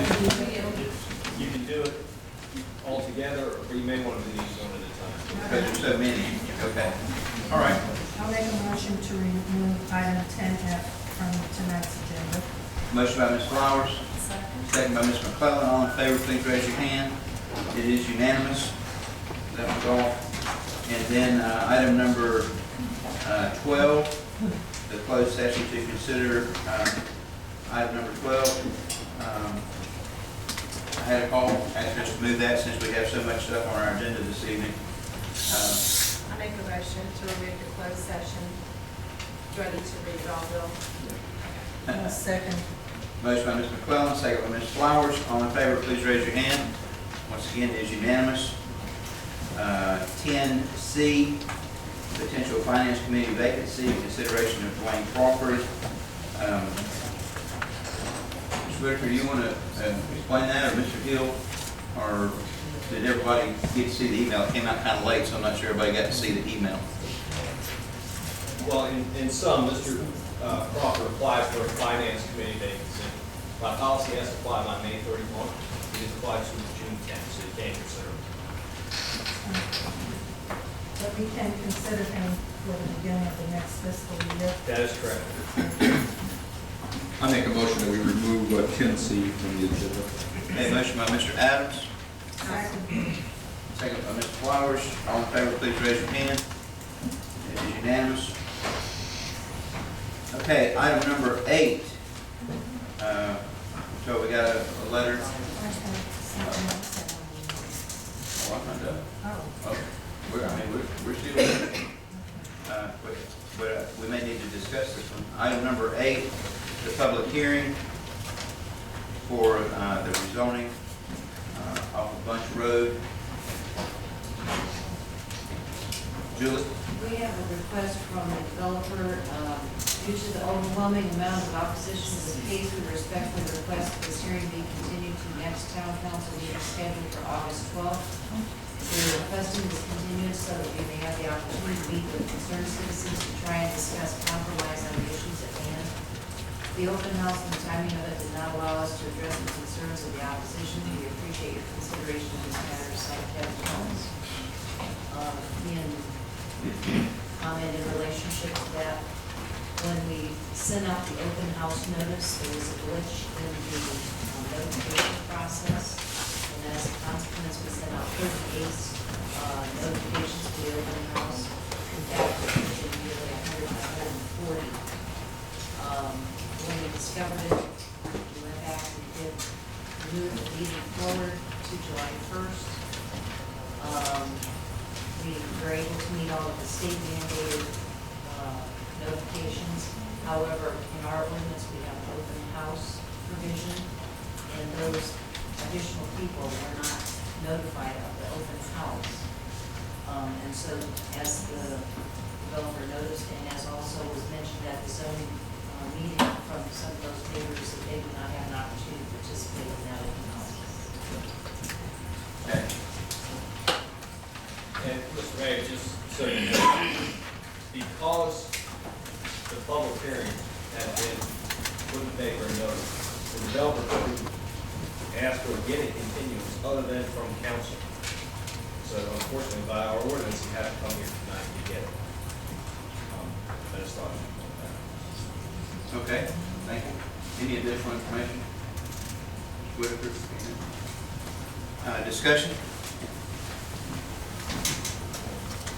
You can do it all together, or you may want to do these one at a time. Because there's so many. Okay. All right. I'll make a motion to remove item 10F from tonight's agenda. Motion by Ms. Flowers, second by Ms. McClellan. All in favor, please raise your hand. It is unanimous. That was all. And then item number 12, the closed session to consider. Item number 12. I had a call asking us to move that since we have so much stuff on our agenda this evening. I make a motion to remove the closed session. Ready to read it all, Bill? Second. Motion by Ms. McClellan, second by Ms. Flowers. All in favor, please raise your hand. Once again, it is unanimous. 10C, potential finance committee vacancy, consideration of Dwayne Crawford. Mr. Whitaker, you want to explain that, or Mr. Hill, or did everybody get to see the email? It came out kind of late, so I'm not sure everybody got to see the email. Well, in sum, Mr. Crawford applied for a finance committee vacancy. By policy, has to apply by May 31. He has applied to June 10th, so you can't consider him. But we can consider him for the beginning of the next fiscal year. That is correct. I make a motion that we remove 10C from the agenda. Okay, motion by Mr. Adams, Second. second by Mr. Flowers. All in favor, please raise your hand. It is unanimous. Okay, item number 8. So we got a letter. Oh, I'm not done. Oh. Okay. We're still but we may need to discuss this one. Item number 8, the public hearing for the rezoning off of Bunch Road. Julie? We have a request from the developer. Due to the overwhelming amount of opposition to the case, we respectfully request that this hearing be continued to next town council meeting scheduled for August 12th. We are requesting this continuance so that we may have the opportunity to meet with concerned citizens to try and discuss compromise on the issues at hand. The open house and the timing of it did not allow us to address the concerns of the opposition. We appreciate your consideration of this matter, cited Kevin Jones. In comment in relationship to that, when we sent out the open house notice, there was a glitch in the notification process, and as a consequence, we sent out 30 days notifications for the open house. In fact, it was nearly 140. When we discovered it, we went back and did move the meeting forward to July 1st. We were able to meet all of the state mandated notifications. However, in our ordinance, we have an open house provision, and those additional people were not notified of the open house. And so, as the developer noticed, and as also was mentioned at the zoning meeting from some of those neighbors, that they would not have an opportunity to participate in that open house. Okay. And Mr. Mayor, just so you know, because the public hearing had been put in paper and notice, the developer couldn't ask for getting continuance other than from council. So unfortunately, by our ordinance, you have to come here tonight to get it. I just thought I'd point that out. Okay, thank you. Any additional information? Whitaker? Discussion?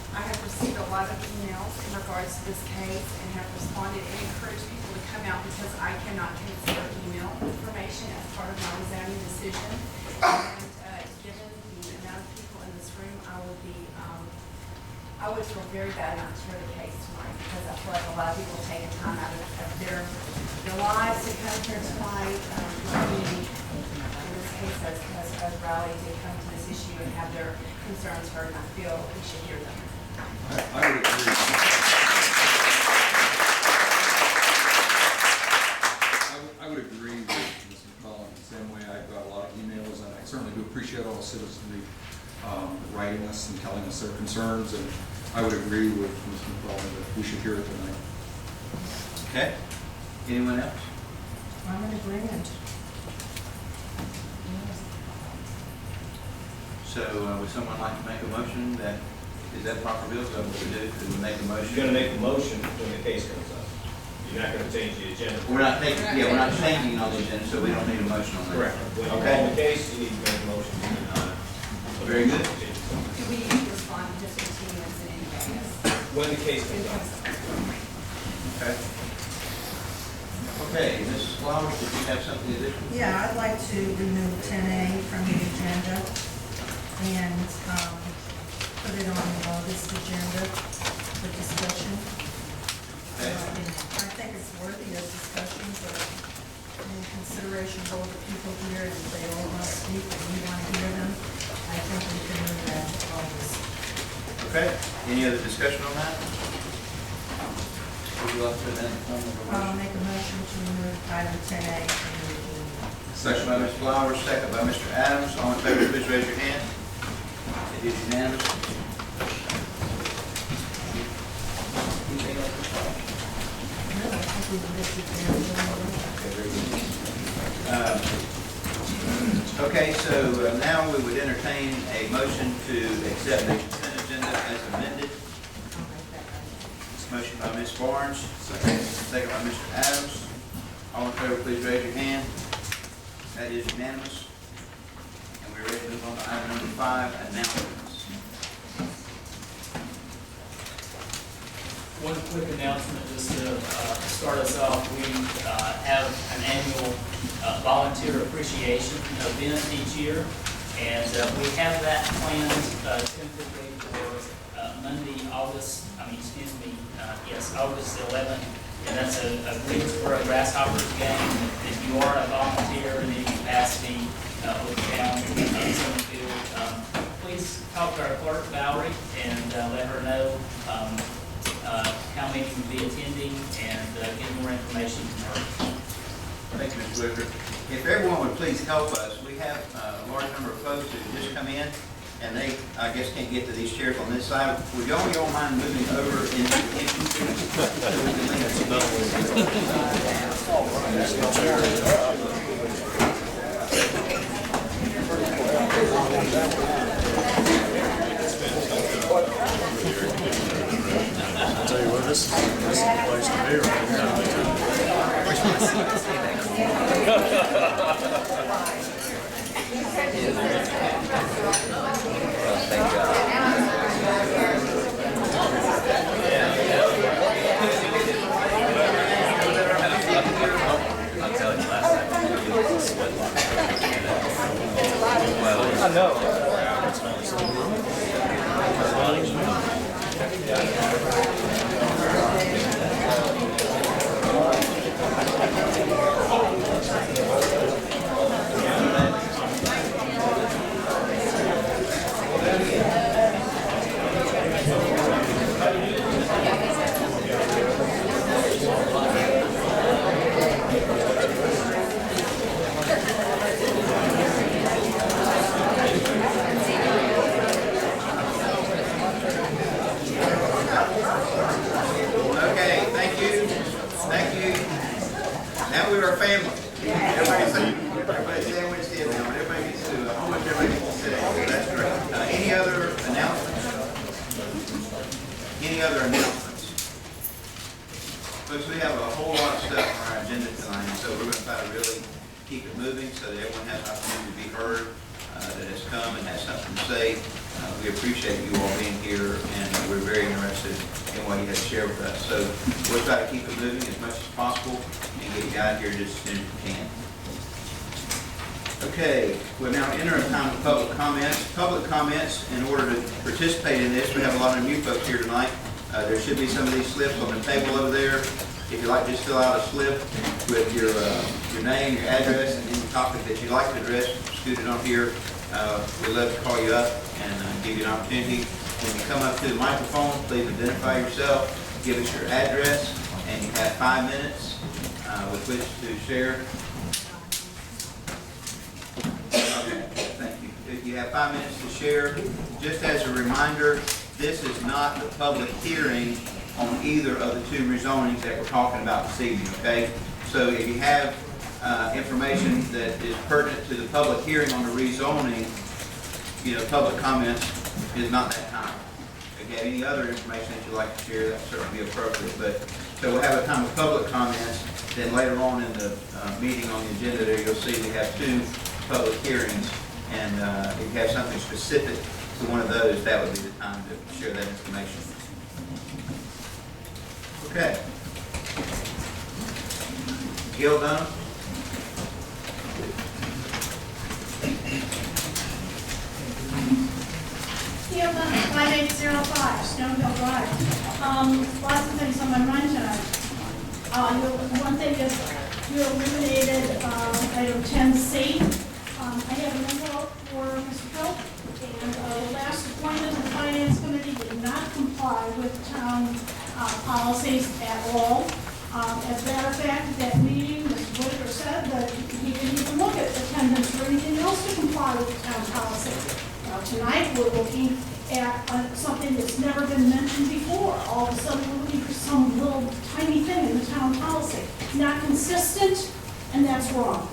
I have received a lot of emails in regards to this case and have responded and encouraged people to come out because I cannot consider email information as part of my zoning decision. And given the amount of people in this room, I would feel very bad not to hear the case tonight because I feel like a lot of people are taking time out of their lives to come here tonight. My community, in this case, has rallied to come to this issue and have their concerns heard, and I feel we should hear them. I would agree. I would agree with Ms. McCollum the same way. I've got a lot of emails, and I certainly do appreciate all the citizens writing us and telling us their concerns, and I would agree with Ms. McCollum that we should hear it tonight. Okay. Anyone else? I'm in agreement. So would someone like to make a motion that, is that proper, Bill? Is that what we do? Do we make a motion? You're gonna make the motion when the case comes up. You're not gonna change the agenda. We're not taking, yeah, we're not changing on the agenda, so we don't need a motion on that. Correct. When you Okay. call the case, you need to make a motion. Very good. Do we respond to discontinuance in any case? When the case comes up. Okay. Okay, Mrs. Flowers, did you have something additional? Yeah, I'd like to remove 10A from the agenda and put it on the August agenda for discussion. Okay. I think it's worthy of discussion, but in consideration of all the people here, and if they all want to speak and we want to hear them, I think we can move that to August. Okay, any other discussion on that? Would you like to put that in the form of a I'll motion? make a motion to remove item 10A from the agenda. Motion by Ms. Flowers, second by Mr. Adams. All in favor, please raise your hand. It is unanimous. Anything else, Ms. Flowers? No, I think we've listed the Okay, very good. Okay, so now we would entertain a motion to accept the consent agenda as amended. Motion by Ms. Barnes, second by Mr. Adams. All in favor, please raise your hand. That is unanimous. And we're ready to move on to item number 5, announcements. One quick announcement, just to start us off, we have an annual volunteer appreciation event each year, and we have that planned tentatively for Monday, August 11th, and that's a Greensboro Grasshoppers game. If you are a volunteer in any capacity with the town of Summerfield, please talk to our clerk, Valerie, and let her know how many will be attending and get more information from her. Thank you, Ms. Whitaker. If everyone would please help us, we have a large number of folks who just come in, and they, I guess, can't get to these chairs on this side. Would y'all mind moving over into the empty seats? So we can lean Tell you what, this is the place to be right now. I'll tell you, last time you was a sweat lock. I know. Okay, thank you. Thank you. Now we are a family. Everybody sandwiched in now. Everybody gets to, almost everybody gets to sit down. So that's great. Any other announcements? Any other announcements? Folks, we have a whole lot of stuff on our agenda tonight, so we're going to try to really keep it moving so that everyone has an opportunity to be heard, that has come and has something to say. We appreciate you all being here, and we're very interested in what you have to share with us. So we'll try to keep it moving as much as possible and get you out here just as soon as we can. Okay, we're now entering a time of public comments. Public comments, in order to participate in this, we have a lot of new folks here tonight. There should be some of these slips on the table over there. If you'd like, just fill out a slip with your name, your address, and any topic that you'd like to address, scoot it on here. We'd love to call you up and give you an opportunity. When you come up to the microphone, please identify yourself, give us your address, and you have 5 minutes with which to share. Okay, thank you. If you have 5 minutes to share, just as a reminder, this is not the public hearing on either of the 2 rezonings that we're talking about this evening, okay? So if you have information that is pertinent to the public hearing on the rezoning, public comments is not that time. If you have any other information that you'd like to share, that would certainly be appropriate. But, so we'll have a time of public comments, then later on in the meeting on the agenda there, you'll see we have 2 public hearings, and if you have something specific to one of those, that would be the time to share that information. Okay. Gil Dunn? Yeah, my name's 05, Stonehill Drive. Lots of things on my mind tonight. One thing is, you eliminated item 10C. I have an envelope for Mr. Phil, and the last appointment of the Finance Committee did not comply with town policies at all. As a matter of fact, at that meeting, Mr. Whitaker said that he didn't even look at attendance or anything else to comply with the town policy. Now, tonight, we're looking at something that's never been mentioned before. All of a sudden, we're looking for some little tiny thing in the town policy. It's not consistent, and that's wrong.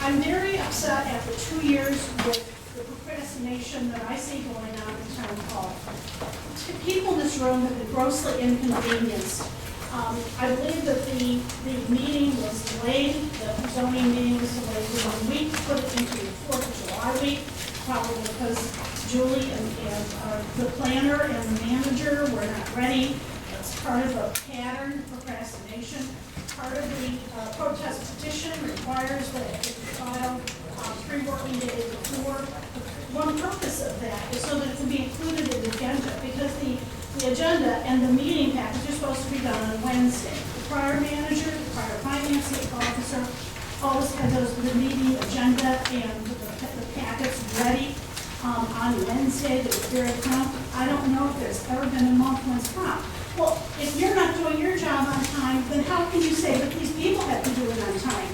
I'm very upset after 2 years with the procrastination that I see going on in town hall. People in this room have been grossly inconvenienced. I believe that the meeting was delayed, the zoning meeting was delayed for 1 week, put it into the 4th of July week, probably because Julie and the planner and the manager were not ready. That's part of a pattern of procrastination. Part of the protest petition requires that it be filed 3 working days before. One purpose of that is so that it can be included in the agenda, because the agenda and the meeting package are supposed to be done on Wednesday. The prior manager, the prior finance officer always had the meeting agenda and the packets ready on Wednesday. They were very prompt. I don't know if there's ever been a month when it's prompt. Well, if you're not doing your job on time, then how can you say that these people have to do it on time?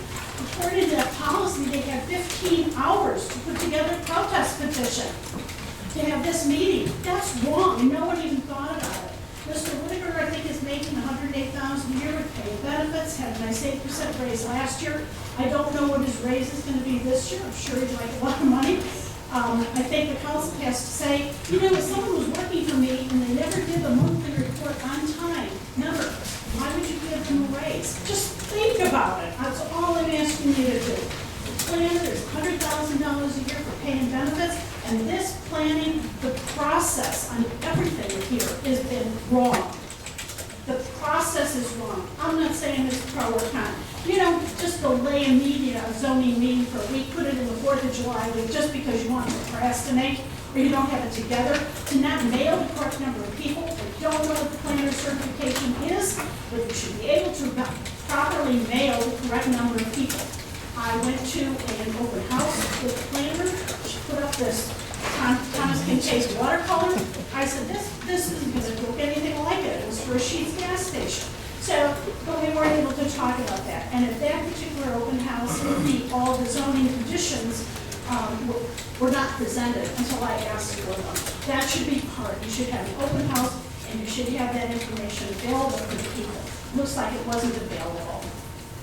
According to that policy, they have 15 hours to put together a protest petition to have this meeting. That's wrong, and no one even thought about it. Mr. Whitaker, I think, is making $108,000 a year with pay benefits, had a nice 8% raise last year. I don't know what his raise is going to be this year. I'm sure he'd like a lot of money. I think the council has to say, if someone was working for me and they never did the monthly report on time, never, why would you give them a raise? Just think about it. That's all I'm asking you to do. The planner is $100,000 a year for paying benefits, and this planning, the process on everything here has been wrong. The process is wrong. I'm not saying this is pro or con. Just delay a meeting, a zoning meeting for a week, put it in the 4th of July week just because you want to procrastinate or you don't have it together, to not mail the correct number of people, that don't know what the planner certification is, but you should be able to properly mail the correct number of people. I went to an open house with the planner. She put up this Thomas Kincaid's watercolor. I said, this isn't going to look anything like it. It was for a Sheetz gas station. So, but we weren't able to talk about that. And at that particular open house, all the zoning conditions were not presented until I asked for them. That should be part. You should have an open house, and you should have that information available for the people. Looks like it wasn't available.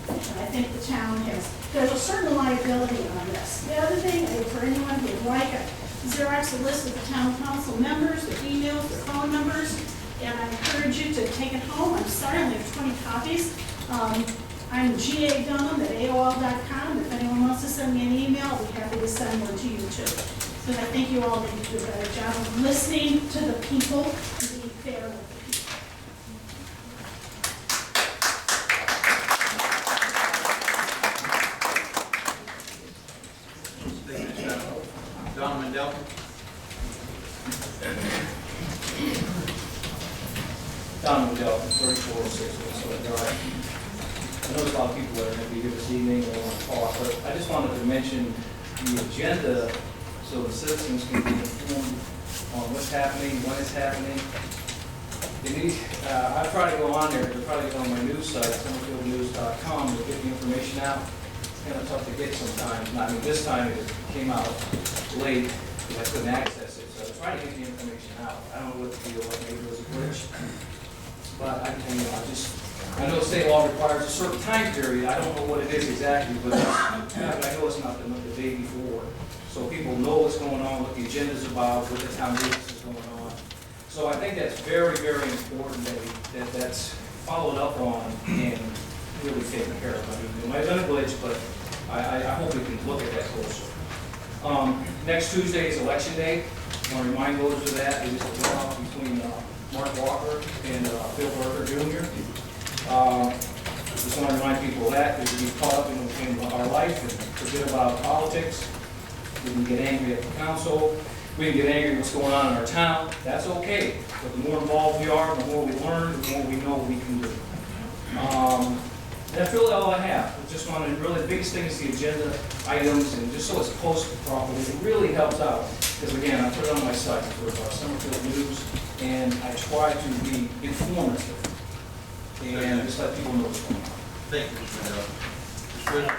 And I think the town there's a certain liability on this. The other thing, for anyone who would like it, Xerox a list of the town council members, their emails, their phone numbers, and I encourage you to take it home. I'm sorry, I only have 20 copies. I'm gadunham@aol.com. If anyone wants to send me an email, I'll be happy to send one to you too. So I think you all need to do a better job of listening to the people and being fair with the people. Don Mandel. Don Woodell, 3406 Minnesota Drive. I know there's a lot of people that are going to be here this evening and want to talk, but I just wanted to mention the agenda so the citizens can be informed on what's happening, when it's happening. I try to go on there, to probably go on my news site, summerfieldnews.com, to get the information out. It's kind of tough to get sometimes. I mean, this time it came out late, because I couldn't access it, so I tried to get the information out. I don't know what the deal was, maybe it was a glitch. but I know state law requires a certain time period, I don't know what it is exactly, but I know it's not the day before. So people know what's going on, what the agenda's about, what the town business is going on. So I think that's very, very important that that's followed up on and really taken care of. I mean, it might have been a glitch, but I hope we can look at that closer. Next Tuesday is election day. I want to remind those of that. It was a runoff between Mark Walker and Bill Burger Jr. Just want to remind people of that, because we get caught up in our life and forget about politics. We can get angry at the council. We can get angry at what's going on in our town. That's okay. But the more involved we are, the more we learn, the more we know we can do. And that's really all I have. I just wanted, really, the biggest thing is the agenda items, and just so it's posted properly, it really helps out. Because again, I put it on my site for Summerfield News, and I try to be informative and just let people know what's going on. Thank you, Mr. Miller. Mr. Ritter?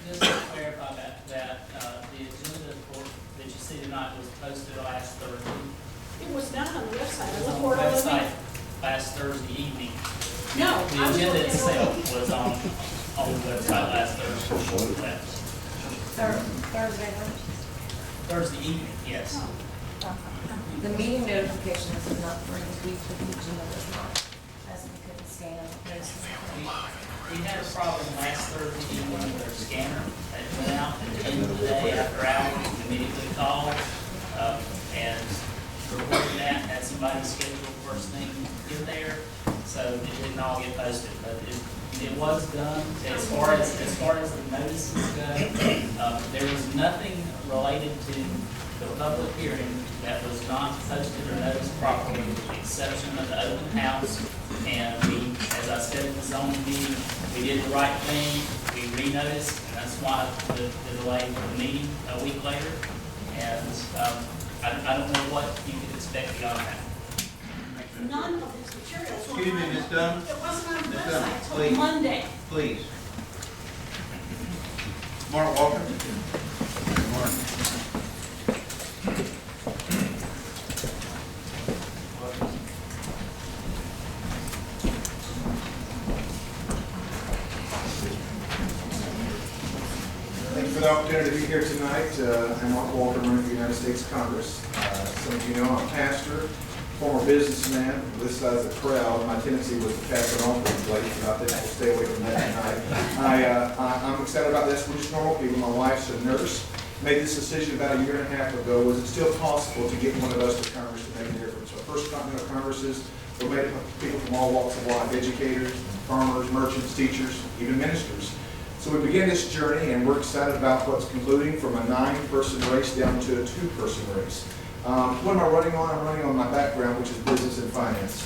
Just to clarify that, the agenda for, that you see tonight was posted last Thursday. It was not on the website, It on was the on the portal. website last Thursday evening. No. The I was agenda looking at itself the- was on the website last Thursday. Thursday evening, yes. The meeting notifications is not for this week, but the agenda was not, as we couldn't scan notices. We had a problem last Thursday evening with our scanner that went out at the end of the day after hours, we immediately called, and reported that, had somebody scheduled first thing to get there, so it didn't all get posted, but it was done. As far as the notices go, there was nothing related to the public hearing that was not posted or noticed properly, with the exception of the open house. And we, as I said at the zoning meeting, we did the right thing, we re-noticed, and that's why the delay for the meeting a week later. And I don't know what you could expect beyond that. None of these materials were Excuse me, on- Ms. Dunn? It wasn't on the Ms. Dunn, website please. until Monday. Please. Mark Walker? Good morning. Thank you for the opportunity to be here tonight. I'm Mark Walker, running for the United States Congress. Some of you know I'm a pastor, former businessman. This side of the crowd, my tendency was to pass it on to the lady, but I think we'll stay away from that tonight. I'm excited about this. We're just normal people. My wife's a nurse. Made this decision about a year and a half ago. Was it still possible to get one of us to Congress to make a difference? Our first Continental Congresses were made up of people from all walks of life, educators, farmers, merchants, teachers, even ministers. So we began this journey, and we're excited about what's concluding from a 9-person race down to a 2-person race. What am I running on? I'm running on my background, which is business and finance.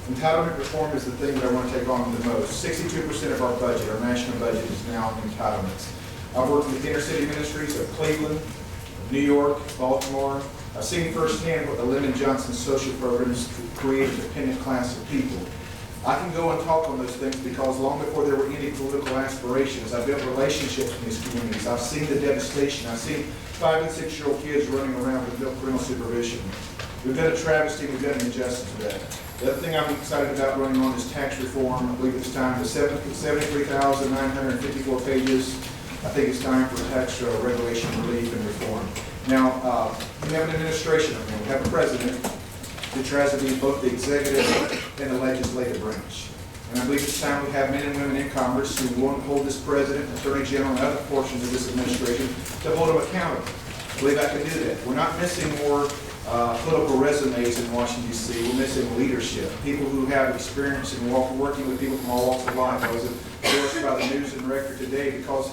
Entitlement reform is the thing that I want to take on the most. 62% of our budget, our national budget, is now entitlements. I've worked with inner city ministries of Cleveland, New York, Baltimore. I've seen firsthand what the Lyndon Johnson social programs create a dependent class of people. I can go and talk on those things because long before there were any political aspirations, I built relationships in these communities. I've seen the devastation. I've seen 5- and 6-year-old kids running around with no parental supervision. We've done a travesty, we've done an injustice to that. The other thing I'm excited about running on is tax reform. I believe it's time to 73,954 pages. I think it's time for tax regulation relief and reform. Now, we have an administration, we have a president that tries to be both the executive and the legislative branch. And I believe it's time we have men and women in Congress who want to hold this president, attorney general, and other portions of this administration to hold them accountable. I believe I can do that. We're not missing more political resumes in Washington, D.C. We're missing leadership, people who have experience in working with people from all walks of life. I was endorsed by the News and Record today because,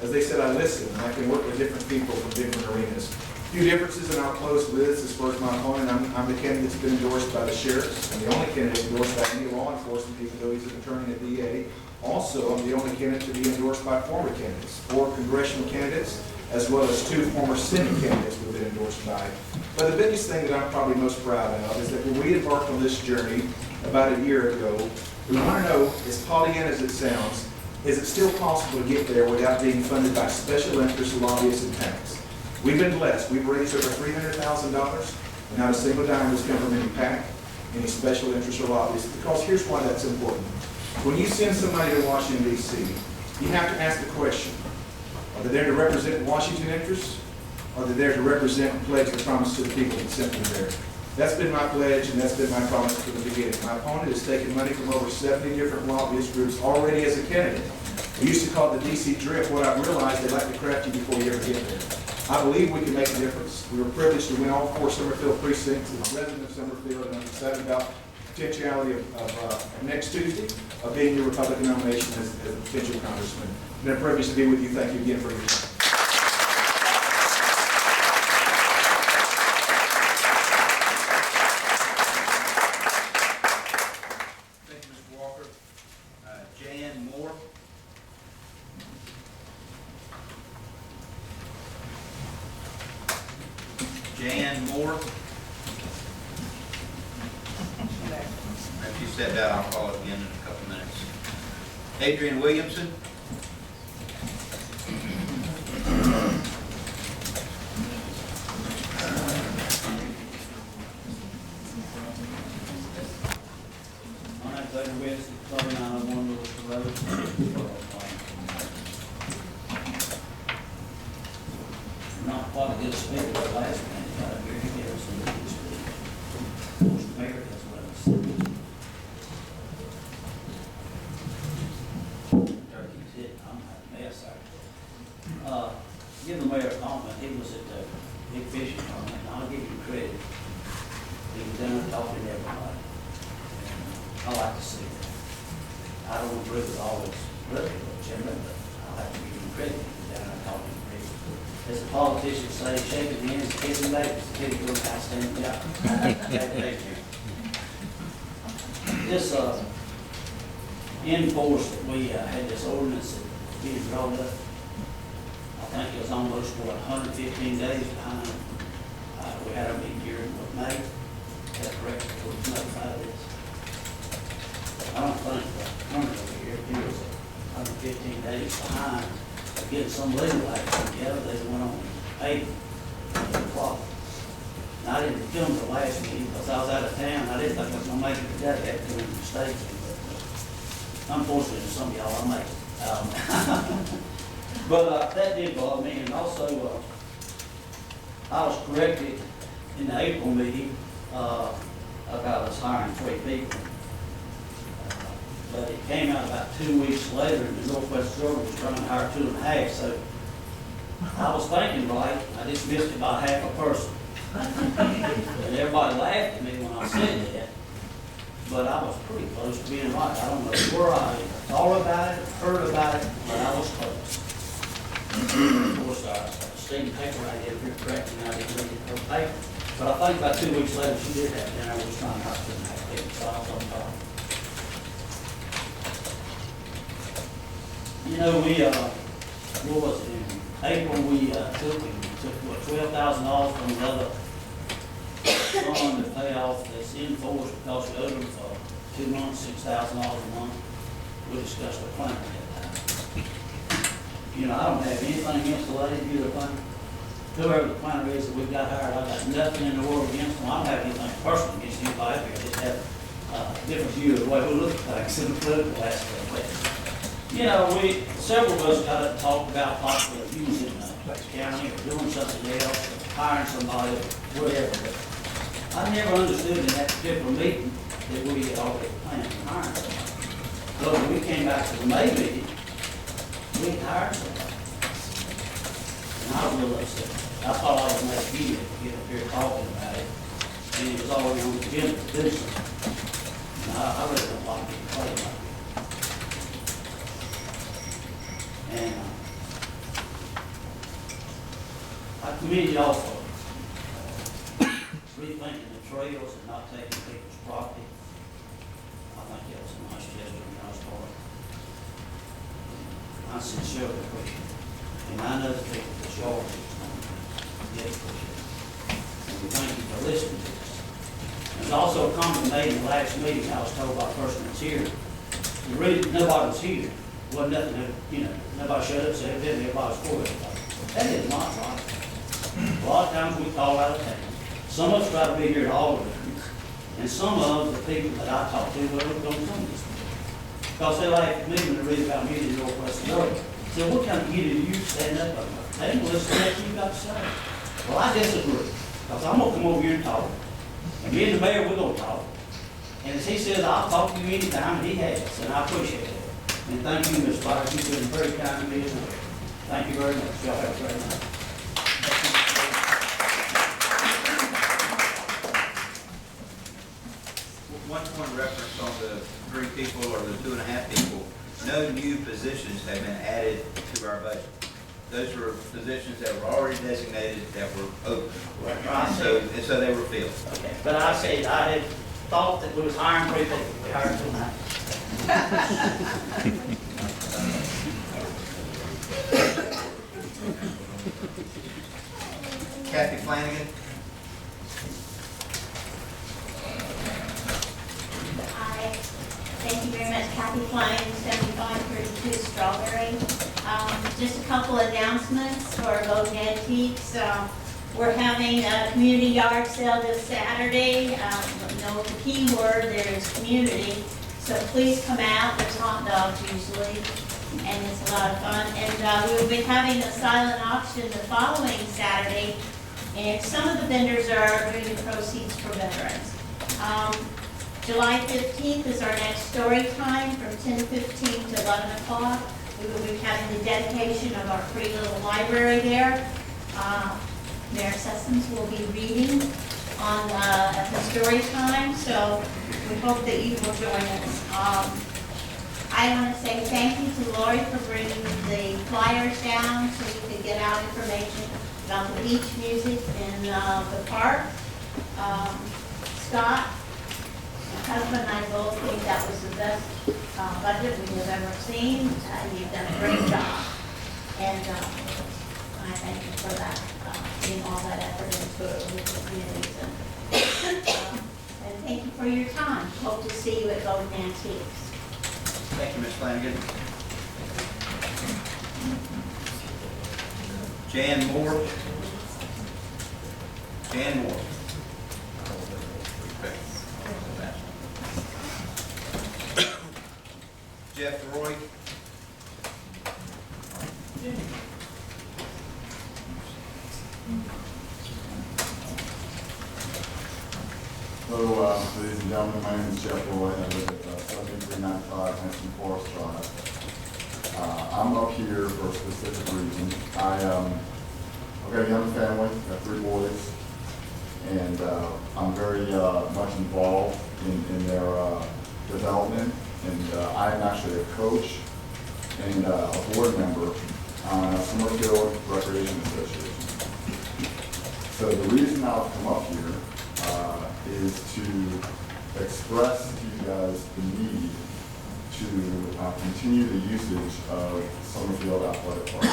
as they said, I listen, and I can work with different people from different arenas. A few differences, and I'll close with this. As far as my opponent, I'm the candidate that's been endorsed by the sheriffs. I'm the only candidate endorsed by any law enforcement, even though he's an attorney and a DA. Also, I'm the only candidate to be endorsed by former candidates, 4 congressional candidates, as well as 2 former Senate candidates we've been endorsed by. But the biggest thing that I'm probably most proud of is that when we embarked on this journey about a year ago, we want to know, as Pollyanna as it sounds, is it still possible to get there without being funded by special interests, lobbyists, and PACs? We've been blessed. We've raised over $300,000, and not a single dime has come from any PAC, any special interests or lobbyists, because here's why that's important. When you send somebody to Washington DC, you have to ask the question, are they there to represent Washington interests? Or are they there to represent and pledge the promise to the people that sent them there? That's been my pledge and that's been my promise from the beginning. My opponent has taken money from over 70 different lobbyist groups already as a candidate. We used to call it the DC drip. What I've realized, they like to craft you before you ever get there. I believe we can make a difference. We were privileged to win all 4 Summerfield precincts as a resident of Summerfield, and I'm excited about the potentiality of next Tuesday of being your Republican nomination as a potential congressman. It's been a privilege to be with you. Thank you again for your time. Thank you, Mr. Walker. Jan Moore. Jan Moore. If you step out, I'll call it again in a couple minutes. Adrian Williamson. My name's Adrian Williamson, 3901 Lewis Road. Not quite a good speaker, but last man got up here, he gave us some good speak. Most America as well as turkey's hitting, I'm a mess out there. Give the mayor a compliment, he was at the big fishing tournament, and I'll give him credit. He was down there talking to everybody. I like to see that. I don't agree with all his rhetoric, Jim, but I like to give him credit. He was down there talking to people. As the politicians say, shaking hands, kissing babies, the kid goes outstanding job. Thank you. This enforced that we had this ordinance that was being brought up. I think it was almost, 115 days behind. We had our meeting here in May. That's correct, we was notified of this. I don't think the attorney over here, he was 115 days behind of getting some legal action together. They went on April. And I didn't come to the last meeting because I was out of town. I didn't think I was going to make it today. I had to go into the States. But unfortunately, to some of y'all, I make it. But that did bother me. And also, I was corrected in the April meeting about us hiring 3 people. But it came out about 2 weeks later, and the Northwest Georgia was trying to hire 2.5, so I was thinking right, I just missed it by half a person. And everybody laughed at me when I said that, but I was pretty close to being right. I don't know where I thought about it, heard about it, but I was close. Of course, Steve Paper, I did pretty correct, and I didn't read it her paper. But I think about 2 weeks later, she did have dinner, I was trying to hire 2.5 people, so I was on top. You know, what was it, in April, we took what, $12,000 from another fund to pay off this enforced because we owed them for 2 months, $6,000 a month. We discussed the plan at that time. You know, I don't have anything against the lady, you're the planner. Whoever the planner is that we've got hired, I've got nothing in the world against them. I don't have anything personal against anybody here. I just have a different view of the way we look at things in the political aspect. You know, several of us got up and talked about possibly using the county or doing something else, or hiring somebody, or whatever. But I never understood in that particular meeting that we had already planned on hiring somebody. So when we came back to the May meeting, we had hired somebody. And I was a little upset. I thought I was going to get up here talking about it, and it was already on the agenda to do something. And I really don't like getting played like that. And I commend y'all for rethinking the trails and not taking people's property. I think that was a nice gesture on y'all's part. I sincerely appreciate it. And I know the people that y'all are appreciate it. And we thank you for listening to us. There's also a comment made in the last meeting, I was told by a person that's here. The reason nobody was here wasn't nothing, you know, nobody showed up and said, everybody was for everybody. That is not right. A lot of times we call out of town. Some of us try to be here at all of them, And some of the people that I talk to, well, don't come to this meeting. Because they like me when they read about me in Northwest Florida. Say, what kind of heater do you stand up on? They ain't listening to what you got to say. Well, I disagree, because I'm gonna come over here and talk. And me and the mayor, we're gonna talk. And as he says, I'll talk to you anytime, and he has, and I appreciate it. And thank you, Ms. Byers, you've been very kind to me as well. Thank you very much. Y'all have a great night. One point of reference on the 3 people or the 2.5 people, no new positions have been added to our budget. Those were positions that were already designated that were open. And so they were filled. Okay, but I said, I had thought that we was hiring 3 people, we hired 2 now. Kathy Flanagan? Hi, thank you very much, Kathy Flanagan, 7532 Strawberry. Just a couple announcements for Golden Antiques. We're having a community yard sale this Saturday. No, the key word there is community. So please come out. There's hot dogs usually, and it's a lot of fun. And we will be having a silent auction the following Saturday. And some of the vendors are doing the proceeds for veterans. July 15th is our next story time from 10:15 to 11 o'clock. We will be having the dedication of our pretty little library there. Mayor Sessoms will be reading on at the story time, so we hope that you will join us. I want to say thank you to Lori for bringing the flyers down so we could get out information about the beach music in the park. Scott, my husband and I both think that was the best budget we have ever seen. You've done a great job, and I thank you for that, putting all that effort into it with the communities. And thank you for your time. Hope to see you at Golden Antiques. Thank you, Ms. Flanagan. Jan Moore. Jan Moore. Jeff Roy. Hello, ladies and gentlemen, my name is Jeff Roy. I live at 7395 Hampton Forest Drive. I'm up here for a specific reason. I've got a young family, I've got 3 boys, and I'm very much involved in their development. And I am actually a coach and a board member on Summerfield Recreation Association. So the reason I've come up here is to express to you guys the need to continue the usage of Summerfield Athletic Park.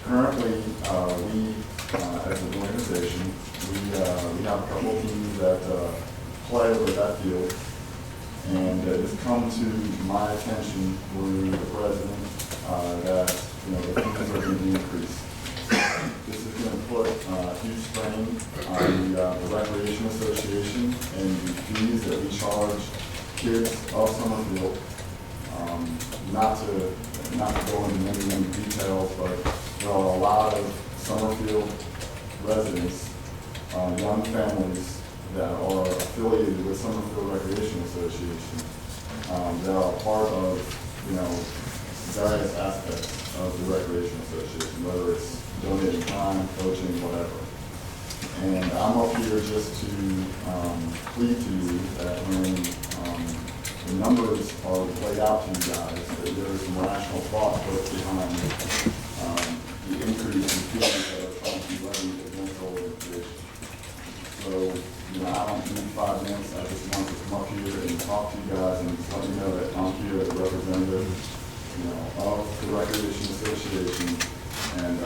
Currently, we, as an organization, we have a couple of teams that play over that field, and it's come to my attention through the president that the fees are going to be increased. This is going to put a huge strain on the Recreation Association and the fees that we charge kids of Summerfield. Not to go into many details, but there are a lot of Summerfield residents, young families that are affiliated with Summerfield Recreation Association that are part of various aspects of the Recreation Association, whether it's donating time, coaching, whatever. And I'm up here just to plead to you that when the numbers are laid out to you guys, that there is some rational thought put behind the increase in fees that are trying to be levied against the organization. So, I don't need 5 minutes. I just want to come up here and talk to you guys and just let you know that I'm here as a representative, of the Recreation Association. And,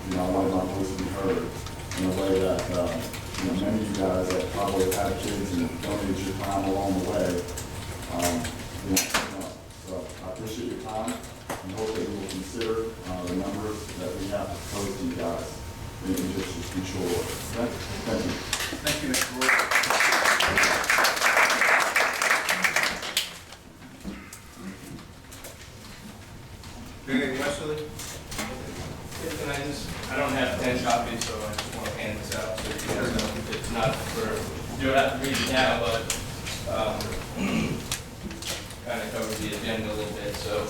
I wanted my voice to be heard in a way that, many of you guys that probably have had kids and donated your time along the way, So I appreciate your time and hope that you will consider the numbers that we have to propose to you guys in just short order. Thank you. Thank you, Mr. Roy. not for, you don't have to read it now, but kind of covers the agenda a little bit, so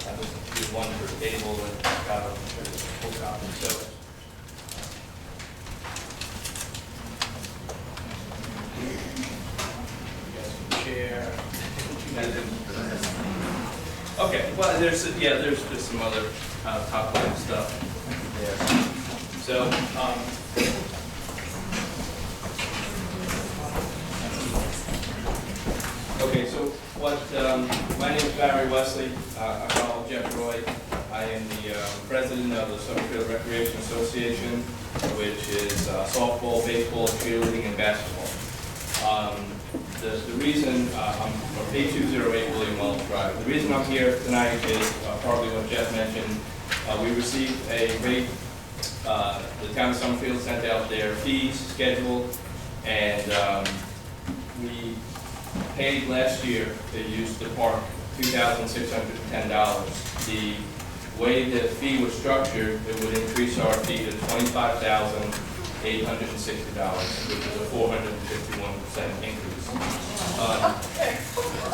I just do one for table and got a full copy, so. You guys can share. Okay, well, there's just some other top line stuff there. So, okay, so what, my name is Barry Wesley. I follow Jeff Roy. I am the president of the Summerfield Recreation Association, which is softball, baseball, cheerleading, and basketball. The reason I'm from 8208 William Wells Drive. The reason I'm here tonight is partly what Jeff mentioned. We received a rate. The town of Summerfield sent out their fees schedule, and we paid last year to use the park $2,610. The way the fee was structured, it would increase our fee to $25,860, which is a 451% increase.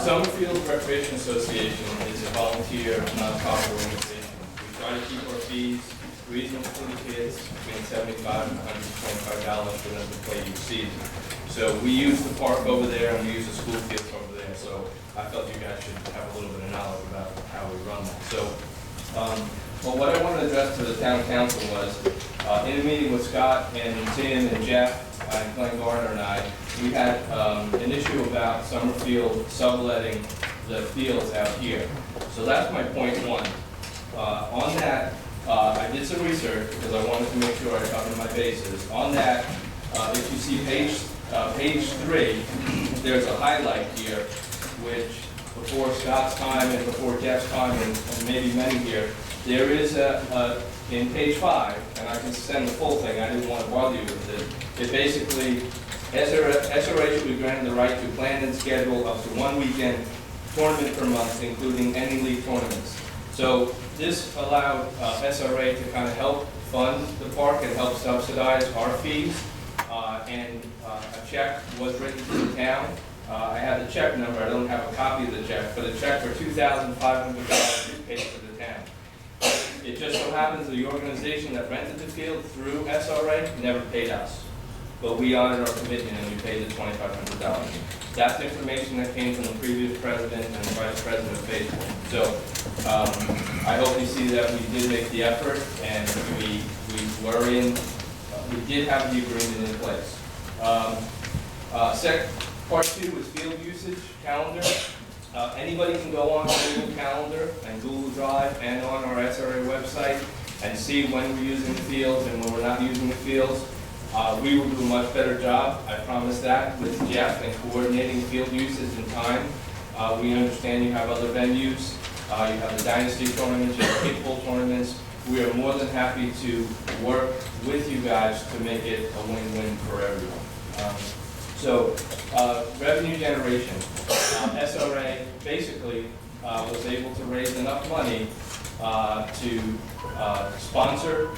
Summerfield Recreation Association is a volunteer nonprofit organization. We try to keep our fees reasonable for the kids, between $75 and $125 for them to play each season. So we use the park over there and we use the school fields over there. So I felt you guys should have a little bit of knowledge about how we run that. So, well, what I wanted to address to the town council was, in a meeting with Scott and Tim and Jeff and Glenn Garner and I, we had an issue about Summerfield subletting the fields out here. So that's my point one. On that, I did some research because I wanted to make sure I covered my bases. On that, if you see page 3, there's a highlight here, which before Scott's time and before Jeff's time and maybe many here, there is in page 5, and I can send the full thing, I didn't want to bother you with it. It basically, SRH will be granted the right to plan and schedule up to one weekend tournament per month, including any league tournaments. So this allowed SRA to kind of help fund the park and help subsidize our fees. And a check was written to the town. I have the check number. I don't have a copy of the check, but a check for $2,500 is paid to the town. It just so happens the organization that rented the field through SRA never paid us. But we honored our commitment and we paid the $2,500. That's information that came from the previous president and the vice president of baseball. So I hope you see that we did make the effort and we were in, we did have the agreement in place. Part 2 was field usage calendar. Anybody can go on Google Calendar and Google Drive and on our SRA website and see when we're using the fields and when we're not using the fields. We will do a much better job, I promise that, with Jeff and coordinating field usage and time. We understand you have other venues. You have the Dynasty tournaments, you have kickball tournaments. We are more than happy to work with you guys to make it a win-win for everyone. Revenue generation. SRA basically was able to raise enough money to sponsor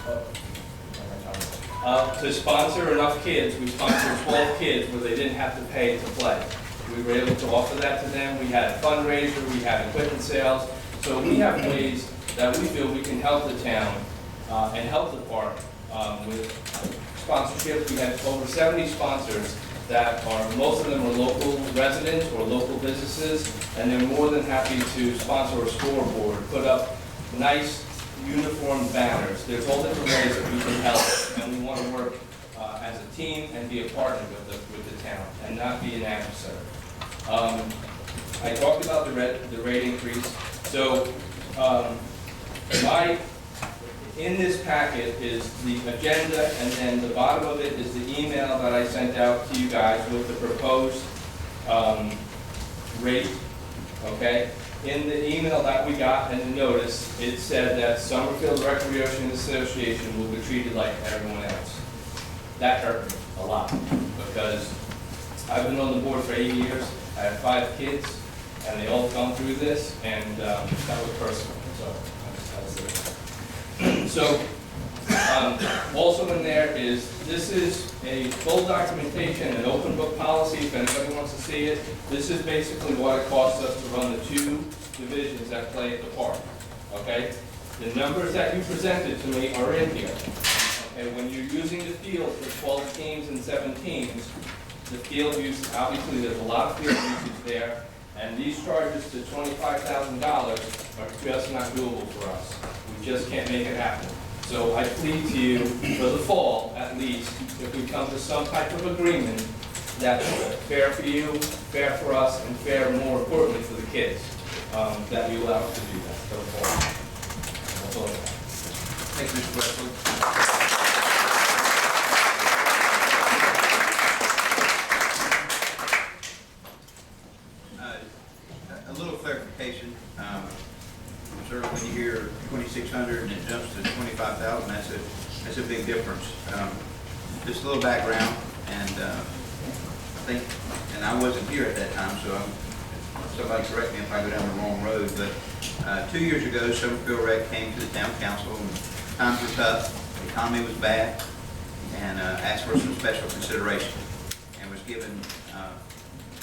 enough kids. We sponsored 12 kids where they didn't have to pay to play. We were able to offer that to them. We had a fundraiser, we had equipment sales. So we have ways that we feel we can help the town and help the park with sponsorships. We had over 70 sponsors that are, most of them are local residents or local businesses, and they're more than happy to sponsor a scoreboard, put up nice uniform banners. There's all different ways that we can help, and we want to work as a team and be a partner with the town and not be an adversary. I talked about the rate increase. So in this packet is the agenda, and then the bottom of it is the email that I sent out to you guys with the proposed rate, okay? In the email that we got and the notice, it said that Summerfield Recreation Association will be treated like everyone else. That hurt me a lot, because I've been on the board for 8 years, I have 5 kids, and they all gone through this, and that was personal, so I just had to say that. So, Also in there is, this is a full documentation, an open book policy, if anybody wants to see it. This is basically what it costs us to run the 2 divisions that play at the park, okay? The numbers that you presented to me are in here. Okay, when you're using the field for 12 teams and 7 teams, the field use, obviously there's a lot of field usage there, and these charges to $25,000 are just not doable for us. We just can't make it happen. So I plead to you, for the fall at least, if we come to some type of agreement that's fair for you, fair for us, and fair, more importantly, for the kids, that you allow us to do that for the fall. That's all I have. Thank you, Mr. Westwood. A little clarification. Sir, when you hear 2,600 and it jumps to 25,000, that's a big difference. Just a little background, and I think, and I wasn't here at that time, so somebody correct me if I go down the wrong road, but 2 years ago, Summerfield Rec came to the town council, and times were tough, the economy was bad, and asked for some special consideration, and was given,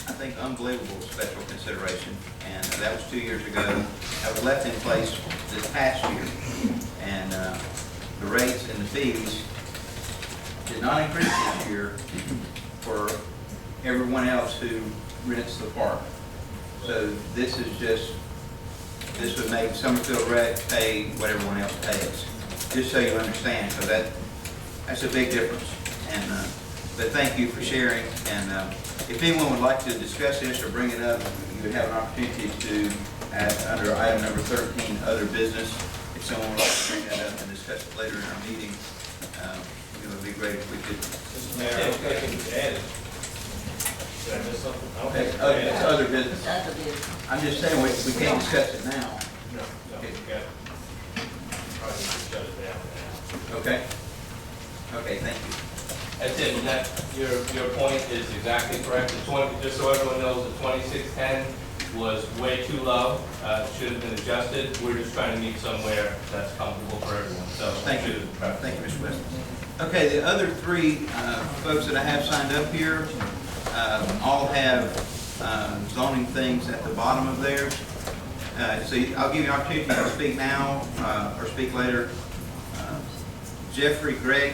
I think, unbelievable special consideration, and that was 2 years ago. That was left in place this past year, and the rates and the fees did not increase this year for everyone else who rents the park. So this would make Summerfield Rec pay what everyone else pays, just so you understand, because that's a big difference. And but thank you for sharing, and if anyone would like to discuss this or bring it up, you would have an opportunity to, under item number 13, other business. If someone would like to bring that up and discuss it later in our meeting, it would be great if we could. Mr. Mayor, I don't think it was added. Did I miss something? I don't think it was Okay, it's added. other business. I'm just saying, we can't discuss it now. No, we got it. Probably need to shut it down now. Okay? Okay, thank you. That's it, and that, your point is exactly correct. The 20, just so everyone knows, the 2610 was way too low. It should have been adjusted. We're just trying to meet somewhere that's comfortable for everyone. So Thank you. Thank you, Mr. West. Okay, the other 3 folks that I have signed up here all have zoning things at the bottom of theirs. So I'll give you an opportunity to speak now or speak later. Jeffrey Gregg.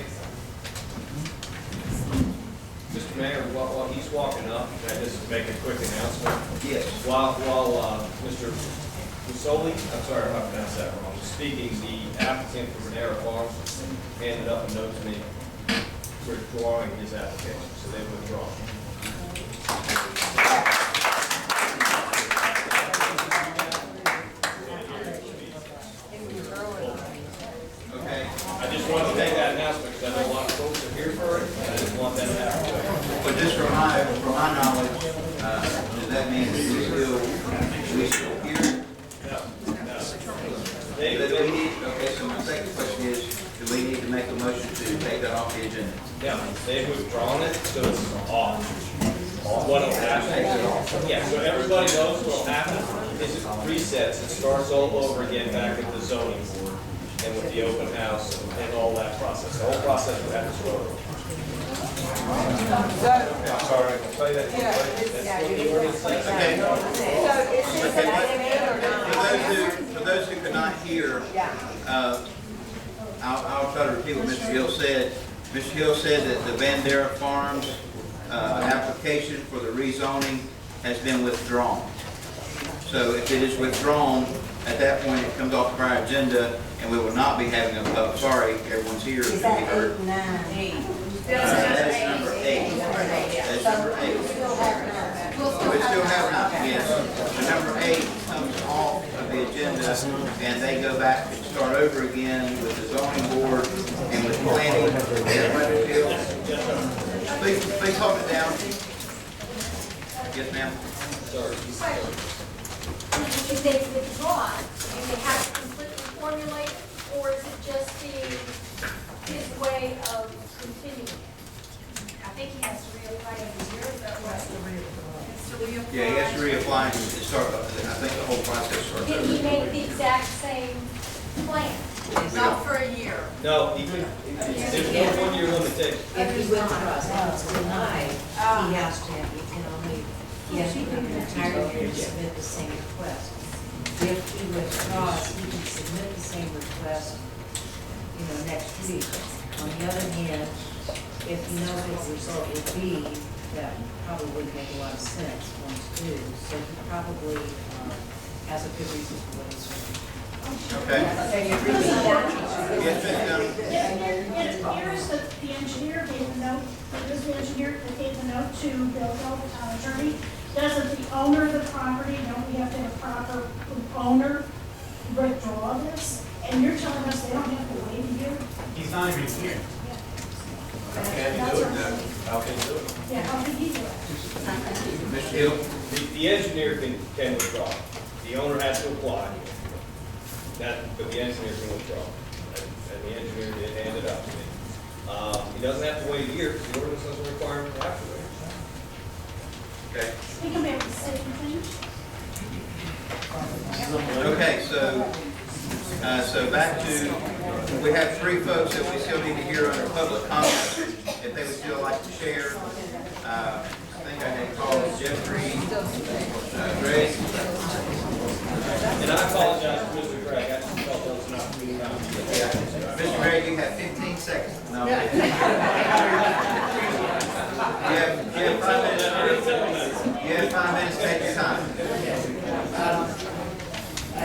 Mr. Mayor, while he's walking up, can I just make a quick announcement? Yes. While Mr. Musoli, I'm sorry if I pronounced that wrong, was speaking, the applicant for Renera Farms handed up a note to me withdrawing his application, so they withdraw. Okay. I just wanted to make that announcement because I know a lot of folks are here for it, and I didn't want that to happen. But just from my knowledge, does that mean we still hear? Do we need, okay, so my second question is, do we need to make a motion to take that off the agenda? Yeah, they've withdrawn it, so it's off. What will happen, yeah, so everybody knows what will happen is it resets, it starts all over again back at the zoning board and with the open house and all that process. The whole process would have to start over. I'm sorry, I can tell you that. That's what the ordinance says. For those who could not hear, I'll try to repeat what Mr. Hill said. Mr. Hill said that the Bandera Farms application for the rezoning has been withdrawn. So if it is withdrawn, at that point it comes off of our agenda and we will not be having a vote. Sorry, everyone's here. Is that 8, 9? That is number 8. That's number 8. We still have 9, yes. The number 8 comes off of the agenda and they go back and start over again with the zoning board and with planning. Please hold it down. Yes, ma'am. If they withdraw, do they have to completely formulate it, or is it just his way of continuing it? I think he has to reapply every year, is that right? Yeah, he has to reapply and start, I think the whole process starts Did over. he make the exact same plan? Not for a year. No, there's no one-year limitation. If he withdraws and it's denied, he has to, he can only, he has to wait an entire year to submit the same request. If he withdraws, he can submit the same request, next week. On the other hand, if he knows what the result will be, that probably wouldn't make a lot of sense for him to do. So he probably has a good reason for what he's doing. Okay. Here's the engineer gave a note, here's the engineer that gave the note to Bill, the town attorney. Doesn't the owner of the property, don't we have to have a proper owner withdraw this? And you're telling us they don't have to wait a year? He's not even here. How can he do it then? How can he do it? Yeah, how can he do it? Mr. Hill? The engineer can withdraw. The owner has to apply. But the engineer can withdraw. And the engineer did hand it up to me. He doesn't have to wait a year because the ordinance doesn't require him to have to wait. Okay. We can be able to say anything. Okay, so back to, we have three folks that we still need to hear under public comment, if they would still like to share. I think I had called Jeffrey, Greg. And I apologize to Mr. Gregg. I just felt that was not being done. Mr. Greg, you have 15 seconds. No. You have 5 minutes. You have 5 minutes to take your time.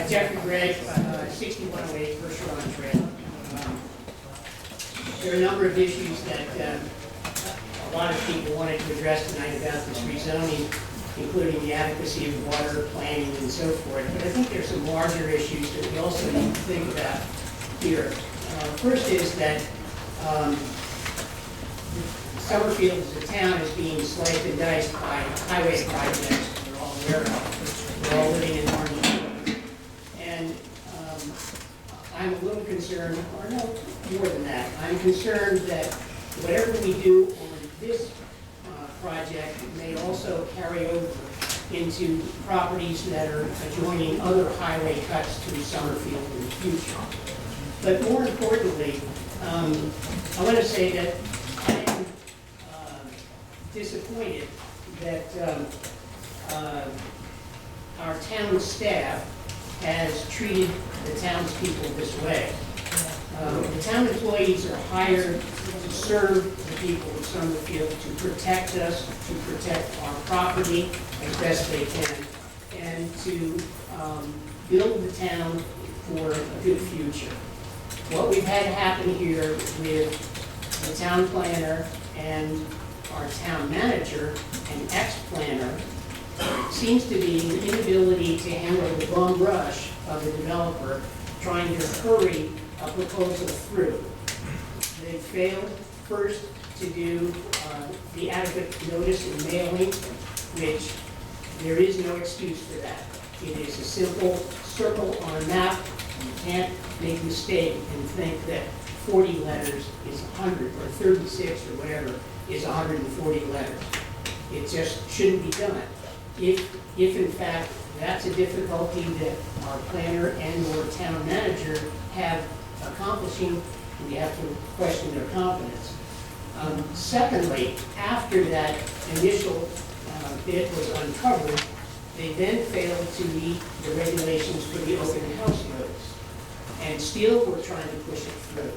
Jeffrey Gregg, 6108 First Run Trail. There are a number of issues that a lot of people wanted to address tonight about this rezoning, including the adequacy of water, planning, and so forth. But I think there's some larger issues that we also need to think about here. First is that Summerfield as a town is being sliced and diced by highway projects we're all aware of. We're all living in Orange County. And I'm a little concerned, or no, more than that. I'm concerned that whatever we do on this project may also carry over into properties that are adjoining other highway cuts through Summerfield in the future. But more importantly, I want to say that I am disappointed that our town staff has treated the townspeople this way. The town employees are hired to serve the people of Summerfield, to protect us, to protect our property as best they can, and to build the town for a good future. What we've had happen here with the town planner and our town manager and ex-planner seems to be an inability to handle the bum rush of the developer trying to hurry a proposal through. They failed first to do the adequate notice and mailing, which there is no excuse for that. It is a simple circle on a map. You can't make a mistake and think that 40 letters is 100, or 36 or whatever is 140 letters. It just shouldn't be done. If in fact that's a difficulty that our planner and or town manager have accomplishing, we have to question their competence. Secondly, after that initial bid was uncovered, they then failed to meet the regulations for the open house notice, and still we're trying to push it through.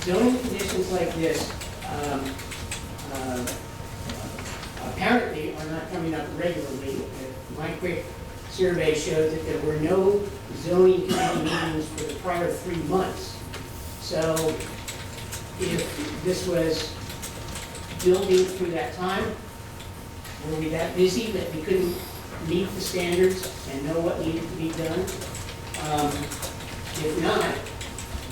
Zoning conditions like this apparently are not coming up regularly. My quick survey showed that there were no zoning committee meetings for the prior 3 months. So if this was building through that time, were we that busy that we couldn't meet the standards and know what needed to be done? If not,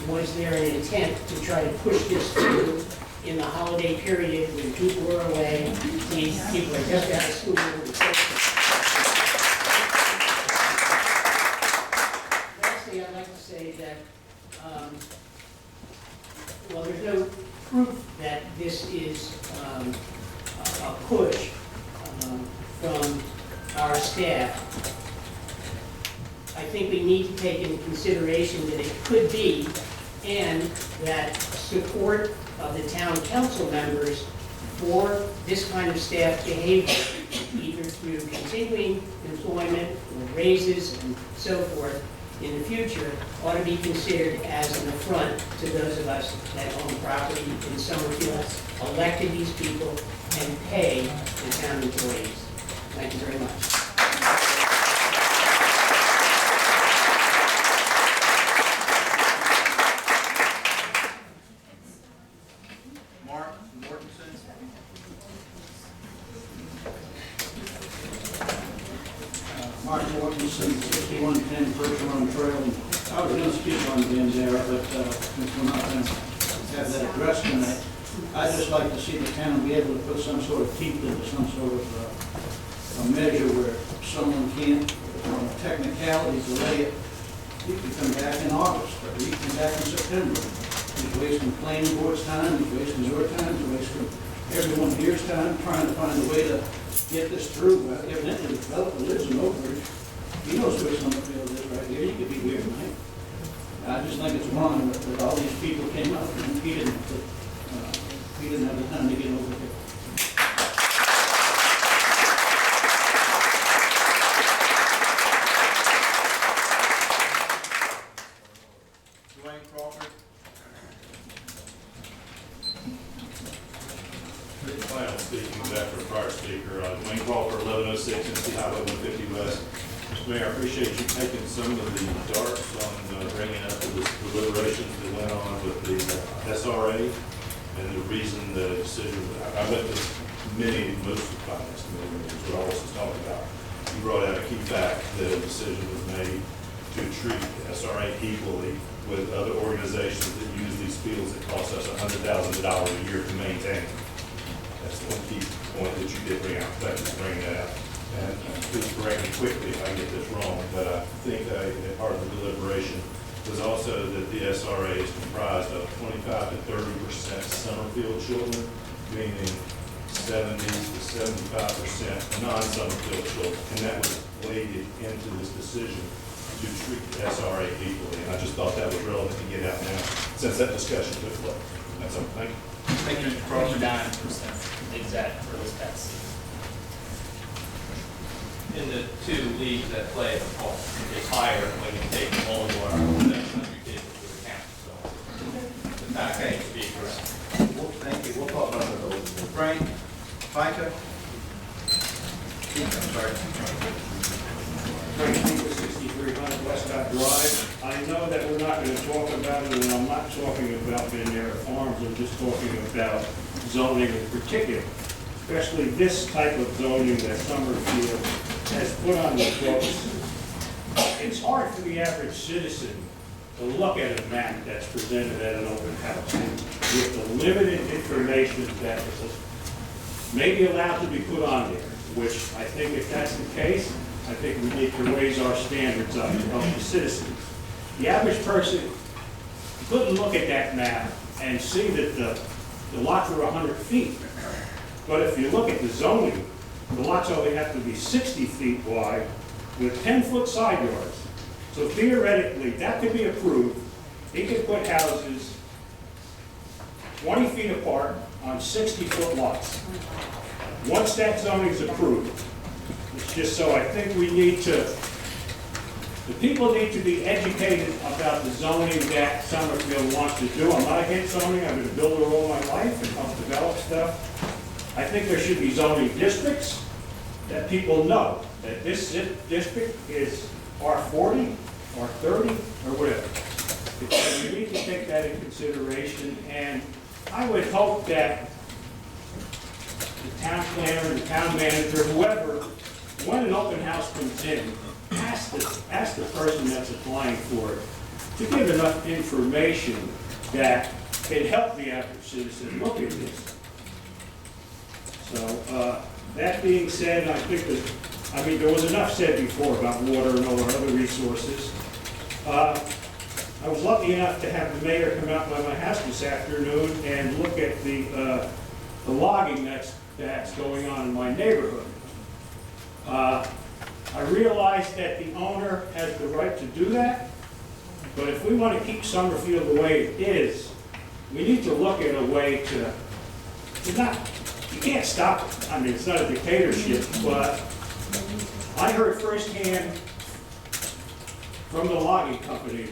was there an intent to try to push this through in the holiday period when people were away, people are just out of school, and so forth? Lastly, I'd like to say that, well, there's no proof that this is a push from our staff. I think think we need to take into consideration that it could be, and that support of the town council members for this kind of staff behavior, either through continuing employment or raises and so forth in the future, ought to be considered as an affront to those of us that own property in Summerfield, elected these people, and pay the town employees. Thank you very much. Mark Mortensen? Mark Mortensen, 6110 First Run Trail. I was going to speak on Bandera, but since we're not going to have that addressed tonight, I'd just like to see the town be able to put some sort of teeth into some sort of a measure where someone can't, on a technicality, delay it. You can come back in August, or you can come back in September. He's wasting planning board's time, he's wasting your time, he's wasting everyone here's time trying to find a way to get this through. Evidently, the developer lives in Oak Ridge. He knows where Summerfield is right here. You could be here tonight. I just think it's wrong that all these people came up and he didn't have the time to get over here. Dwayne Crawford? Final speaking after a prior speaker, Dwayne Crawford, 1106 Tennessee Highway 150 West. Mayor, I appreciate you taking some of the darts on bringing up the deliberations that went on with the SRA and the reason the decision. I went to most of the finance committee meetings, what all this is talking about. You brought out a key fact that a decision was made to treat SRA equally with other organizations that use these fields that cost us $100,000 a year to maintain. That's one key point that you did bring out. Thank you for bringing that out. And please correct me quickly if I get this wrong, but I think that part of the deliberation was also that the SRA is comprised of 25 to 30% Summerfield children, meaning 70 to 75% non-Summerfield children. And that was weighted into this decision to treat the SRA equally. And I just thought that was relevant to get out now, since that discussion took place. That's all. Thank you. Thank you, Mr. Crawford. 29% exact for this past season. In the two leagues that play, it's higher when you take all of our investment you did to the county. So the fact that to be correct. Well, thank you. We'll talk about that. Frank, FICA? I'm sorry. Frank, 6300 Westcott Drive. I know that we're not going to talk about it, and I'm not talking about Bandera Farms. I'm just talking about zoning in particular, especially this type of zoning that Summerfield has put on the books. It's hard for the average citizen to look at a map that's presented at an open house with the limited information that may be allowed to be put on there, which I think if that's the case, I think we need to raise our standards up to help the citizens. The average person couldn't look at that map and see that the lots are 100 feet. But if you look at the zoning, the lots only have to be 60 feet wide with 10-foot side yards. So theoretically, that could be approved. He could put houses 20 feet apart on 60-foot lots. Once that zoning is approved, it's just so I think we need to, the people need to be educated about the zoning that Summerfield wants to do. I'm not against zoning. I've been a builder all my life and helped develop stuff. I think there should be zoning districts that people know that this district is R40, R30, or whatever. Because we need to take that in consideration, and I would hope that the town planner, the town manager, whoever, when an open house comes in, ask the person that's applying for it to give enough information that can help the average citizen look at this. So, that being said, I think that, there was enough said before about water and all our other resources. I was lucky enough to have the mayor come out by my house this afternoon and look at the logging that's going on in my neighborhood. I realize that the owner has the right to do that, but if we want to keep Summerfield the way it is, we need to look at a way to not, you can't stop it. I mean, it's not a dictatorship, but I heard firsthand from the logging company,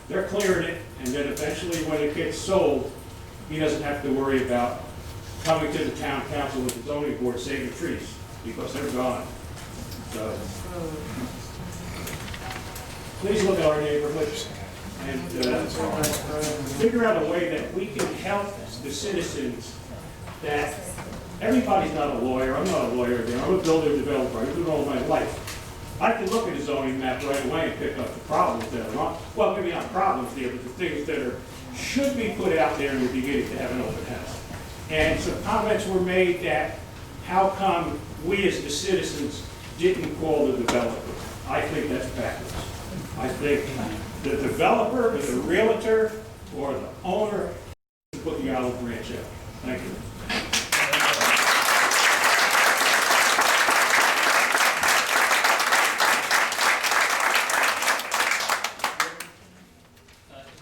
they're clearing it, and then eventually when it gets sold, he doesn't have to worry about coming to the town council with the zoning board saving trees, because they're gone. So, please look at our neighborhoods and figure out a way that we can help the citizens. That everybody's not a lawyer. I'm not a lawyer there. I'm a builder developer. I've been doing it all my life. I can look at a zoning map right away and pick up the problems that are not, well, maybe not problems there, but the things that should be put out there in the beginning to have an open house. And some comments were made that how come we as the citizens didn't call the developer? I think that's backwards. I think the developer or the realtor or the owner should put the olive branch out. Thank you.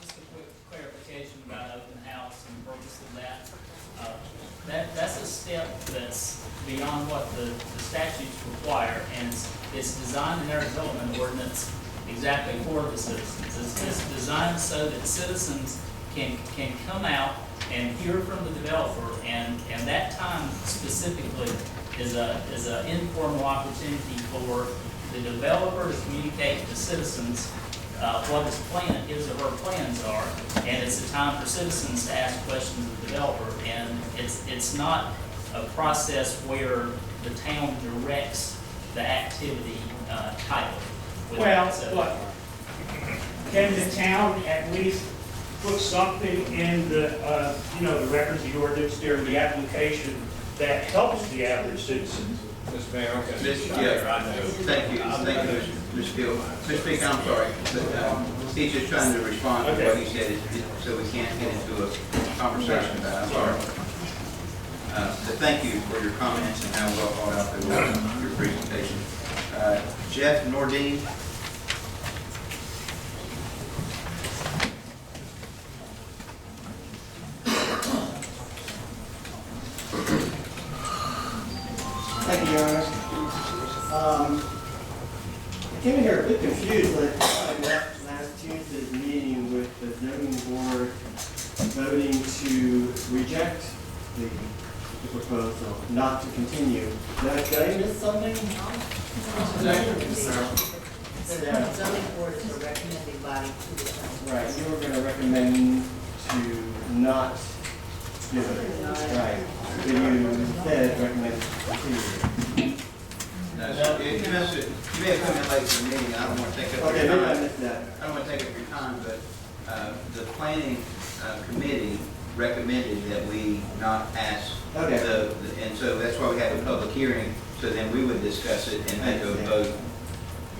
Just a quick clarification about open house and the purpose of that. That's a step that's beyond what the statutes require, and it's designed in our development ordinance exactly for the citizens. It's designed so that citizens can come out and hear from the developer, and that time specifically is a informal opportunity for the developer to communicate to citizens what his or her plans are, and it's a time for citizens to ask questions of the developer, and it's not a process where the town directs the activity tightly. Well, look, can the town at least put something in the, the records, the ordinance, there, the application that helps the average citizen? Mr. Mayor, okay. Thank you, Mr. Gill. Mr. Speaker, I'm sorry, but he's just trying to respond to what he said, so we can't get into a conversation about it. I'm sorry. But thank you for your comments and how well thought out they were in your presentation. Jeff Nordine. Thank you, Your Honor. I came in here a bit confused. I left last Tuesday's meeting with the zoning board voting to reject the proposal, not to continue. Did I miss something? The zoning board is a recommending body to the council. Right, you were going to recommend to not do it. Right. But you instead recommend to continue. No, you may have come in late to the meeting. I don't want to take up your time. I missed that. I don't want to take up your time, but the planning committee recommended that we not pass and so that's why we have a public hearing, so then we would discuss it and make a vote.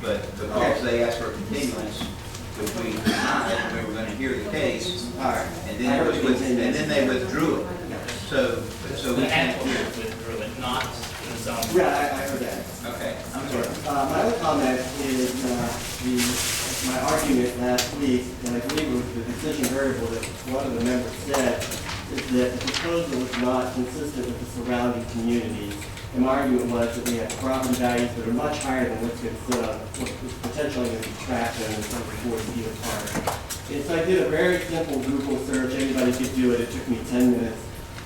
But because they asked for a continuance, which we denied, we were going to hear the case, and then they withdrew it. So we can't withdrew it, not the zone. Yeah, I heard that. Okay, I'm sorry. My other comment is my argument last week, and I believe it was the decision variable that one of the members said, is that the proposal was not consistent with the surrounding communities. And my argument was that we have property values that are much higher than what's potentially going to be tracked in some 40 feet apart. And so I did a very simple Google search. Anybody could do it. It took me 10 minutes.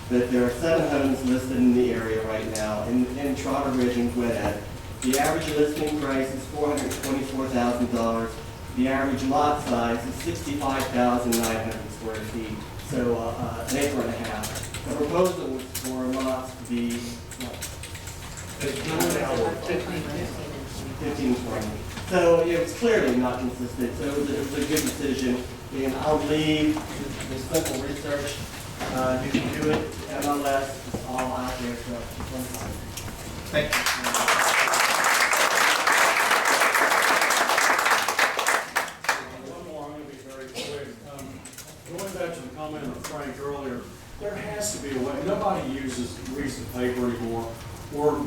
But there are 7 homes listed in the area right now in Trotter Ridge and Gwinnett. The average listing price is $424,000. The average lot size is 65,900 square feet, so an acre and a half. The proposal was for lots to be 15, 20. So it was clearly not consistent, so it was a good decision. And I'll leave the simple research. You can do it, MLS, it's all out there, so thank you. Going back to the comment of Frank earlier, there has to be a way. Nobody uses recent paper anymore. or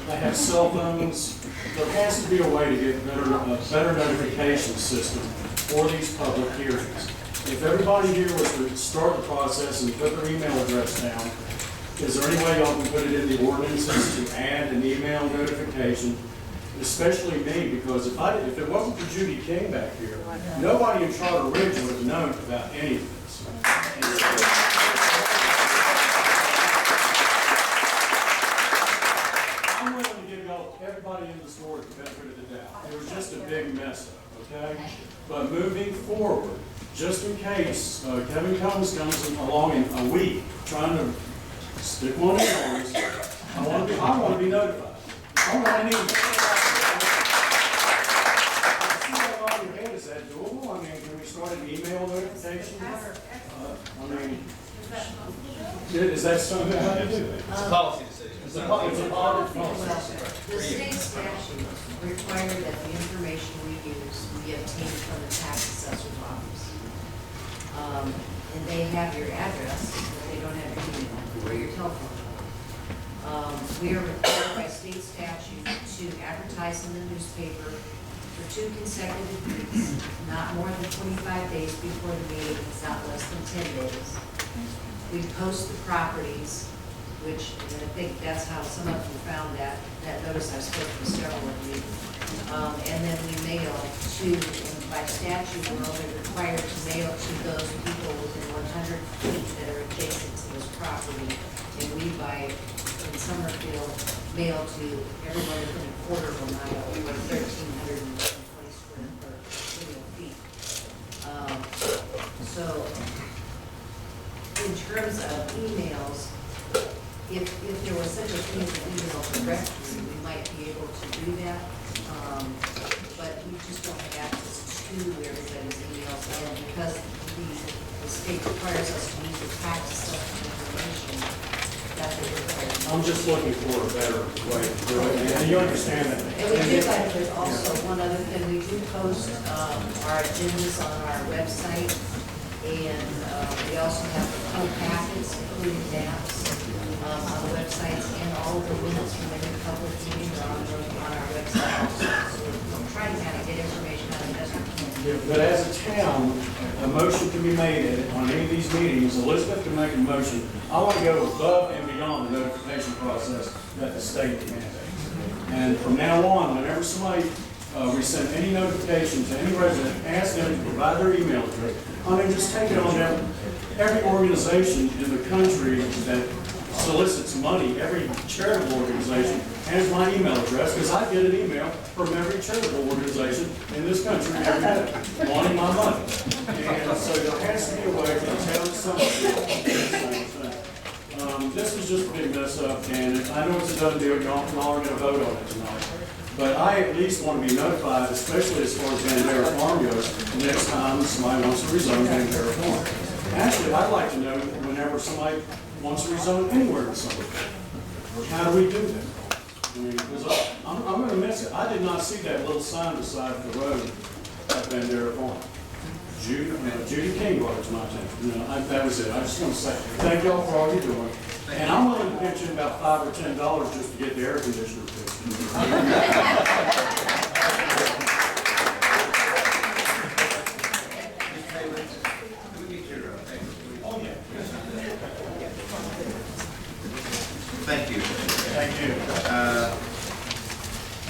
they have cell phones. There has to be a way to get a better notification system for these public hearings. If everybody here was to start the process and put their email address down, is there any way y'all can put it in the ordinances to add an email notification? Especially me, because if it wasn't for Judy King back here, nobody in Charter Ridge would have known about any of this. I'm willing to give y'all, everybody in the store the benefit of the doubt. It was just a big mess up, okay? But moving forward, just in case Kevin Combs comes along in a week trying to stick one in yours, I want to be notified. I want to need. Is that doable? I mean, can we start an email notification? I mean, is that something how to do? It's a policy decision. It's a policy. The state statute requires that the information we use be obtained from the tax assessor's office. And they have your address, but they don't have your email or your telephone number. We are required by state statute to advertise in the newspaper for 2 consecutive weeks, not more than 25 days before the meeting, it's not less than 10 days. We post the properties, which, and I think that's how some of you found that notice I spoke to several of you. And then we mail to, and by statute, we're only required to mail to those people within 100 feet that are adjacent to this property. And we, in Summerfield, mail to everyone within a quarter of a mile, or 1,320 square feet. So, in terms of emails, if there was such a thing as an email directory, we might be able to do that. But we just don't have access to everybody's emails, and because the state requires us to use the tax assessment information, that's what we're required. I'm just looking for a better way to do it, and you understand that. And we do, but there's also one other thing, we do post our agendas on our website, and we also have the full packets, including maps, on the websites, and all of the minutes from every public meeting are on our website. So we're trying to kind of get information out of the Yeah, but as a town, a motion can be made on any of these meetings. Elizabeth can make a motion. I want to go above and beyond the notification process that the state mandates. And from now on, whenever somebody, we send any notification to any resident, ask them to provide their email address. I mean, just take it on down. Every organization in the country that solicits money, every charitable organization has my email address, because I get an email from every charitable organization in this country every day wanting my money. And so there has to be a way for the town of Summerfield to do the same thing. This is just a big mess up, and I know it's a done deal, y'all are going to vote on it tonight. But I at least want to be notified, especially as far as Bandera Farm goes, next time somebody wants to rezone Bandera Farm. Actually, I'd like to know whenever somebody wants to rezone anywhere in Summerfield. How do we do that? I mean, because I'm going to miss it. I did not see that little sign beside the road at Bandera Farm. Judy King brought it to my attention. That was it. I just want to say thank y'all for all you're doing. And I'm willing to pitch in about $5 or $10 just to get the air conditioner fixed. Thank you. Thank you.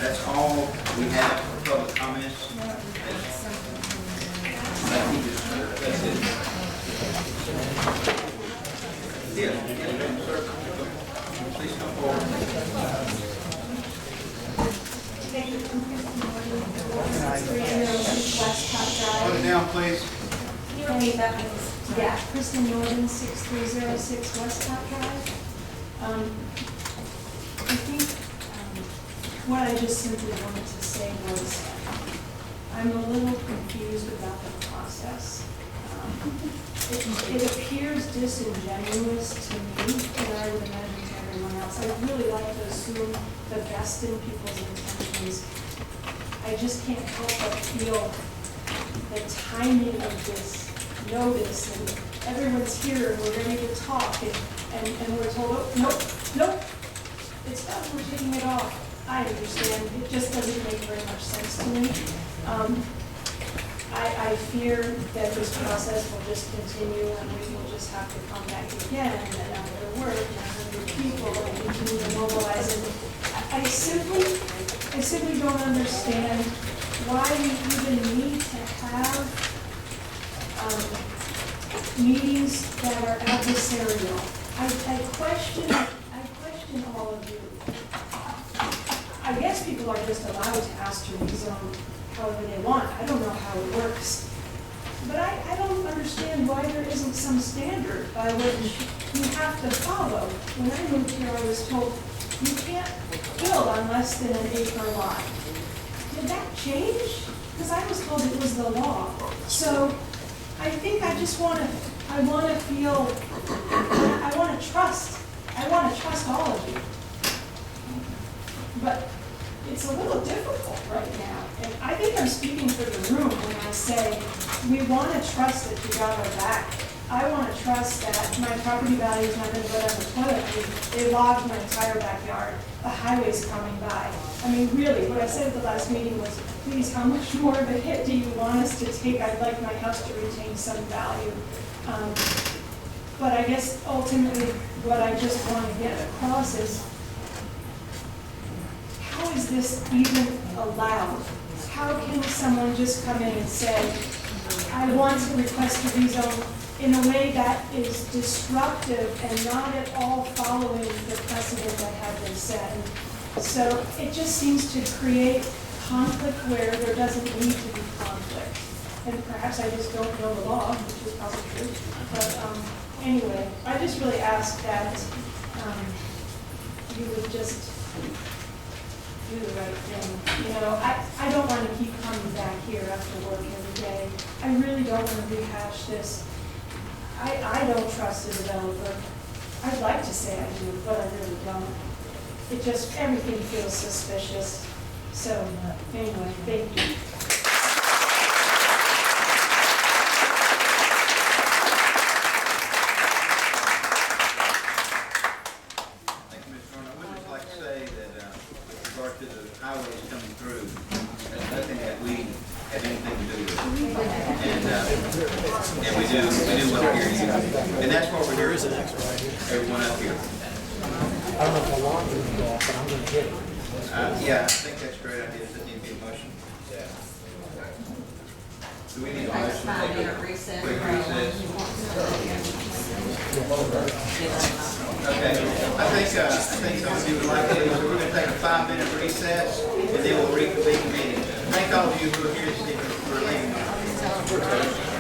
That's all we have for public comments. That's it. Yeah, sir. Please come forward. Put it down, please. Can you repeat that, please? Yeah, Kristen Norton, 6306 Westcott Drive. I think what I just simply wanted to say was I'm a little confused about the process. It appears disingenuous to me, and I would imagine to everyone else. I really like to assume the best in people's intentions. I just can't help but feel the timing of this notice, and everyone's here and we're ready to talk, and we're told, oh, nope, it's not we're taking it off. I understand, it just doesn't make very much sense to me. I fear that this process will just continue and we will just have to come back again and another work and 100 people and continue to mobilize. And I simply don't understand why we even need to have meetings that are adversarial. I question all of you. I guess people are just allowed to ask to rezone however they want. I don't know how it works. But I don't understand why there isn't some standard by which you have to follow. When I moved here, I was told you can't build on less than an acre lot. Did that change? Because I was told it was the law. So I think I just want to trust all of you. But it's a little difficult right now. And I think I'm speaking for the room when I say we want to trust that you got our back. I want to trust that my property value is not going to go down the toilet. I mean, they logged my entire backyard. The highway's coming by. I mean, really, what I said at the last meeting was, please, how much more of a hit do you want us to take? I'd like my house to retain some value. But I guess ultimately what I just want to get across is, how is this even allowed? How can someone just come in and say, I want to request a rezone in a way that is disruptive and not at all following the precedent that had been set? So it just seems to create conflict where there doesn't need to be conflict. And perhaps I just don't know the law, which is probably true. But anyway, I just really ask that you would just do the right thing. You know, I don't want to keep coming back here after work every day. I really don't want to rehash this. I don't trust the developer. I'd like to say I do, but I really don't. It just, everything feels suspicious. So anyway, thank you. To the highways coming through, there's nothing that we have anything to do with. And we do well here. And that's what we're here for. Everyone up here. I don't know how long we're going to go off, but I'm going to hit it. Yeah, I think that's a great idea. Does it need to be a motion? Yeah. Do we need a motion? Take a quick recess. Okay, I think some of you would like to, so we're going to take a 5-minute recess, and then we'll reconvene the meeting. Thank all of you who are here this evening for leaving. Sit down, please.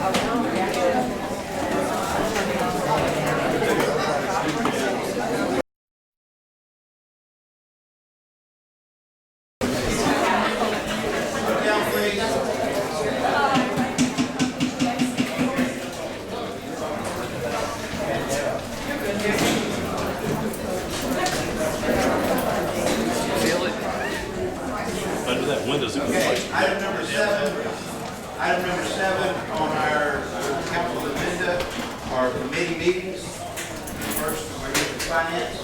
Under that window's a good Okay, place. item number seven on our council agenda are committee meetings. First, we're here for finance.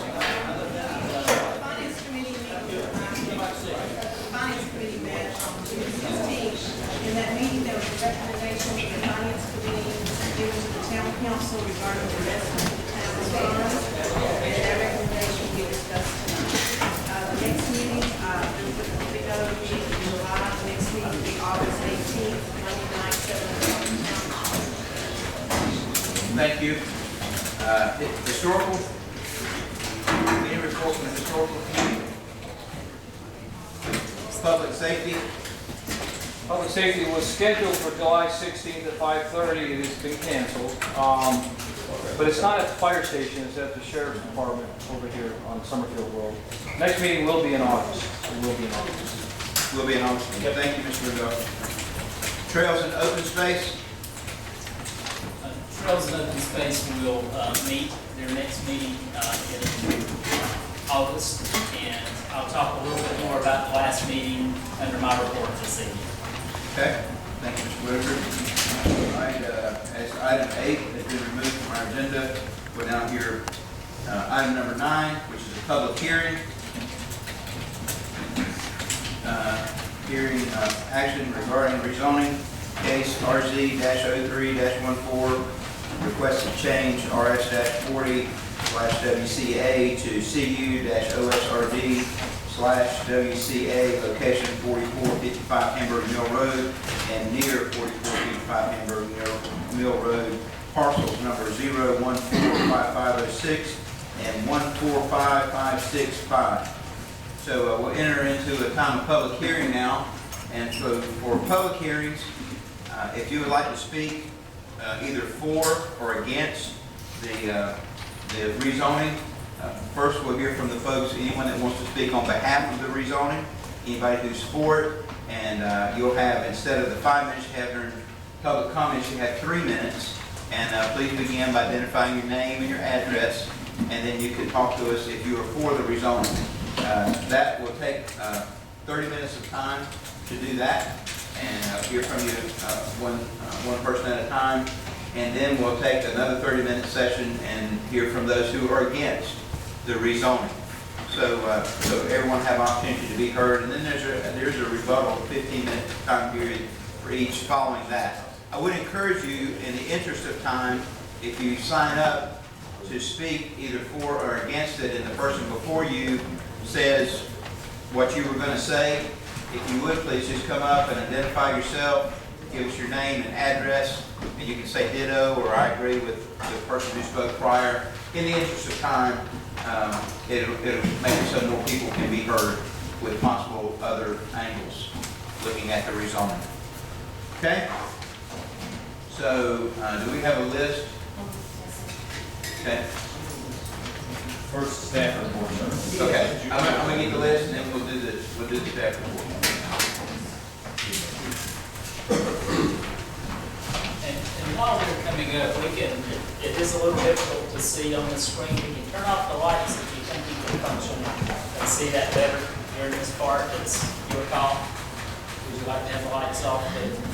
Finance committee met on June 16th. In that meeting, there was a recommendation from the finance committee given to the town council regarding the rest of the town's funds, and that recommendation will be discussed tonight. The next meeting, there will be no meeting in July. The next meeting will be August 18th, Monday night, 7 o'clock. Thank you. Historical. Any report from the historical committee? Public safety. Public safety was scheduled for July 16th at 5:30. It has been canceled. But it's not at the fire station, it's at the sheriff's department over here on Summerfield Road. Next meeting will be in August. It will be in August. Will be in August. Thank you, Mr. Rudolph. Trails and open space. Trails and Open Space will meet their next meeting in August, and I'll talk a little bit more about the last meeting under my report this evening. Okay. Thank you, Mr. Whitaker. All right, as item 8 has been removed from our agenda, we're now here, item number 9, which is a public hearing. hearing action regarding rezoning case RZ-03-14, requested change RS-40/WCA to CU-OSRD/WCA, location 4455 Hamburg Mill Road and near 4455 Hamburg Mill Road, parcels number 0145506 and 145565. So we'll enter into a time of public hearing now. And so for public hearings, if you would like to speak either for or against the rezoning, first we'll hear from the folks, anyone that wants to speak on behalf of the rezoning, anybody who's for it, and you'll have, instead of the 5 minutes you have during public comments, you have 3 minutes. And please begin by identifying your name and your address, and then you can talk to us if you are for the rezoning. That will take 30 minutes of time to do that, and hear from you one person at a time. And then we'll take another 30-minute session and hear from those who are against the rezoning. So everyone have opportunity to be heard. And then there's a rebuttal, 15-minute time period for each following that. I would encourage you, in the interest of time, if you sign up to speak either for or against it, and the person before you says what you were going to say, if you would please just come up and identify yourself, give us your name and address, and you can say ditto or I agree with the person who spoke prior. In the interest of time, it'll make it so more people can be heard with possible other angles looking at the rezoning. Okay? So, do we have a list? Okay. First, staff report. Okay. I'm gonna get the list, and then we'll do the staff report. And while we're coming up, it is a little difficult to see on the screen. We can turn off the lights if you think you can function and see that better during this part. It's your call. Would you like to have the lights off?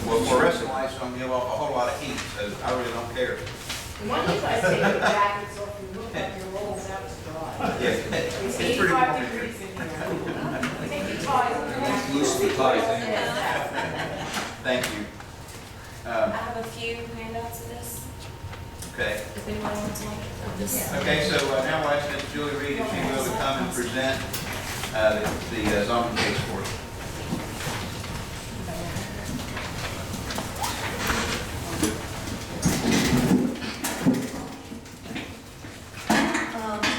Well, fluorescent lights don't give off a whole lot of heat, so I really don't care. Why don't you guys take your jackets off and look like your rolls out to dry? Yeah, It's pretty 85 warm. degrees in here. Take your ties off. Loose the ties. Thank you. I have a few handouts of this, Okay. if anyone wants one of this. Okay, so now we'll ask Ms. Julie Reed if she will to come and present the zoning case for us.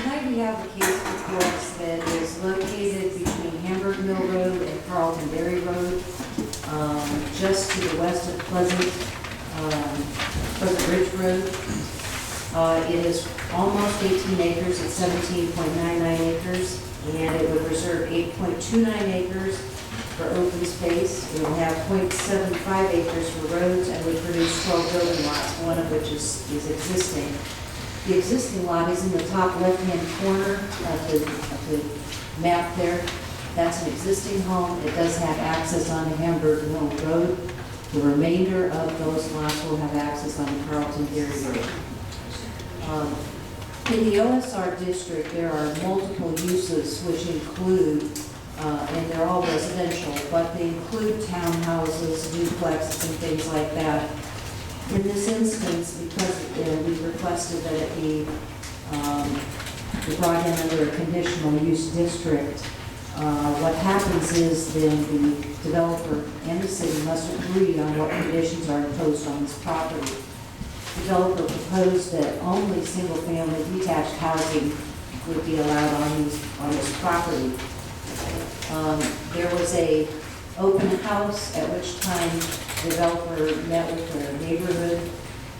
Tonight we have a case before us that is located between Hamburg Mill Road and Carlton Dairy Road, just to the west of Pleasant Ridge Road. It is almost 18 acres, it's 17.99 acres, and it would reserve 8.29 acres for open space. It will have 0.75 acres for roads and would produce 12 building lots, one of which is existing. The existing lot is in the top left-hand corner of the map there. That's an existing home. It does have access on Hamburg Mill Road. The remainder of those lots will have access on Carlton Dairy Road. In the OSR district, there are multiple uses which include, and they're all residential, but they include townhouses, duplexes, and things like that. In this instance, because we requested that it be brought in under a conditional use district, what happens is then the developer and the city must agree on what conditions are imposed on this property. The developer proposed that only single-family detached housing would be allowed on this property. There was a open house, at which time the developer met with their neighborhood,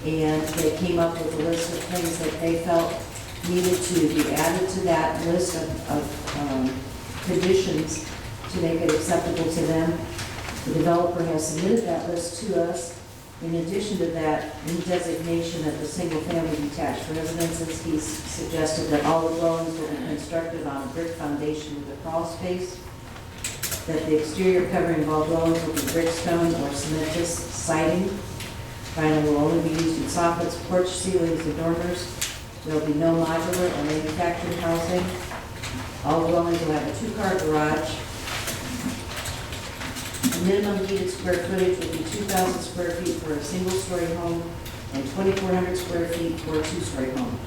and they came up with a list of things that they felt needed to be added to that list of conditions to make it acceptable to them. The developer has submitted that list to us. In addition to that, in designation of the single-family detached residences, he's suggested that all the dwellings will be constructed on a brick foundation with a crawl space, that the exterior covering of all dwellings will be brick, stone, or cementous siding. Vinyl will only be used in soffits, porch ceilings, and dormers. There will be no modular or manufactured housing. All dwellings will have a two-car garage. minimum heated square footage will be 2,000 square feet for a single-story home and 2,400 square feet for a two-story home.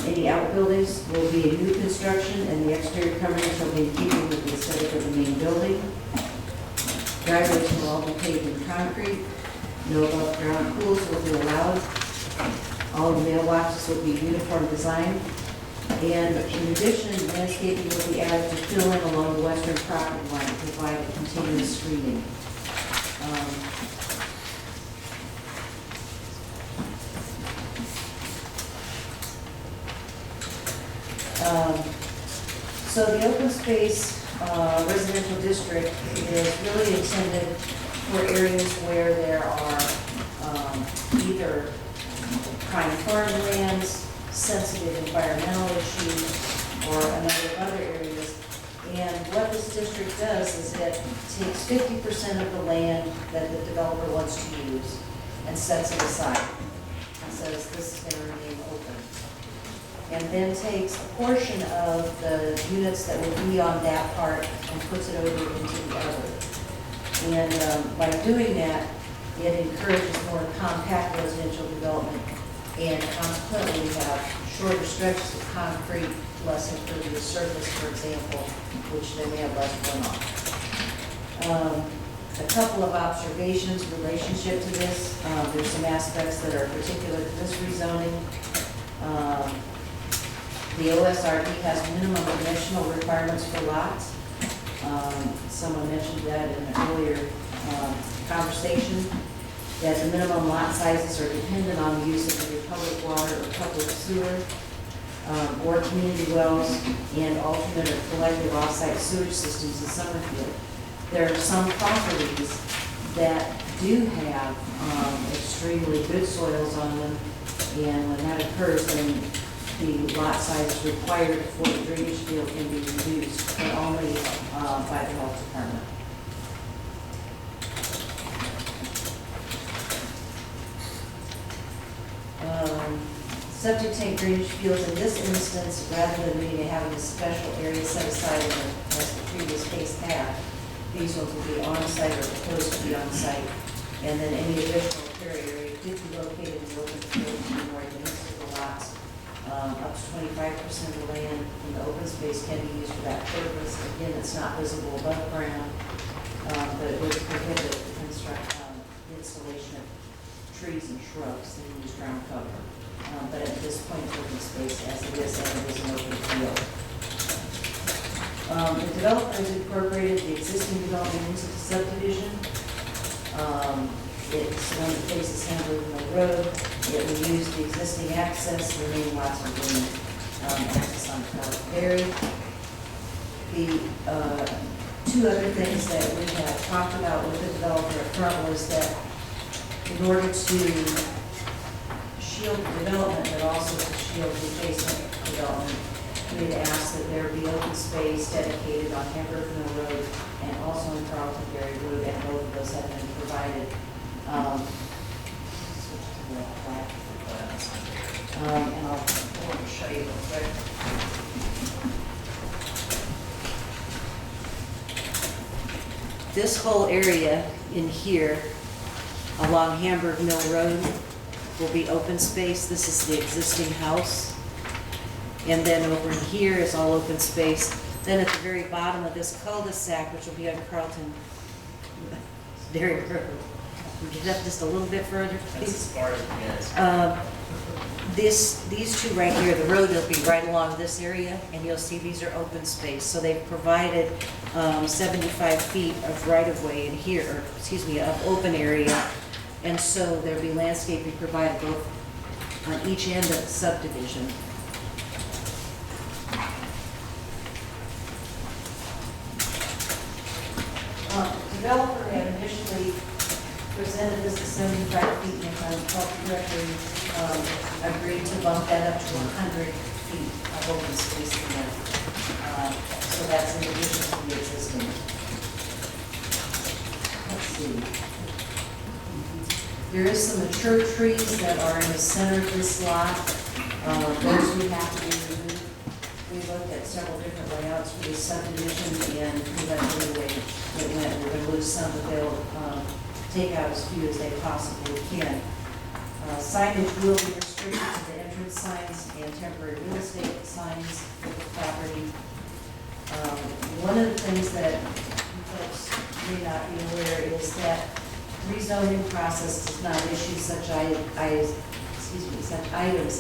Any outbuildings will be a new construction, and the exterior covering shall be in keeping with the aesthetic of the main building. Driveways will all be paved in concrete. No above-ground pools will be allowed. All the mailboxes will be uniform design. And in addition, landscaping will be added to fill in along the western property line to provide a continuous screening. So the open space residential district is really intended for areas where there are either prime farmlands, sensitive environmental issues, or a number of other areas. And what this district does is it takes 50% of the land that the developer wants to use and sets it aside and says this is going to remain open. And then takes a portion of the units that will be on that part and puts it over into the other. And by doing that, it encourages more compact residential development, and consequently we have shorter stretches of concrete, less impervious surface, for example, which then we have less runoff. A couple of observations in relationship to this. There's some aspects that are particular to this rezoning. The OSRD has minimum dimensional requirements for lots. Someone mentioned that in an earlier conversation, that the minimum lot sizes are dependent on the use of either public water or public sewer, or community wells, and alternate or collective off-site sewage systems in Summerfield. There are some properties that do have extremely good soils on them, and when that occurs, then the lot size required for the drainage field can be reduced, but only by the health department. Septic tank drainage fields in this instance, rather than maybe having a special area set aside as the previous case had, these ones will be on-site or proposed to be on-site, and then any additional clear area could be located in the open field to be more advanced to the lots. Up to 25% of the land in the open space can be used for that purpose. Again, it's not visible above ground, but it would prohibit the installation of trees and shrubs that use ground cover. But at this point, it's open space as it is an open field. The developer has incorporated the existing development into the subdivision. It's one that faces Hamburg Mill Road. It will use the existing access, the remaining lots will gain access on Ferry. The two other things that we have talked about with the developer up front was that in order to shield the development, but also to shield the adjacent development, we had asked that there be open space dedicated on Hamburg Mill Road and also on Carlton Berry Road, and both of those have been provided. And I'll show you real quick. This whole area in here along Hamburg Mill Road will be open space. This is the existing house. And then over in here is all open space. Then at the very bottom of this cul-de-sac, which will be on Carlton Dairy Road. Get up just a little bit further, please. That's as far as it gets. These two right here, the road will be right along this area, and you'll see these are open space. So they've provided 75 feet of right-of-way in here, or excuse me, of open area. And so there'll be landscaping provided both on each end of the subdivision. The developer had initially presented this as 75 feet, and the public director agreed to bump that up to 100 feet of open space in there. So that's in addition to the existing. Let's see. There is some mature trees that are in the center of this lot. Those we have to be removed. We looked at several different layouts for this subdivision, and we have to wait that went, we're gonna lose some, but they'll, take out as few as they possibly can. Signage will be restricted to the entrance signs and temporary real estate signs for the property. One of the things that you folks may not be aware is that rezoning process does not issue such items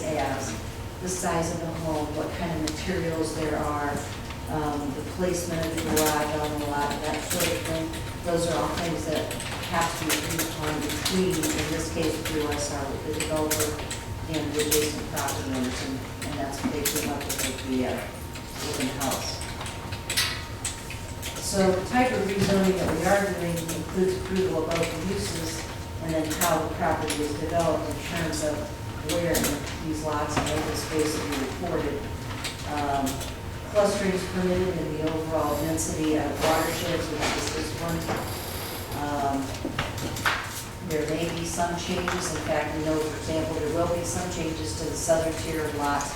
as the size of the home, what kind of materials there are, the placement of the garage on the lot, that sort of thing. Those are all things that have to be agreed upon between, in this case, through us, the developer and the adjacent property owners, and that's what they came up with the open house. So the type of rezoning that we are doing includes approval of both the uses and then how the property is developed in terms of where these lots and open space will be reported. Clustering is permitted in the overall density of watersheds, which is this one. There may be some changes. In fact, we know, for example, there will be some changes to the southern tier of lots.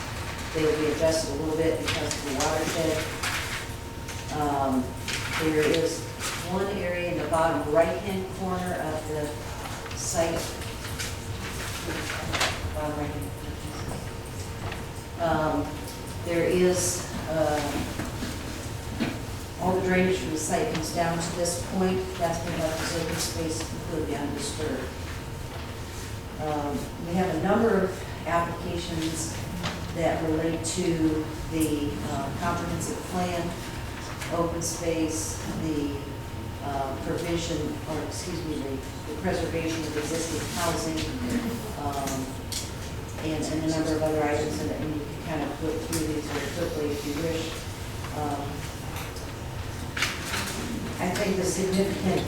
They will be adjusted a little bit because of the watershed. There is one area in the bottom right-hand corner of the site. Bottom right-hand corner. There is all the drainage from the site comes down to this point. That's been left as open space completely undisturbed. We have a number of applications that relate to the comprehensive plan, open space, the provision, or excuse me, the preservation of existing housing, and a number of other items, and you can kind of flip through these very quickly if you wish. I think the significant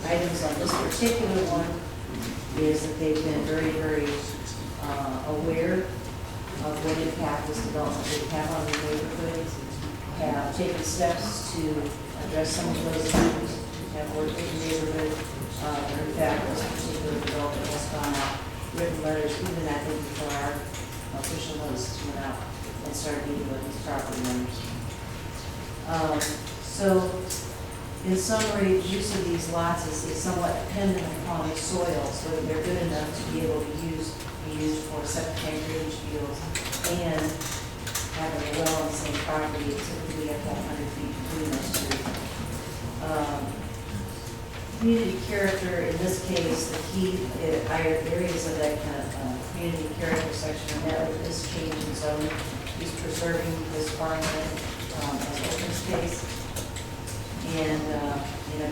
items on this particular one is that they've been very, very aware of what impact this development would have on the neighborhood, have taken steps to address some of those issues, have worked with the neighborhood. In fact, this particular development has gone out, written letters, even I think before our official notices went out, and started meeting with these property owners. So, in summary, the use of these lots is somewhat dependent upon the soil, so that they're good enough to be able to be used for septic tank drainage fields, and having a well on the same property, typically have 100 feet between those two. Community character, in this case, the key areas of that kind of community character section are met with this change in zoning. He's preserving this farmland as open space, and I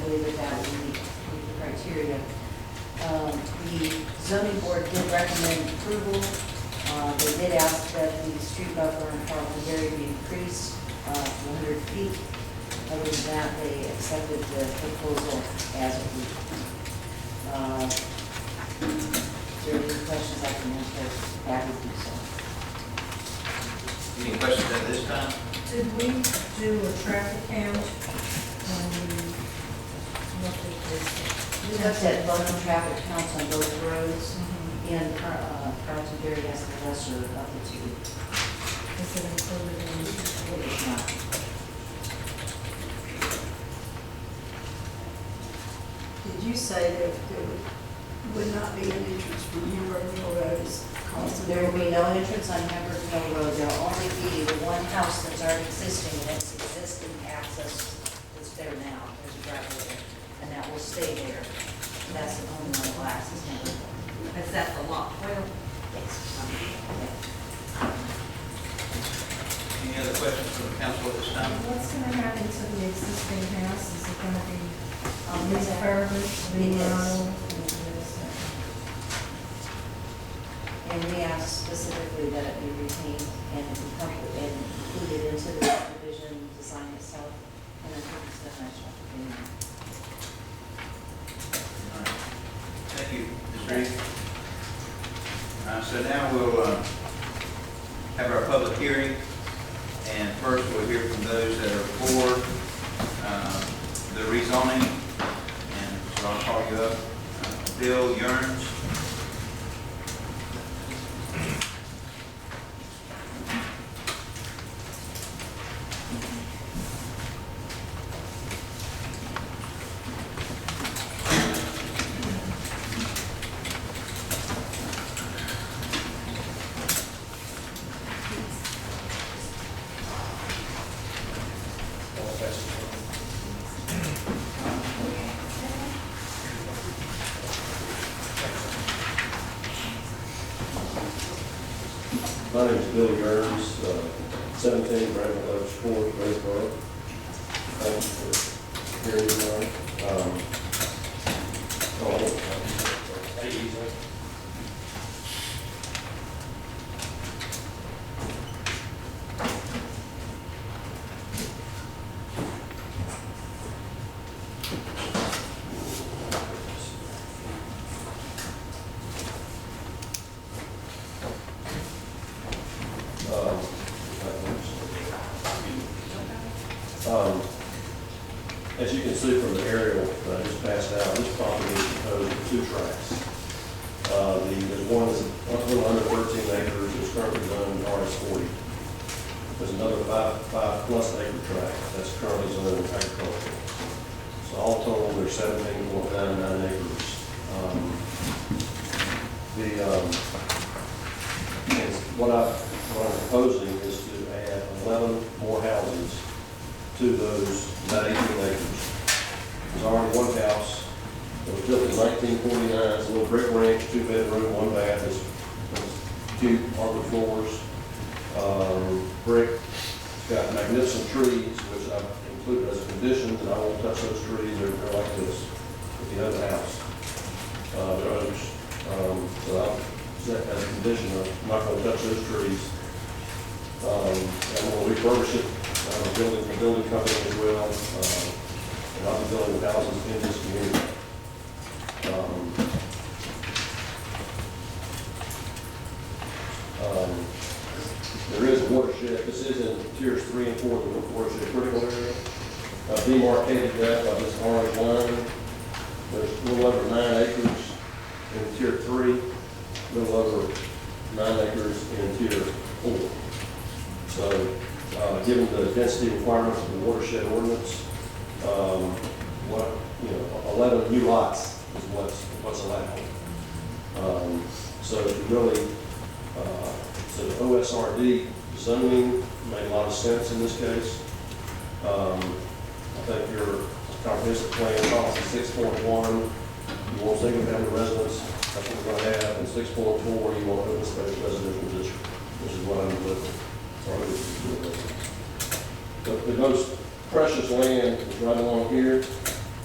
believe that would meet the criteria. The zoning board did recommend approval. They did ask that the street buffer in Carlton Dairy be increased to 100 feet. Other than that, they accepted the proposal as approved. If there are any questions, I can answer. Happy to do so. Any questions at this time? Did we do a traffic count when we looked at this? We looked at both traffic counts on both roads, and Carlton Dairy has the lesser of the two. Is it included in? It is not. Did you say that there would not be an entrance from Hamburg Mill Road as Carlton? There will be no entrance on Hamburg Mill Road. There will only be the one house that's already existing, and it's existing access that's there now. There's a driveway there, and that will stay there. That's the only one that will access Hamburg Mill. Is that the lot 12? Yes. Any other questions from the council at this time? What's going to happen to the existing house? Is it going to be refurbished, remodeled? And we asked specifically that it be retained and included into the subdivision design itself, and I think it's done a nice job. All right. Thank you, Ms. Reed. So now we'll have our public hearing, and first we'll hear from those that are for the rezoning, and so I'll call you up. Bill Yearns. My name is Billy Burns, 17 Brandon Love Court, Greensboro. Thank you for hearing me tonight. Take it easy. As you can see from the aerial that I just passed out, this property is composed of 2 tracts. There's one that's a little under 13 acres, it's currently zoned RS40. There's another 5+ acre tract that's currently zoned agricultural. So all total, there's 17.99 acres. What I'm proposing is to add 11 more houses to that 18 acres. There's already one house that was built in 1949. It's a little brick ranch, 2-bedroom, 1 bath. It's 2 hardwood floors, brick. It's got magnificent trees, which I've included as a condition that I won't touch those trees. They're like this with the other house. They're oaks. So I'll set as a condition of not going to touch those trees. I'm going to refurbish it. The building company as well, and I'll be building houses in this community. There is a watershed. This is in tiers 3 and 4 of the watershed critical area. I've demarcated that by this orange line. There's a little over 9 acres in tier 3, a little over 9 acres in tier 4. So, given the density requirements of the watershed ordinance, 11 new lots is what's allowed. So if you really, so the OSRD zoning made a lot of sense in this case. I think your comprehensive plan policy 6.1, you want single-family residence, that's what we're going to have, and 6.4, you want open space residential district, which is what I'm looking for. The most precious land is right along here.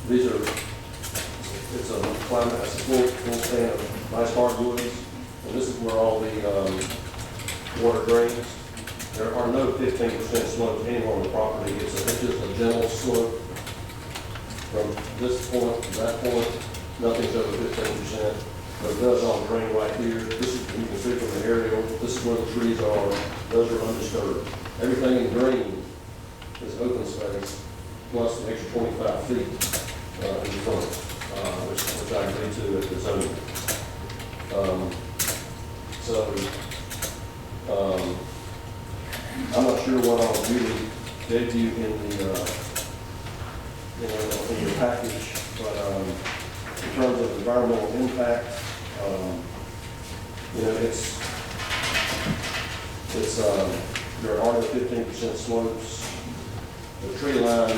These are, it's a climate, it's a full stand of nice hardwoods, and this is where all the water drains. There are no 15% slopes anywhere on the property. It's just a gentle slope from this point to that point. Nothing's over 15%, but it does all drain right here. This is, you can see from the aerial, this is where the trees are. Those are undisturbed. Everything in green is open space, plus the extra 25 feet in front, which I agree to at the zoning. I'm not sure what all really gave you in your package, but in terms of environmental impact, there are the 15% slopes. The tree line,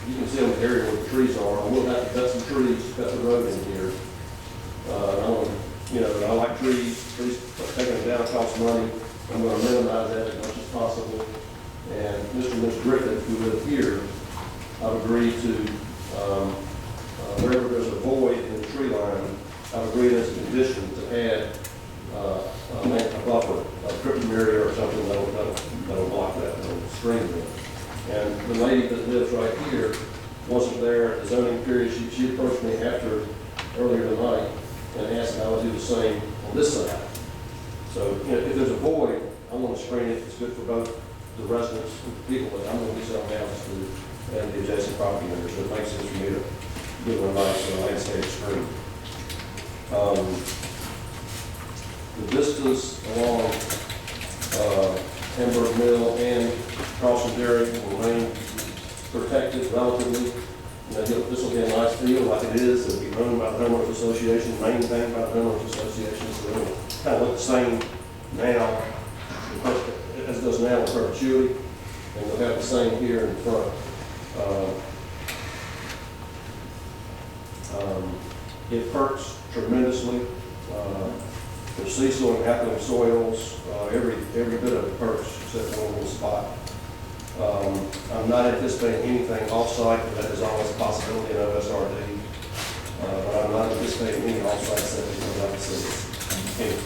you can see on the area where the trees are. I will have to cut some trees, cut the road in here. I like trees taking them down costs money. I'm going to minimize that as much as possible. And Mr. and Ms. Griffith, who live here, I've agreed to, wherever there's a void in the tree line, I've agreed as a condition to add a buffer, a crippling area or something that'll block that, that'll screen it. And the lady that lives right here wasn't there at the zoning period. She approached me earlier tonight and asked if I would do the same on this side. So if there's a void, I want to screen it. It's good for both the residents and the people that I'm going to be selling houses to and the adjacent property owners. So it makes sense for me to do a nice landscape screen. The distance along Hamburg Mill and Carlson Dairy will remain protected relatively. This will be a nice field like it is. It'll be owned by the homeowners association, maintained by the homeowners association. So it'll kind of look the same now as it does now in perpetuity. And they'll have the same here in front. It perks tremendously. There's sea soil and happening soils, every bit of the perch except one little spot. I'm not anticipating anything off-site, but that is always a possibility in OSRD. But I'm not anticipating any off-site septic, like I said.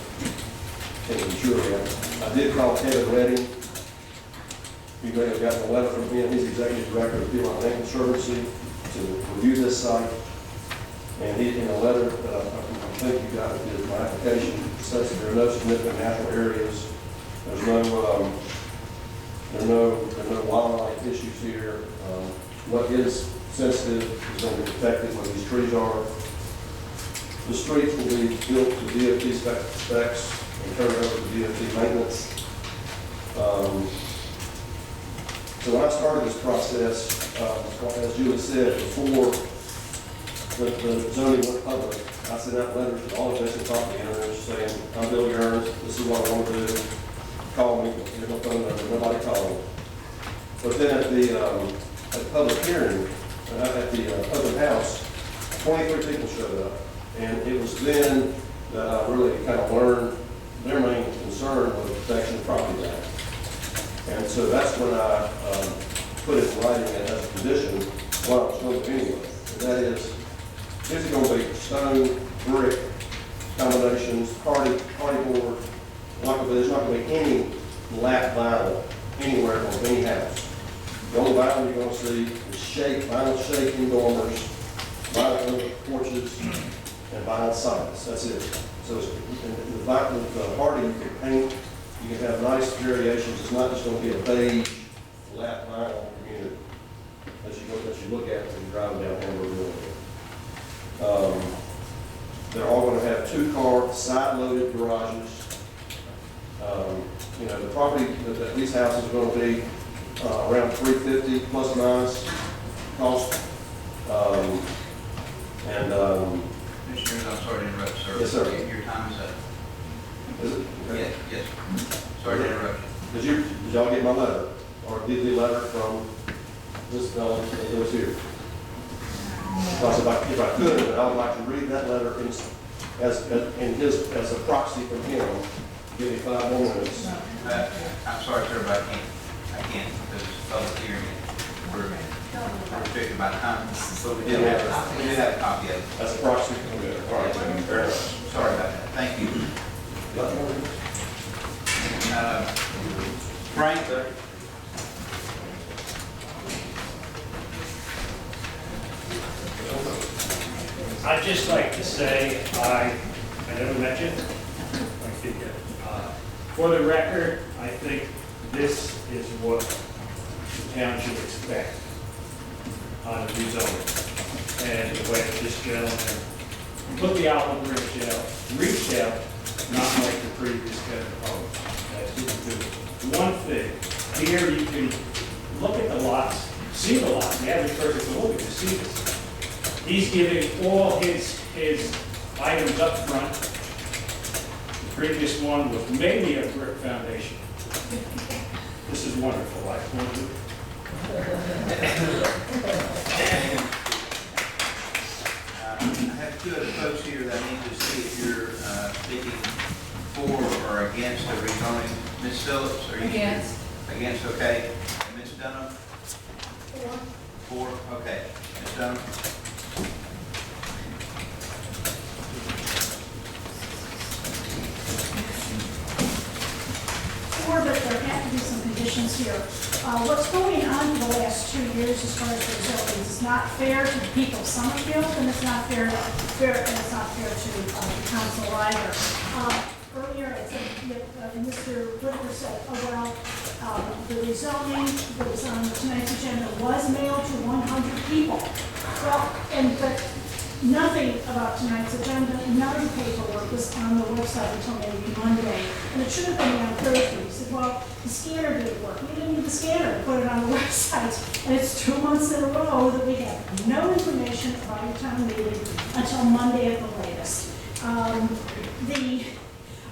Can't be sure yet. I did call Kevin Redding. You may have gotten a letter from him. He's executive director of Field Land Conservancy to review this site. And he, in a letter that I think you got with my application, says that there are no significant natural areas. There's no wildlife issues here. What is sensitive is going to be protected where these trees are. The streets will be built to DOT specs and turned over to DOT maintenance. So when I started this process, as Julie said, before the zoning went public, I sent out letters to all adjacent property owners saying, I'm Bill Gerns, this is what I want to do. Call me, here's my phone number, nobody called. But then at the public hearing, at the open house, 23 people showed up. And it was then that I really kind of learned their main concern was the protection of property rights. And so that's when I put it in writing and as a condition what I was going to do anyway. And that is, is it going to be stone, brick, combinations, party board, there's not going to be any lap vinyl anywhere on any house. The only vinyl you're going to see is vinyl shaking dormers, vinyl under porches, and vinyl sides. That's it. So it's, with the hardy, you can paint, you can have nice variations. It's not just going to be a beige lap vinyl unit that you look at when you're driving down Hamburg Road. They're all going to have 2-car side-loaded garages. The property that these houses are going to be around $350 plus minus cost. Commissioners, I'm sorry to interrupt, sir. Yes, sir. Your time is up. Is it? Okay. Yes. Sorry to interrupt you. Did y'all get my letter? Or did the letter from this fellow that was here? Because if I could, I would like to read that letter as a proxy from him. Give me 5 more minutes. I'm sorry, sir, but I can't, because it's public hearing. We're restricted by time. So we did have a copy of it. That's a proxy. All right, fair enough. Sorry about that. Thank you. Frank? I'd just like to say, I never met you. For the record, I think this is what the town should expect on a rezoning. And the way that this gentleman put the album reached out, not like the previous Kevin proposed. That didn't do it. One thing, here you can look at the lots, see the lots. The average person can look at to see this. He's giving all his items up front. The previous one was maybe a brick foundation. This is wonderful. I have 2 other folks here that I need to see if you're speaking for or against the rezoning. Ms. Phillips, are you? Against. Against, okay. And Ms. Dunham? For, okay. Ms. Dunham? But there have to be some conditions here. What's going on for the last 2 years as far as the zoning is not fair to the people of Summerfield, and it's not fair to the council either. Earlier, I said, Mr. Whitaker said, the rezoning that was on tonight's agenda was mailed to 100 people. Well, but nothing about tonight's agenda, none of the paperwork was on the website until maybe Monday, and it should have been on Thursday. He said, well, the scanner didn't work. We didn't need the scanner to put it on the website, and it's 2 months in a row that we have no information about your town meeting until Monday at the latest.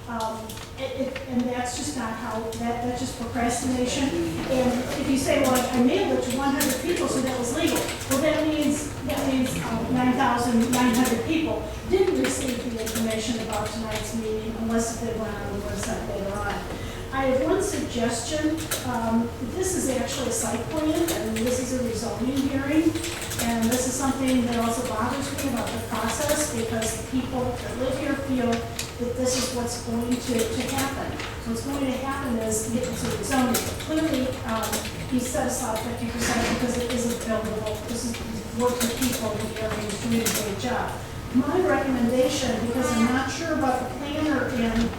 And that's just not how, that's just procrastination. And if you say, well, I mailed it to 100 people, so that was legal. Well, that means 9,900 people didn't receive the information about tonight's meeting unless they went on the website later on. I have one suggestion. This is actually a site plan, and this is a rezoning hearing. And this is something that also bothers me about the process, because the people that live here feel that this is what's going to happen. So what's going to happen is get into rezoning. Clearly, he set aside 50% because it isn't buildable. This is working people in the area who's doing a great job. My recommendation, because I'm not sure about the planner and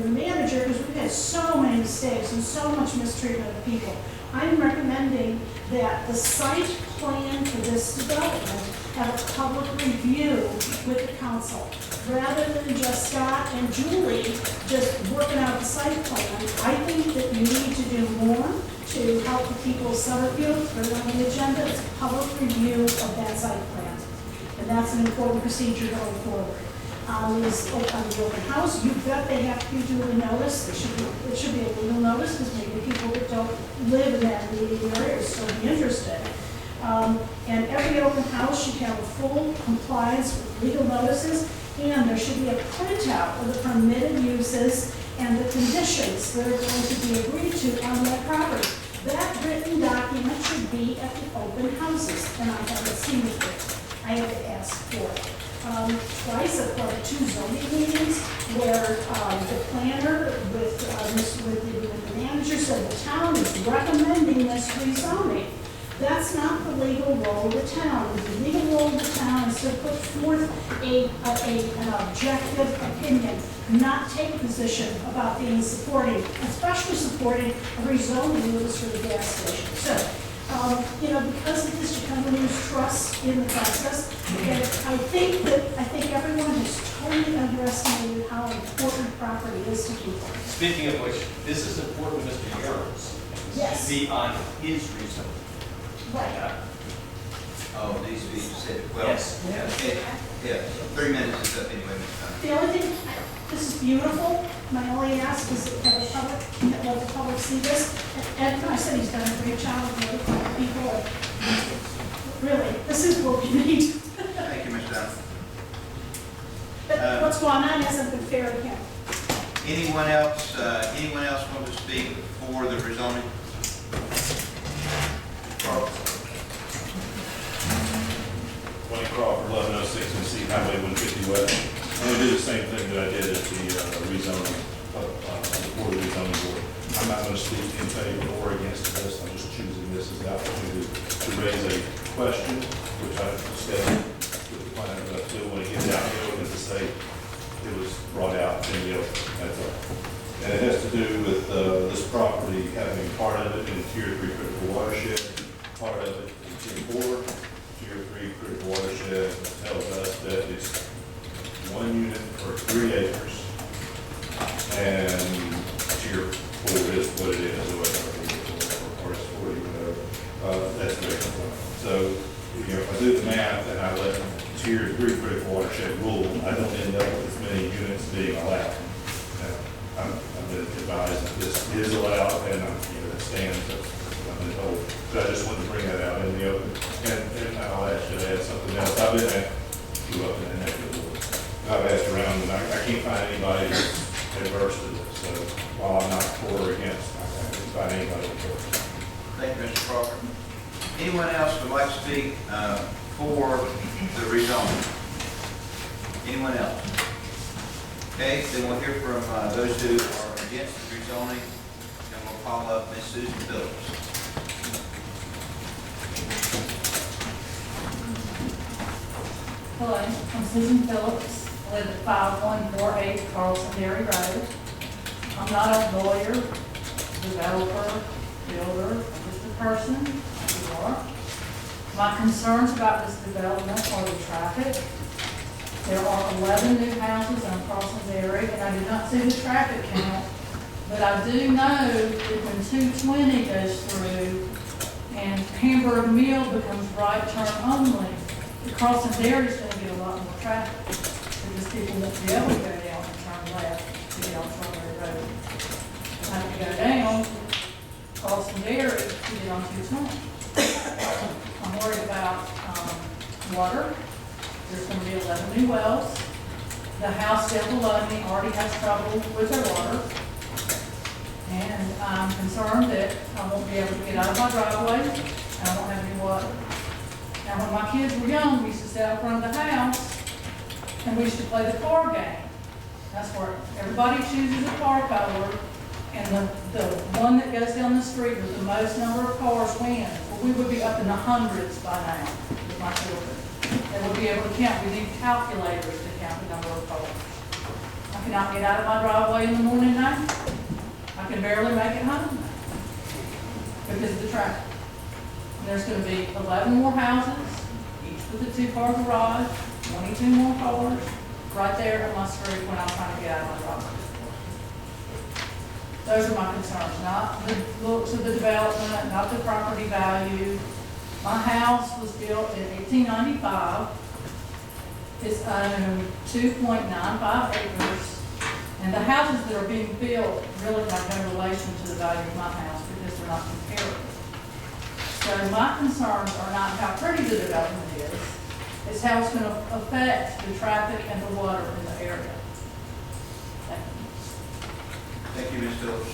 the manager, because we've had so many mistakes and so much mistreatment of people. I'm recommending that the site plan for this development have a public review with the council. Rather than just Scott and Julie just working out the site plan, I think that you need to do more to help the people of Summerfield. Put it on the agenda. It's a public review of that site plan. And that's an important procedure going forward. On the open house, you bet they have to be duly noticed. It should be a legal notice, because maybe people that don't live in that immediate area are still be interested. And every open house should have a full compliance with legal notices, and there should be a printout of the permitted uses and the conditions that are going to be agreed to on that property. That written document should be at the open houses, and I haven't seen it yet. I have to ask for it. Twice I've gone to 2 zoning meetings where the planner with the manager said the town is recommending this rezoning. That's not the legal role of the town. The legal role of the town is to put forth an objective opinion, not take a position about being supporting, especially supporting a rezoning notice for the gas station. So, because of this, you come to lose trust in the process. And I think everyone has totally underestimated how important property is to people. Speaking of which, this is important to Mr. Jones. Yes. Be on his reason. Right. Oh, these be specific. Well, Yes. yeah, 3 minutes is up anyway, Ms. Conner. The only thing, this is beautiful. My only ask is that let the public see this. And I said he's done a great job with notifying people. Really, this is what we need. Thank you, Ms. Dunn. But what's going on hasn't been fair to him. Anyone else want to speak for the rezoning? Wayne Crawford, 1106 Tennessee Highway 150 West. I'm going to do the same thing that I did at the rezoning, before the rezoning board. I'm not going to speak in favor or against this. I'm just choosing this as the opportunity to raise a question, which I discussed with the planner, but I still want to get it out in the open to say it was brought out in the open. That's all. And it has to do with this property having part of it in Tier 3 critical watershed, part of it in Tier 4. Tier 3 critical watershed tells us that it's 1 unit for 3 acres, and Tier 4 is what it is, or RS40, whatever. That's very important. So, if I do the math and I let Tier 3 critical watershed rule, I don't end up with as many units being allowed. I've been advised that this is allowed, and that stands. I've been told. So I just wanted to bring that out in the open. And I'll ask you to add something else. I've been at I've asked around, and I can't find anybody who's adverse to this. So while I'm not for or against, I can't find anybody adverse. Thank you, Mr. Crawford. Anyone else would like to speak for the rezoning? Anyone else? Okay, then we'll hear from those who are against the rezoning, and we'll call up Ms. Susan Phillips. Hello, I'm Susan Phillips. I live at 5148 Carlson Dairy Road. I'm not a lawyer, developer, builder, I'm just a person, like you are. My concerns about this development are the traffic. There are 11 new houses on Carlson Dairy, and I did not see the traffic count, but I do know that when 220 goes through and Hamburg Mill becomes right turn only, the Carlson Dairy is going to get a lot more traffic because people won't be able to go down and turn left to get on Strawberry Road. I have to go down, cross some dairy to get on 220. I'm worried about, water. There's gonna be 11 new wells. The house down below me already has trouble with their water. And I'm concerned that I won't be able to get out of my driveway, and I won't have any water. Now, when my kids were young, we used to sit out front of the house, and we used to play the car game. That's where everybody chooses a car color, and the one that goes down the street with the most number of cars wins. Well, we would be up in the hundreds by now with my children. They would be able to count. We need calculators to count the number of cars. I cannot get out of my driveway in the morning now. I can barely make it home because of the traffic. And there's going to be 11 more houses, each with a 2-car garage, 22 more cars, right there on my street when I'm trying to get out of my driveway. Those are my concerns, not the looks of the development, not the property value. My house was built in 1895. It's owned 2.95 acres. And the houses that are being built really have no relation to the value of my house because they're not comparable. So my concerns are not how pretty the development is, it's how it's going to affect the traffic and the water in the area. Thank you. Thank you, Ms. Phillips.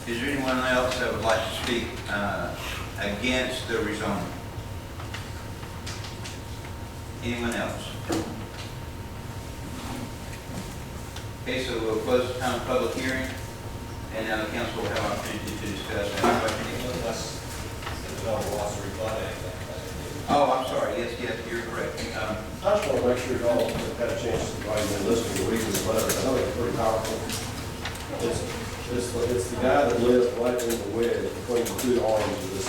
Is there anyone else that would like to speak against the rezoning? Anyone else? Okay, so we'll close the town public hearing, and now the council will have an opportunity to discuss any questions. Unless the developer wants to rebut anything. Oh, I'm sorry. Yes, you're correct. I just want to make sure you all have had a chance to write and listen to read the letter. I know it's pretty powerful. It's the guy that lives right in the wedge between the two arms of this.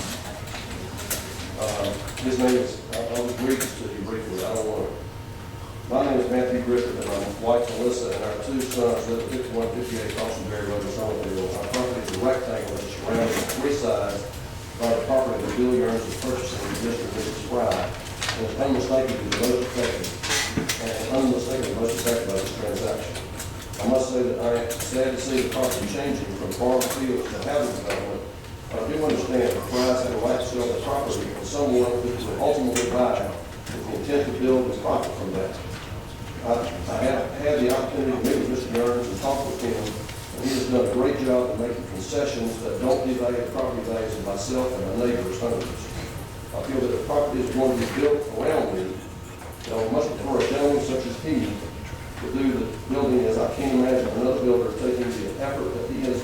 His name is, I'll just read this to you briefly. I don't want to. My name is Matthew Griffith, and I'm wife Melissa, and our 2 sons live at 5158 Carlsonberry Road in Summerfield. Our property is a rectangle that's surrounded on 3 sides by the property that Bill Yearns is purchasing in the district that it's described, and is unmistakably the most affected, and unmistakably most affected by this transaction. I must say that I am sad to see the property changing from farm fields to housing development. I do understand the price and the right to sell the property to someone who will ultimately buy with the intent to build and profit from that. I have had the opportunity to meet with Mr. Yearns and talk with him, and he has done a great job in making concessions that don't devalue the property values of myself and my neighbors' homes. I feel that if property is going to be built around me, that I must prefer a gentleman such as he to do the building as I can't imagine another builder taking the effort that he has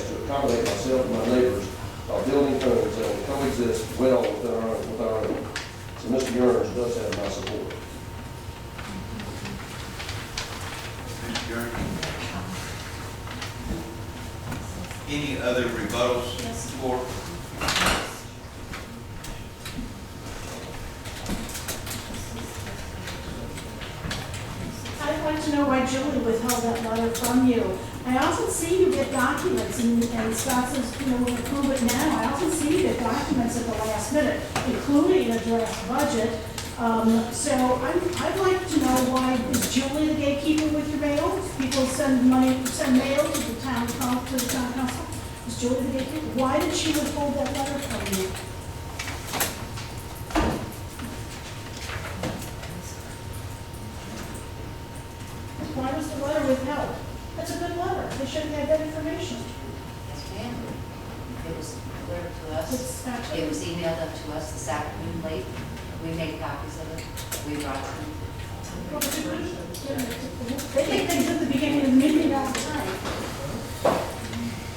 to accommodate myself and my neighbors while building homes that will coexist well with our own. So Mr. Yearns does have my support. Mr. Yearns? Any other rebuttals? Yes. For? I'd like to know why Julie withheld that letter from you. I also see you get documents, and Scott says, we'll approve it now. I also see you get documents at the last minute, including a draft budget. So I'd like to know why is Julie the gatekeeper with your mail? People send mail to the town council. Is Julie the gatekeeper? Why did she withhold that letter from you? Why was the letter withheld? That's a good letter. They should have had that information. Yes, ma'am. It was delivered to us. It's actually- It was emailed up to us this afternoon late. We made copies of it. We brought them. They think things at the beginning of the meeting all the time.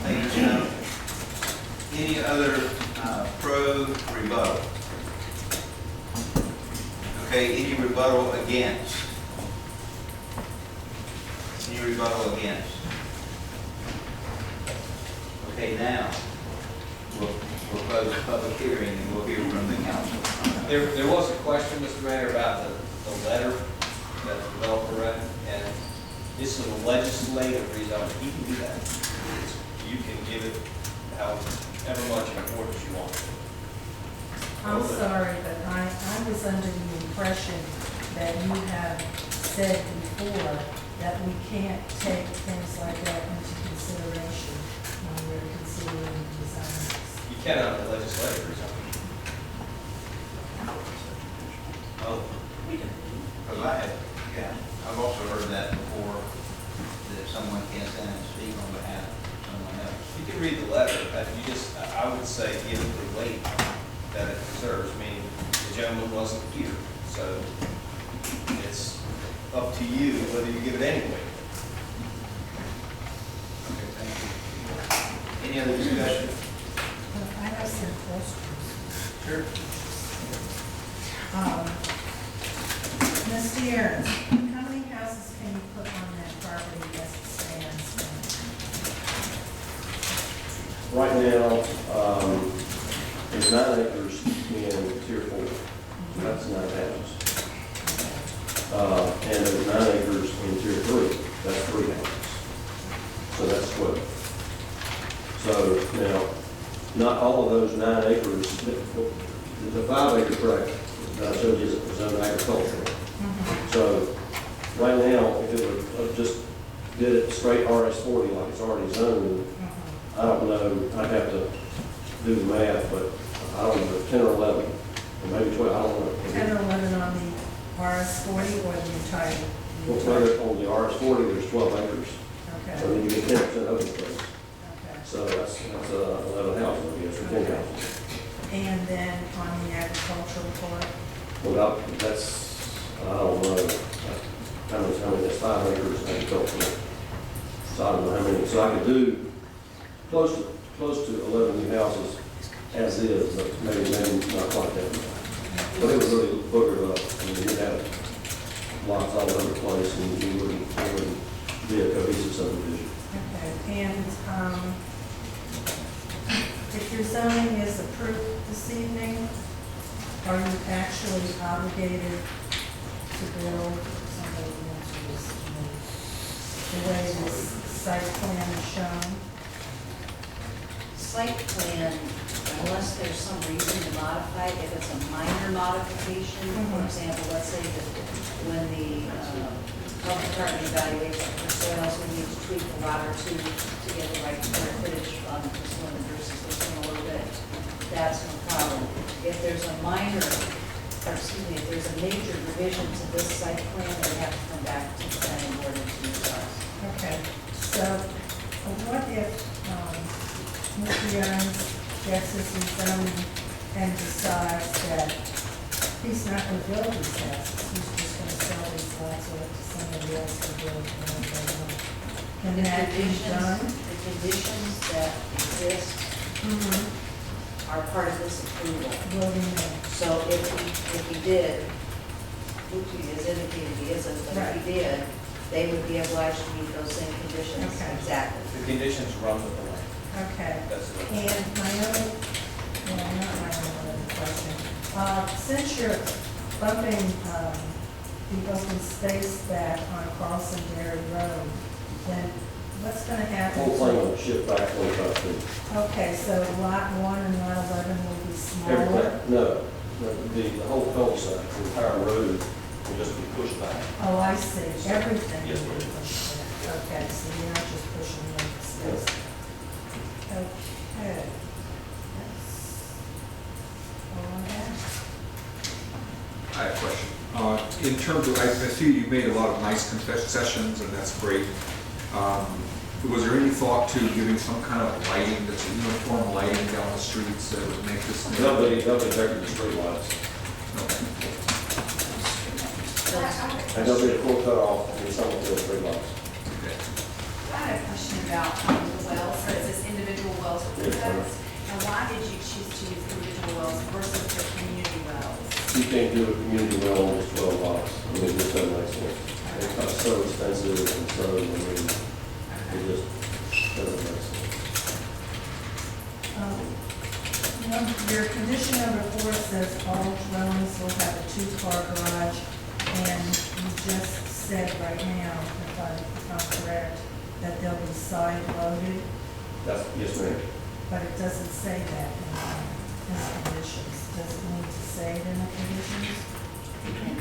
Thank you, Sam. Any other pro rebuttal? Okay, any rebuttal against? Any rebuttal against? Okay, now, we'll close the public hearing and we'll hear from the council. There was a question, Mr. Mayor, about the letter that the developer read, and this is a legislative rezoning. You can do that. You can give it however much importance you want. I'm sorry, but I was under the impression that you have said before that we can't take things like that into consideration when we're considering designs. You cannot, the legislature or something. Oh, because I've also heard that before, that someone can't stand and speak on behalf of someone else. You can read the letter, but I would say give it the weight that it deserves. I mean, the gentleman wasn't here, so it's up to you whether you give it any weight. Okay, thank you. Any other discussion? I have some questions. Sure. Mr. Aaron, how many houses can you put on that property as it stands? Right now, there's 9 acres in Tier 4. So that's 9 houses. And there's 9 acres in Tier 3. That's 3 houses. So that's 12. So now, not all of those 9 acres, the 5 acre tract that I showed you is zoned agricultural. So right now, if it would just did it straight RS40 like it's already zoned, I don't know, I'd have to do the math, but I don't know, 10 or 11, or maybe 12, I don't know. 10 or 11 on the RS40 or the entire? Well, on the RS40, there's 12 acres. Okay. So then you get 10% open space. Okay. So that's 11 houses, I guess, or 10 houses. And then on the agricultural part? Well, that's, I don't know, how many, that's 5 acres agricultural. So I don't know how many, so I could do close to 11 new houses as is, but maybe not quite that much. But it was really boogered up. I mean, you had lots all over the place, and it wouldn't be a cohesive subdivision. Okay, and if your zoning is approved this evening, are you actually obligated to build, somebody answer this to me, the way this site plan is shown? Site plan, unless there's some reason to modify it, if it's a minor modification, for example, let's say that when the health department evaluates the soils, we need to tweak a lot or two to get the right square footage on this one versus this one a little bit, that's no problem. If there's a minor, or excuse me, if there's a major revision to this site plan, they have to come back to the planning board and to us. Okay, so what if Mr. Jones gets his zoning and decides that he's not going to build these houses, he's just going to sell these lots off to somebody else to build? Can that be done? The conditions that exist are part of this approval. Well, we know. So if he did, which he has indicated he isn't, but if he did, they would be obliged to meet those same conditions. Okay. Exactly. The conditions run with the land. Okay. That's it. And my other, well, not my other question, since you're bumping the open space back on Carlson Dairy Road, then what's going to happen? Whole plan will shift back 25 feet. Okay, so lot 1 and lot 11 will be smaller? Everything, no, the whole cul-de-sac, the entire road will just be pushed back. Oh, I see, everything Yes, will be ma'am. pushed back. Okay, so you're not just pushing the open space. Okay. That's all I have. I have a question. In terms of, I see you made a lot of nice concessions, and that's great. Was there any thought to giving some kind of lighting, that's uniform lighting down the streets that would make this? They'll be decorative street lights. And there'll be a full cutoff in some of the street lights. I had a question about the wells, so it says individual wells for Yes, ma'am. pickups. And why did you choose to use individual wells versus the community wells? You can't do a community well on just 12 lots. I mean, it just doesn't make sense. It's not so expensive and so, I mean, it just doesn't make sense. Your condition number 4 says all dwellings will have a 2-car garage, and you just said right now, if I'm correct, that they'll be side loaded, Yes, ma'am. but it doesn't say that in the conditions. does it need to say it in the conditions? Yeah.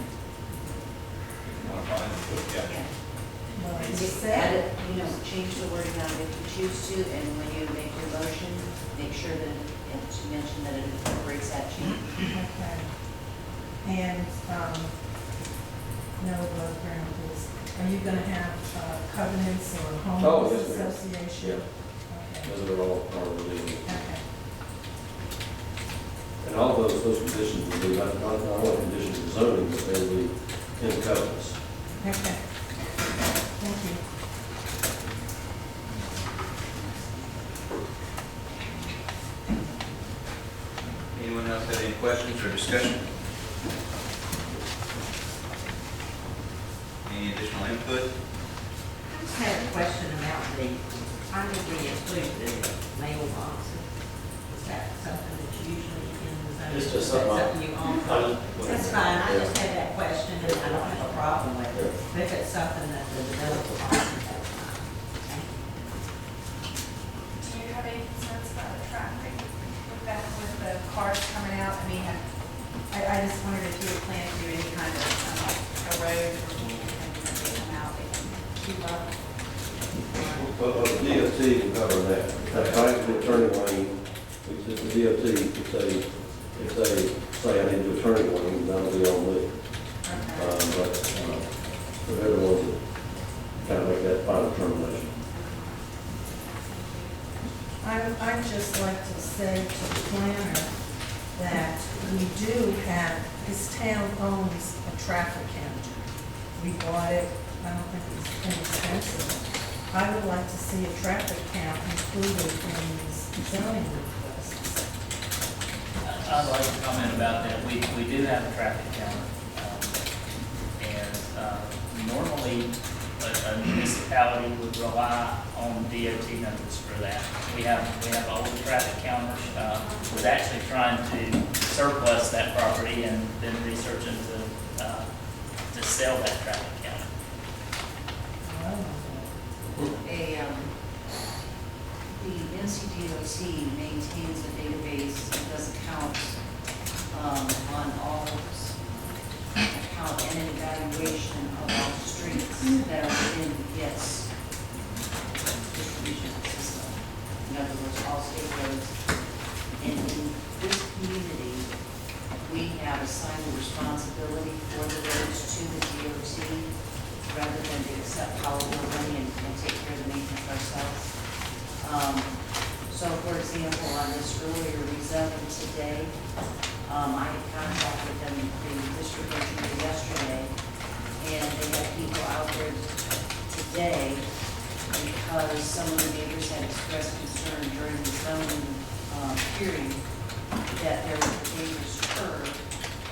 Well, You it's just said. add it, change the wording on it if you choose to, and when you make your motion, make sure that you mention that it incorporates that change. Okay. And, no above ground is, are you gonna have covenants or Oh, homeowners yes, ma'am. association? Yeah. Those are all part of the legal. Okay. And all those conditions will be not only conditions of zoning, but they will be in the covenants. Okay. Thank you. Anyone else have any questions or discussion? Any additional input? I just had a question about I would include the mailboxes. Is that something that's usually in the zone? It's just something you own? That's fine, I just had that question, and I don't have a problem with it. But if it's something that the developer owns, that's fine. Do you have any concerns about the traffic with that, with the cars coming out? I mean, I just wondered if you would plan to do any kind of, a road or anything that they come out, they can keep up. But the DOT can cover that. If I have to turning lane, the DOT, if they say I need to do a turning lane, that'll be on me. But they're the ones that kind of make that final determination. I'd just like to say to the planner that we do have, this town owns a traffic count. We bought it, I don't think it's inexpensive. I would like to see a traffic count included in these zoning requests. I'd like to comment about that. We do have a traffic counter. Normally, a municipality would rely on DOT numbers for that. We have all the traffic counters. Was actually trying to surplus that property and then researching to sell that traffic counter. The NCDOT maintains a database and does accounts on all account and an evaluation of all streets that are within its distribution system. In other words, all state roads. And in this community, we have assigned the responsibility for the roads to the DOT rather than to accept power money and take care of the maintenance ourselves. So for example, on this earlier rezoning today, I had contacted them, the district engineer yesterday, and they had people out there today because some of the neighbors had expressed concern during the zoning hearing that there was a dangerous curve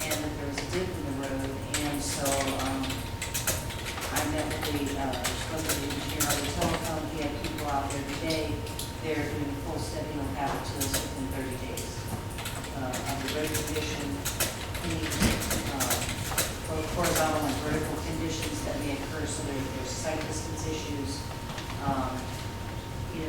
and that there was a dip in the road, and so I met with the engineer on the telephone. He had people out there today. They're doing a full study on how to us within 30 days of the road condition, any both horizontal and vertical conditions that may occur. So there's site distance issues.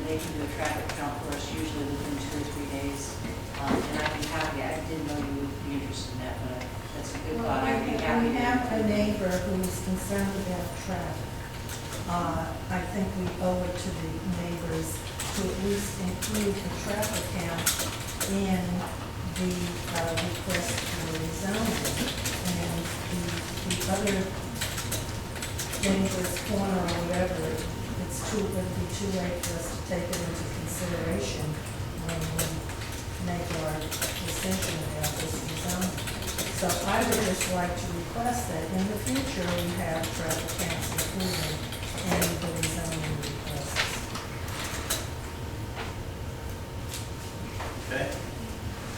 They can do a traffic count for us usually within 2 or 3 days. And I'd be happy. I didn't know you would be interested in that, but that's a good thought. I'd be happy. We have a neighbor who is concerned about traffic. I think we owe it to the neighbors to at least include the traffic count in the request for rezoning. And the other neighbor's corner or whatever, it would be too late for us to take it into consideration when we make our decision about this rezoning. So I would just like to request that in the future we have traffic counts included in the rezoning requests. Okay.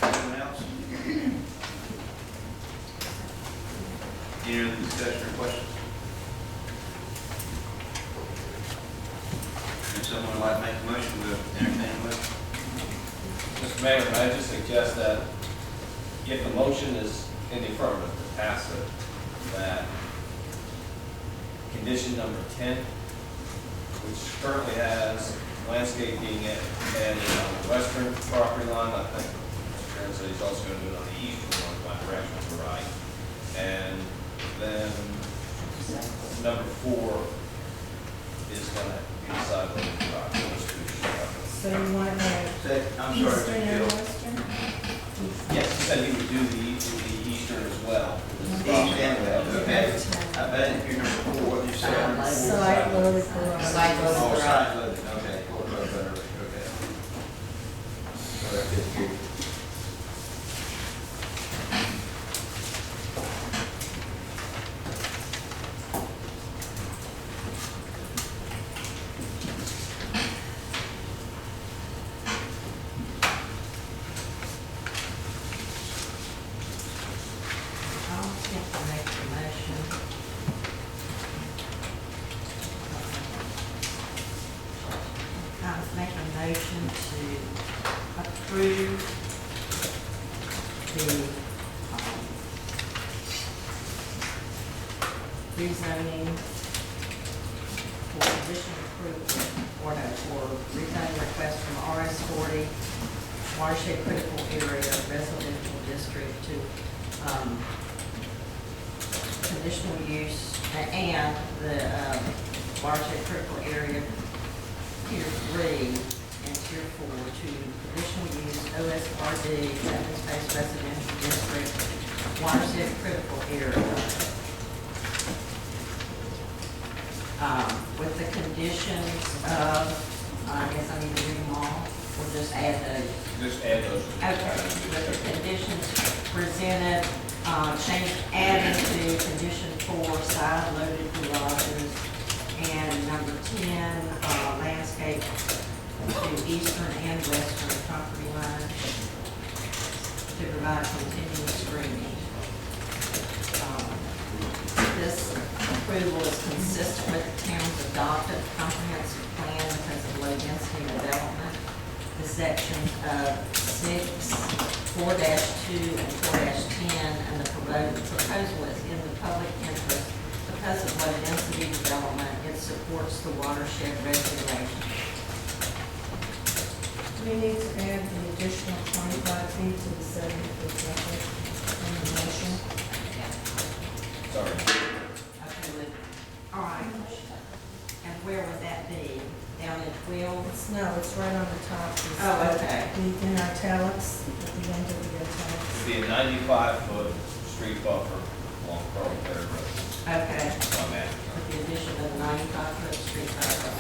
Anyone else? Any other discussion or questions? If someone would like to make a motion, we'll entertain a motion. Mr. Mayor, may I just suggest that if the motion is in the affirmative to pass it, that condition number 10, which currently has landscaping and on the western property line, I think Mr. western, so he's also gonna do it on the eastern one, if my directions are right. And then number 4 is gonna be decided on the drive. So you want to I'm sorry, eastern and Bill. western? Yes, he said he would do the eastern as well. East and west, okay. I bet if you're number 4, what did you say? Side loaded garage. Side loaded Oh, garage. side loaded, okay. Okay. So that's it here. I'll attempt to make the motion. I'll make a motion to approve the rezoning for conditional approval, or no, for rezoning request from RS 40 watershed critical area residential district to conditional use and the watershed critical area tier 3 and tier 4 to conditional use OSRD open space residential district watershed critical area. With the conditions of, I guess I need to read them all, or just add those? Just add those. Okay, with the conditions presented, change, adding to condition 4, side loaded garages, and number 10, landscape to eastern and western property lines to provide continuous screening. This approval is consistent with the town's adopted comprehensive plan because of low density development. The sections of 6, 4-2, and 4-10, and the proposal is in the public interest because of low density development. It supports the watershed regulation. We need to add an additional 25 feet to the 70-foot buffer in the motion. Sorry. Okay, all right. And where would that be? Down in 12? It's right on the top. It's, Oh, okay. In italics, at the end of the italics. It'd be a 95-foot street buffer along Carlton Road. Okay. So I'm at. With the addition of 95-foot street buffer.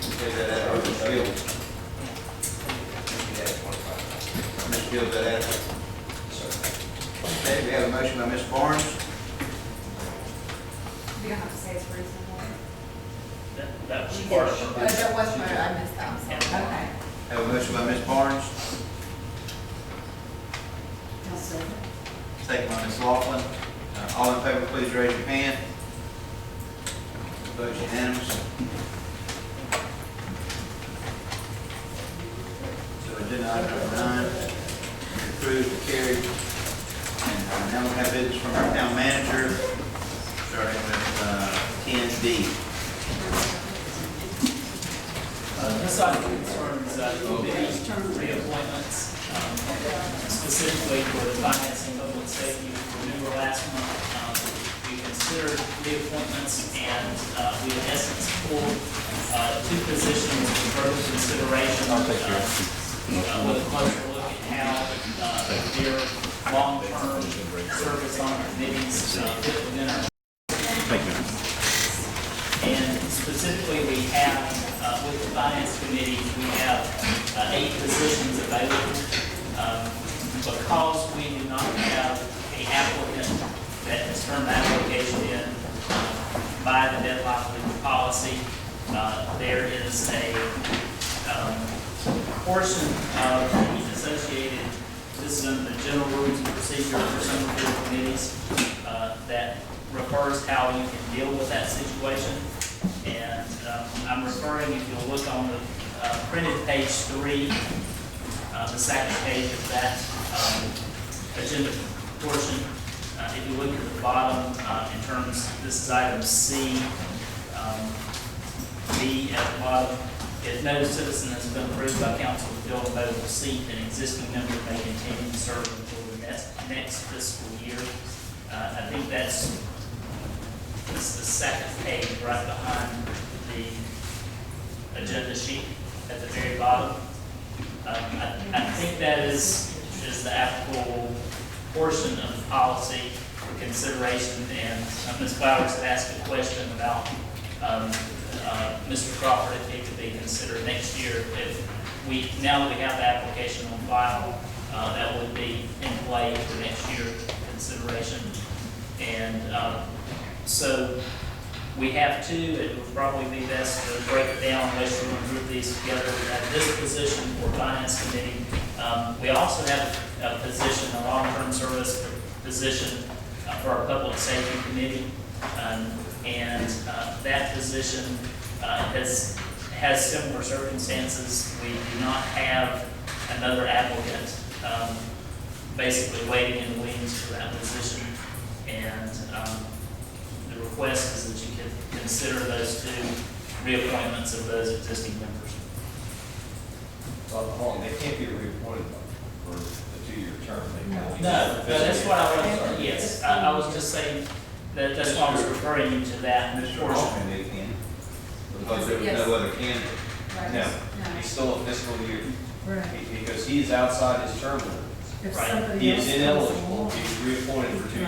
Say that out, Mr. Field. Mr. Field, that add? Okay, we have a motion by Ms. Barnes. You don't have to say it's reasonable. That was part of her. That was my, I missed that, I'm sorry. Okay. Have a motion by Ms. Barnes, second by Ms. Laughlin. All in favor, please raise your hand. Vote unanimous. So agenda item number 9, approved and carried. And now we have business from our town manager, starting with 10D. This item concerns committee reappointments, specifically for the finance and public safety. Remember last month, we considered reappointments, and we in essence pulled 2 positions for further consideration. With a closer look at how their long-term service on our committees fit within our. And specifically, we have, with the Finance Committee, we have 8 positions available. Because we do not have an applicant that has turned the application in by the deadline of the policy, there is a portion of the associated, this is under the general rules and procedure for Summerfield committees, that refers how you can deal with that situation. And I'm referring, if you'll look on the printed page 3, the second page of that agenda portion, if you look at the bottom, in terms, this is item C, B at the bottom, If no citizen has been approved by council to fill a voting seat, an existing member may continue to serve until the next fiscal year. I think that's the second page right behind the agenda sheet at the very bottom. I think that is the applicable portion of the policy for consideration, and Ms. Flowers had asked a question about Mr. Crawford, if it could be considered next year. If we, now that we have the application on file, that would be in play for next year consideration. And so we have two. It would probably be best to break it down unless you want to group these together. We have this position for Finance Committee. We also have a position, a long-term service position for our Public Safety Committee. And that position has similar circumstances. We do not have another applicant basically waiting in the wings for that position. And the request is that you can consider those two reappointments of those existing members. Well, hold on, they can't be reappointed for the 2-year term. No, that's what I was, yes, I was just saying that's why I was referring you to that portion. They can, because there was no other candidate. Now, he's still a fiscal year, because he is outside his term limits. Right. He is ineligible to be reappointed for 2 years.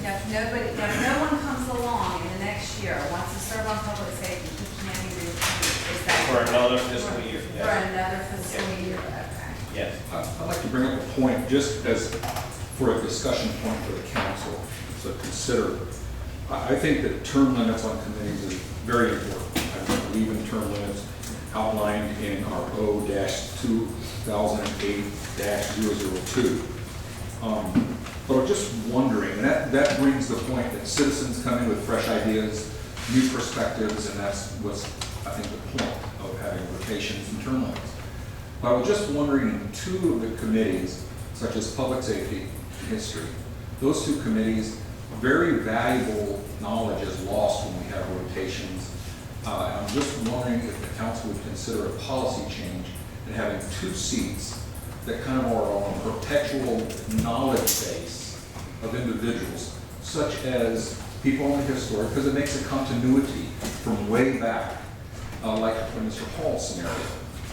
Now, if no one comes along in the next year, wants to serve on public safety, he can be reappointed. Is that For another fiscal year, For yes. another fiscal year, okay. Yes. I'd like to bring up a point just as for a discussion point for the council. So consider, I think that term limits on committees is very important. I believe in term limits outlined in our O-2008-002. But I'm just wondering, and that brings the point that citizens come in with fresh ideas, new perspectives, and that's what's, I think, the point of having rotations and term limits. But I was just wondering, in two of the committees, such as Public Safety and History, those two committees, very valuable knowledge is lost when we have rotations. And I'm just wondering if the council would consider a policy change and having 2 seats that kind of are on a perpetual knowledge base of individuals, such as people on the historic, because it makes a continuity from way back, like for Mr. Hall's scenario,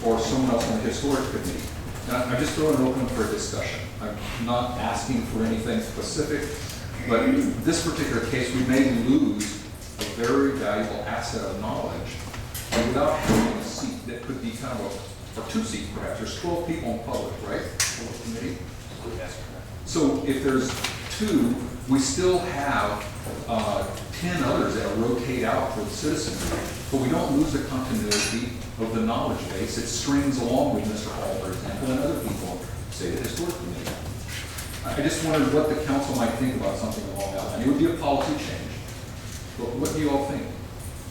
or someone else on the historic committee. Now, I'm just throwing it open for a discussion. I'm not asking for anything specific, but in this particular case, we may lose a very valuable asset of knowledge without having a seat that could be kind of or 2 seats perhaps. There's 12 people in public, right? Committee. So if there's 2, we still have 10 others that rotate out for the citizenry, but we don't lose the continuity of the knowledge base. It strings along with Mr. Hall, for example, and other people, say the historic committee. I just wondered what the council might think about something along that line. It would be a policy change, but what do you all think?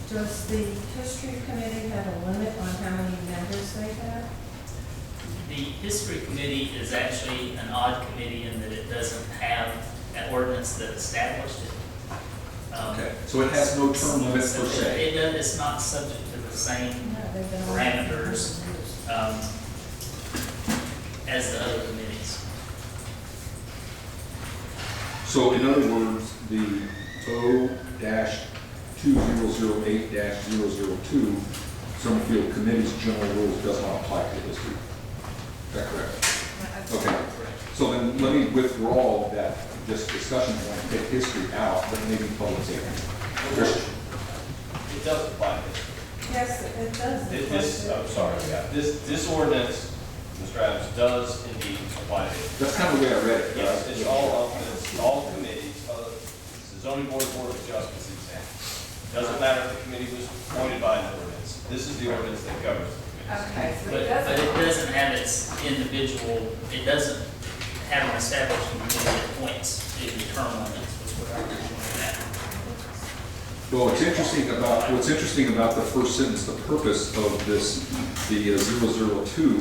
Does the history committee have a limit on how many members they have? The History Committee is actually an odd committee in that it doesn't have an ordinance that established it. Okay, so it has no term limit per se. It's not subject to the same parameters as the other committees. So in other words, the O-2008-002 Summerfield Committee's general rules does not apply to history. Is that correct? Okay. So then let me withdraw that this discussion point, take history out, but maybe public safety. It does apply to this. Yes, it does. This ordinance, Mr. Adams, does indeed apply to it. That's kind of the way I read it. Yes, it's all committees, it's the zoning board of adjustments exam. Doesn't matter if the committee was appointed by an ordinance. This is the ordinance that governs the committees. Okay, so But it it doesn't have its individual, it doesn't have an established committee that appoints the term limits, was what I was looking at. Well, what's interesting about the first sentence, the purpose of this, the 002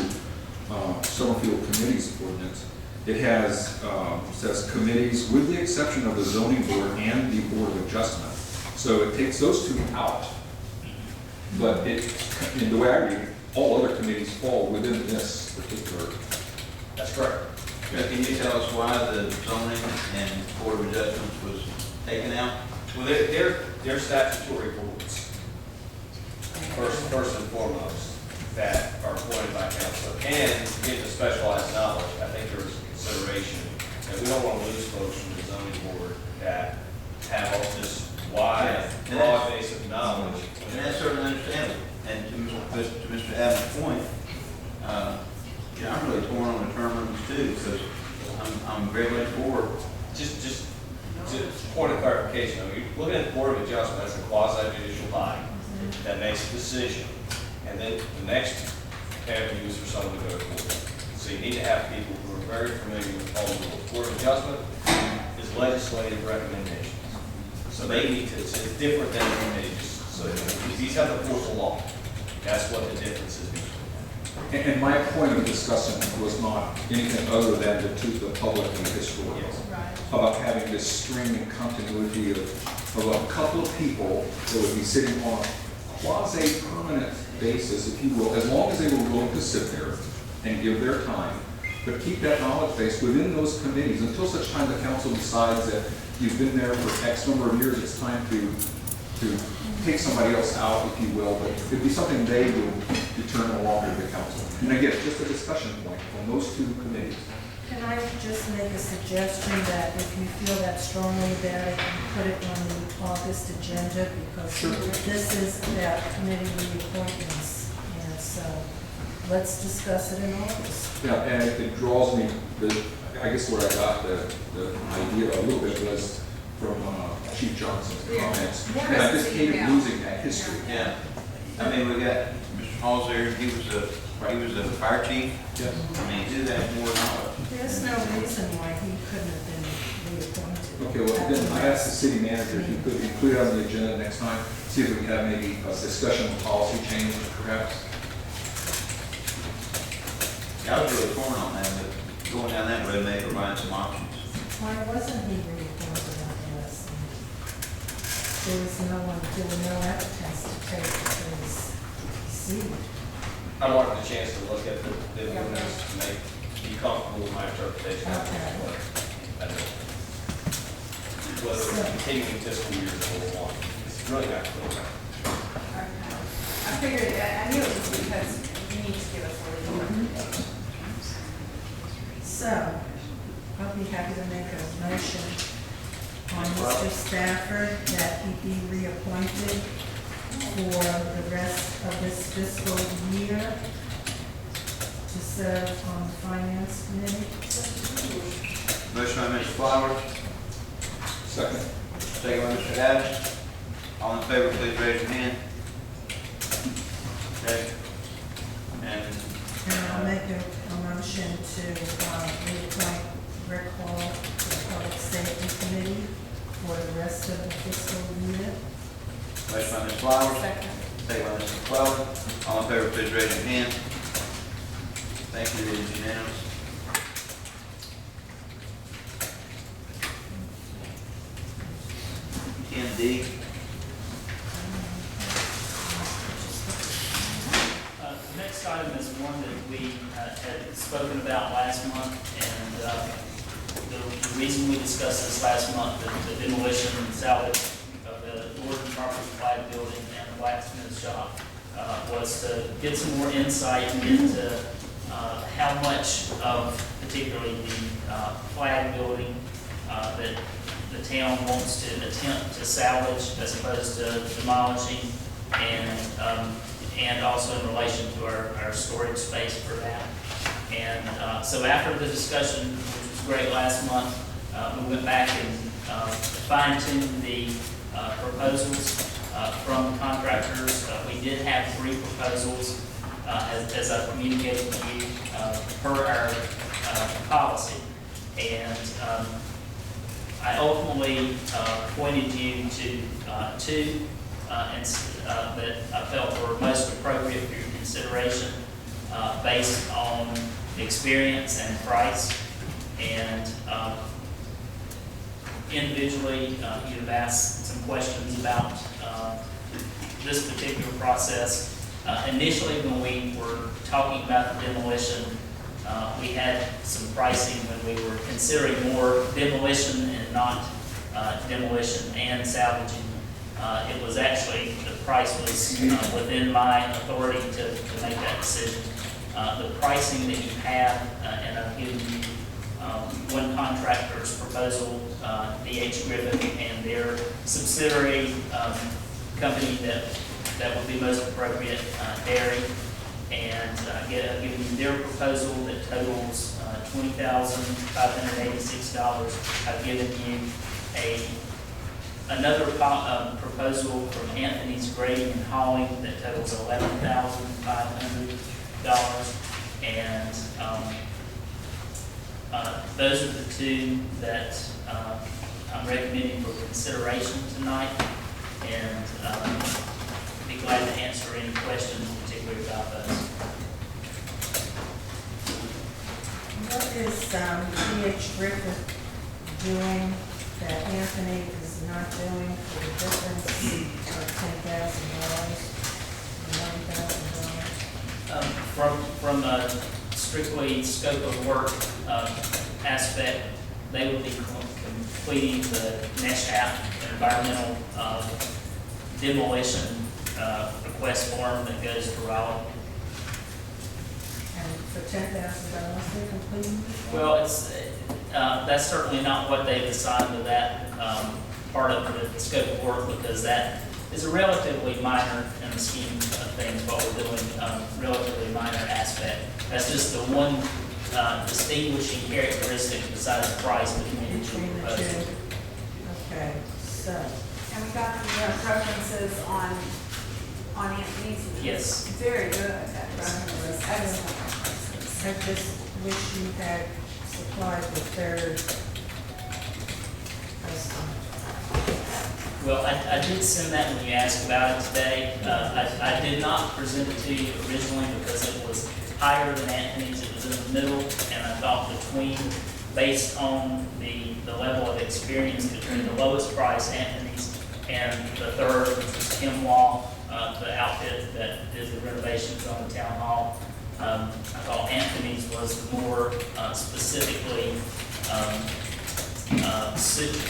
Summerfield Committees ordinance, it has, says committees with the exception of the zoning board and the board of adjustment. So it takes those 2 out. But in the way I read it, all other committees fall within this particular. That's correct. Can you tell us why the zoning and board of adjustments was taken out? Well, they're statutory boards, first and foremost, that are appointed by council. And get the specialized knowledge, I think there was a consideration that we don't want to lose folks from the zoning board that have all this wide, broad base of knowledge. And that's certainly understandable. And to Mr. Adams' point, I'm really torn on the term limits too, because I'm very much for. Just point of clarification, I mean, you're looking at the Board of Adjustment, that's a quasi-judicial body that makes a decision. And then the next avenue is for someone to go to court. So you need to have people who are very familiar with all the rules. Board of Adjustment is legislative recommendations. So they need to, it's different than the committee. So these have the force of law. That's what the difference is. And my point of discussion was not anything other than to the public and the historical. Yes. About having this string and continuity of a couple of people that would be sitting on a quasi-permanent basis, if you will, as long as they were willing to sit there and give their time, but keep that knowledge base within those committees until such time the council decides that you've been there for X number of years, it's time to take somebody else out, if you will, but it'd be something they would determine along with the council. And again, just a discussion point on those two committees. Can I just make a suggestion that if you feel that strongly about it, you put it on the August agenda, because this is about committee reappointments, and so let's discuss it in August. Yeah, and it draws me, I guess where I got the idea a little bit was from Chief Johnson's comments. Yeah. And I just hated losing that history. Yeah. I mean, we got Mr. Halls there, he was a fire chief. Yes. I mean, he did have more knowledge. There's no reason why he couldn't have been reappointed. Okay, well, then I asked the city manager if he could include it on the agenda next time, see if we can have maybe a discussion of policy change, perhaps. Yeah, I was really torn on that, but going down that road may provide some options. Why wasn't he reappointed on this? There were no applicants to take his seat. I wanted a chance to look at the ordinance to be comfortable with my interpretation. Okay. Whether it's continuing fiscal year or one, it's really not clear. I figured, I knew it was because you need to give us a little. So, I'll be happy to make a motion on Mr. Stafford that he be reappointed for the rest of this fiscal year to serve on the Finance Committee. Motion by Mr. Flowers, Second. second by Mr. Adams. All in favor, please raise your hand. Okay. And I'll make a motion to reappoint Rick Hall to the Public Safety Committee for the rest of the fiscal year. Motion by Ms. Flowers. Second. Second by Mr. McClellan. All in favor, please raise your hand. Thank you, it is unanimous. D. The next item is one that we had spoken about last month, and the reason we discussed this last month, the demolition and salvage of the Lord Property Flag Building and the blacksmith shop, was to get some more insight into how much of particularly the flag building that the town wants to attempt to salvage as opposed to demolishing, and also in relation to our storage space for that. And so after the discussion, which was great last month, we went back and fine-tuned the proposals from the contractors. We did have 3 proposals, as I've communicated to you, per our policy. And I ultimately pointed you to 2 that I felt were most appropriate for your consideration based on experience and price. And individually, you've asked some questions about this particular process. Initially, when we were talking about the demolition, we had some pricing when we were considering more demolition and not demolition and salvaging. It was actually, the price was within my authority to make that decision. The pricing that you have, and I've given you one contractor's proposal, DH Griffin, and their subsidiary company that would be most appropriate, Dairy, and I've given you their proposal that totals $20,586. I've given you another proposal from Anthony's Grading and Hauling that totals $11,500, and those are the two that I'm recommending for consideration tonight, and be glad to answer any questions particularly about those. What is D.H. Griffith doing that Anthony is not doing for the difference of $10,000, $11,000? From a strictly scope of work aspect, they will be completing the mesh app environmental demolition request form that goes to Raleigh. And for $10,000, they're completing? Well, that's certainly not what they've assigned to that part of the scope of work, because that is a relatively minor in the scheme of things, what we're doing, relatively minor aspect. That's just the one distinguishing characteristic besides the price between the two proposals. Okay, so. And we got the references on Anthony's. Yes. Very good, that reference, excellent references. I just wish you had supplied the third estimate. Well, I did send that when you asked about it today. I did not present it to you originally because it was higher than Anthony's. It was in the middle, and I thought based on the level of experience between the lowest price, Anthony's, and the third, which was Kim Law, the outfit that did the renovations on the town hall. I thought Anthony's was the more specifically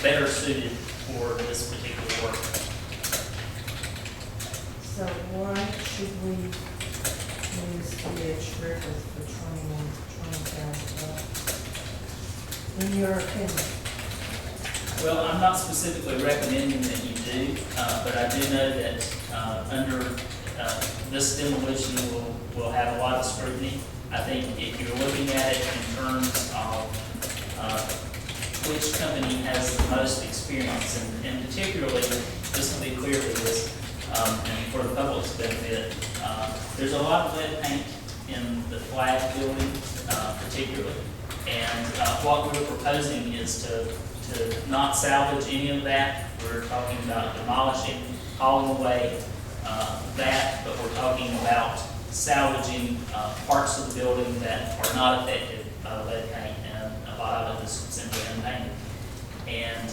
better suited for this particular work. So why should we use D.H. Griffith for $20,000? In your opinion? Well, I'm not specifically recommending that you do, but I do know that under this demolition will have a lot of scrutiny. I think if you're looking at it in terms of which company has the most experience, and particularly, just to be clear with this, and for the public's benefit, there's a lot of lead paint in the flag building, particularly, and what we're proposing is to not salvage any of that. We're talking about demolishing, hauling away that, but we're talking about salvaging parts of the building that are not affected by the lead paint, and a lot of it is simply unpainted. And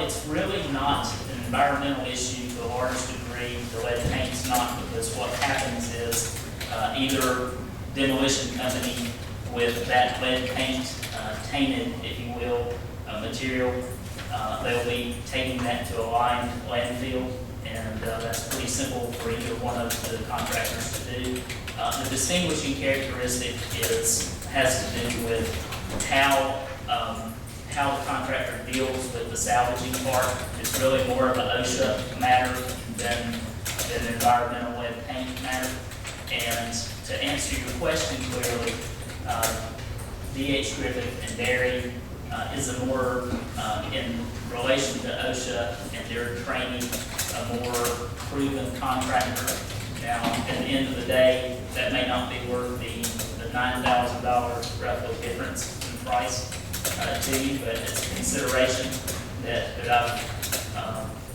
it's really not an environmental issue to a large degree. The lead paint's not, because what happens is either demolition company with that lead paint tainted, if you will, material, they'll be taking that to a lined landfill, and that's pretty simple for either one of the contractors to do. The distinguishing characteristic has to do with how the contractor deals with the salvaging part. It's really more of an OSHA matter than an environmental lead paint matter. And to answer your question clearly, D.H. Griffith and Dairy is a more, in relation to OSHA and their training, a more proven contractor. Now, at the end of the day, that may not be worth the $9,000 roughly difference in price to you, but it's a consideration that I've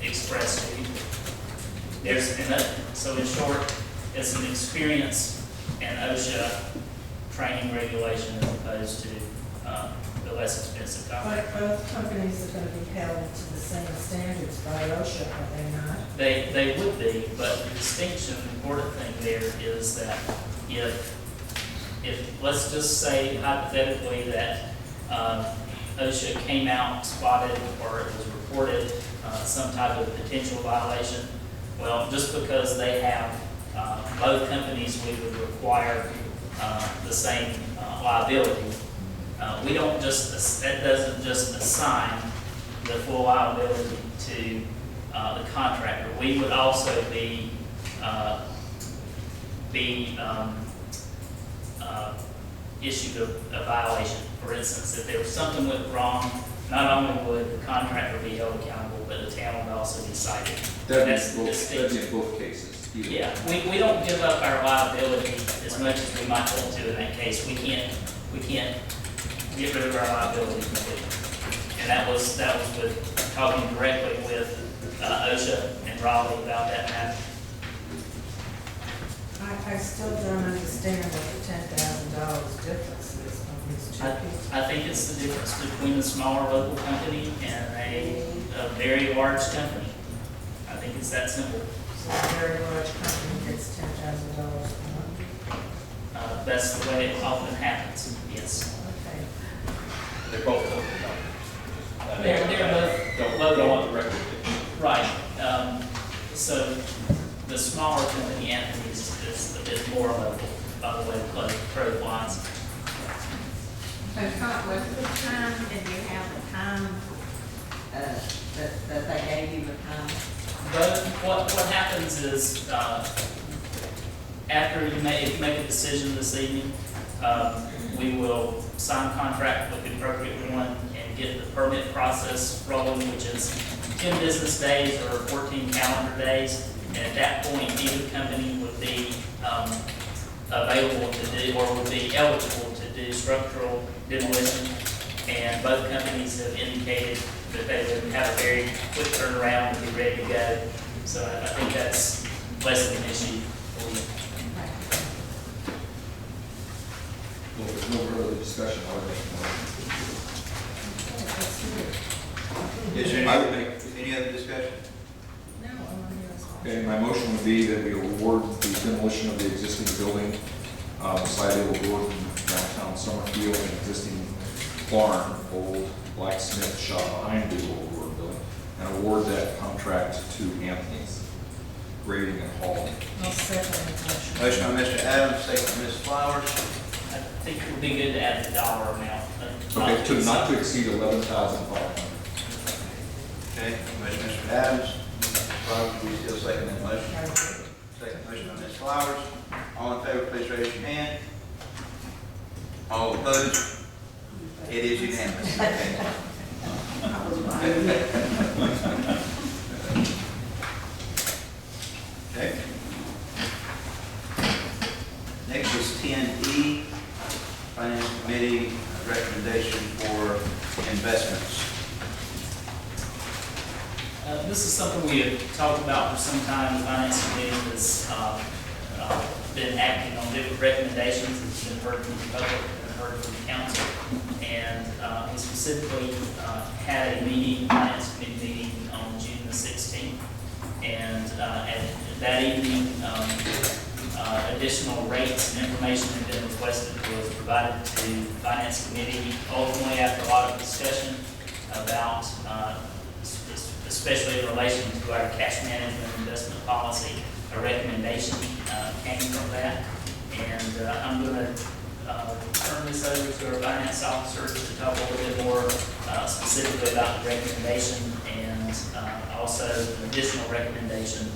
expressed to you. So in short, it's an experience and OSHA training regulation as opposed to the less expensive contract. But both companies are gonna be held to the same standards by OSHA, are they not? They would be, but the distinction, the important thing there is that if, let's just say hypothetically that OSHA came out, spotted, or it was reported some type of potential violation, well, just because they have, both companies, we would require the same liability. We don't just, that doesn't just assign the full liability to the contractor. We would also be issued a violation. For instance, if there was something went wrong, not only would the contractor be held accountable, but the town would also be cited. That's the distinction. That'd be in both cases. either. Yeah, we don't give up our liability as much as we might want to in that case. We can't get rid of our liability completely. And that was with talking directly with OSHA and Raleigh about that matter. I still don't understand what the $10,000 difference is on these two pieces. I think it's the difference between a smaller local company and a very large company. I think it's that simple. So a very large company gets $10,000 a month? That's the way it often happens, yes. Okay. They're both local companies. They're both Don't want the record. right. So the smaller company, Anthony's, is a bit more local, by the way the crow flies. So Scott, was the time, did you have the time, that they gave you the time? But what happens is, after you make a decision this evening, we will sign a contract with the appropriate one and get the permit process rolling, which is 10 business days or 14 calendar days. And at that point, either company would be available to do, or would be eligible to do structural demolition. And both companies have indicated that they would have a very quick turnaround and be ready to go. So I think that's less of an issue for you. Well, if there's no further discussion, I would make a motion. Is there I would make, any other discussion? No, I'm on yours. okay, my motion would be that we award the demolition of the existing building, beside the award in downtown Summerfield, an existing barn, old blacksmith shop behind the old Ward building, and award that contract to Anthony's grading and hauling. I'll second the motion. Motion by Mr. Adams, second by Ms. Flowers. I think it would be good to add the dollar amount. Okay, not to exceed 11,500. Okay, motion by Mr. Adams. Ms. Flowers, do you still second that motion? Second motion by Ms. Flowers. All in favor, please raise your hand. All opposed? It is unanimous. Okay. Okay. Next is 10E, Finance Committee recommendation for investments. This is something we have talked about for some time. The Finance Committee has been acting on different recommendations. It's been heard from the public and heard from the council. And we specifically had a meeting, Finance Committee meeting on June the 16th. And at that evening, additional rates and information had been requested, was provided to the Finance Committee. Ultimately, after a lot of discussion about, especially in relation to our cash management investment policy, a recommendation came from that. And I'm going to turn this over to our finance officer to talk a little bit more specifically about the recommendation and also an additional recommendation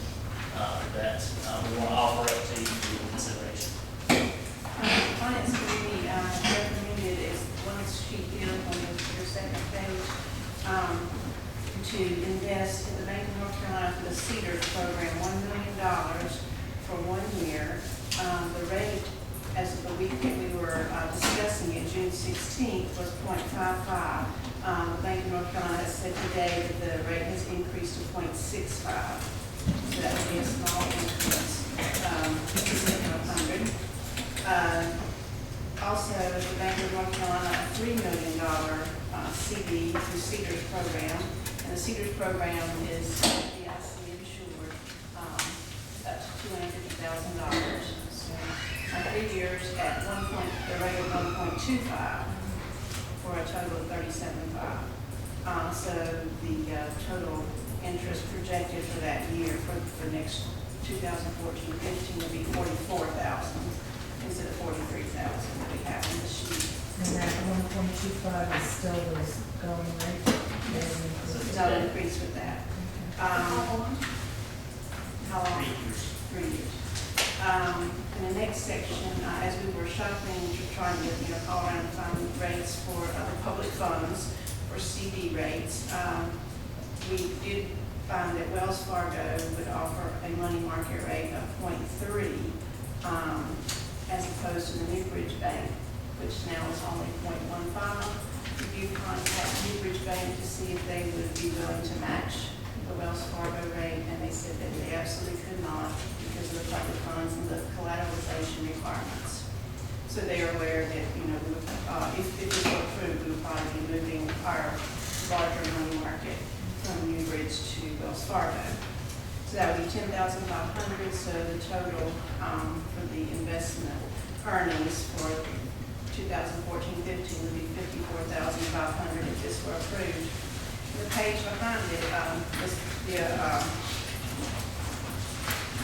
that we want to offer up to you for your consideration. Finance Committee recommended is one sheet here on your second page, to invest in the Bank of North Carolina for the CEDAR program, $1 million for 1 year. The rate, as of the week that we were discussing it, June 16th, was 0.55. The Bank of North Carolina has said today that the rate has increased to 0.65. So that would be a small increase, 100. also, the Bank of North Carolina, a $3 million CD through Cedars program. And the Cedars program is FDIC insured up to $250,000. So, 3 years at the rate of 1.25 for a total of 37.5. So the total interest projected for that year for next 2014-15 will be $44,000 instead of $43,000 that we have in the sheet. And that 1.25 is still the going rate? No increase with that. How long? 3 years. 3 years. In the next section, as we were shopping, trying to call around and find rates for other public funds for CD rates, we did find that Wells Fargo would offer a money market rate of 0.3 as opposed to the Newbridge Bank, which now is only 0.15. If you contact Newbridge Bank to see if they would be willing to match the Wells Fargo rate, and they said that they absolutely could not because of the public funds and the collateralization requirements. So they are aware that, we would, if this were approved, we would probably be moving our larger money market from Newbridge to Wells Fargo. So that would be $10,500. So the total for the investment earnings for 2014-15 would be $54,500 if this were approved. The page behind it was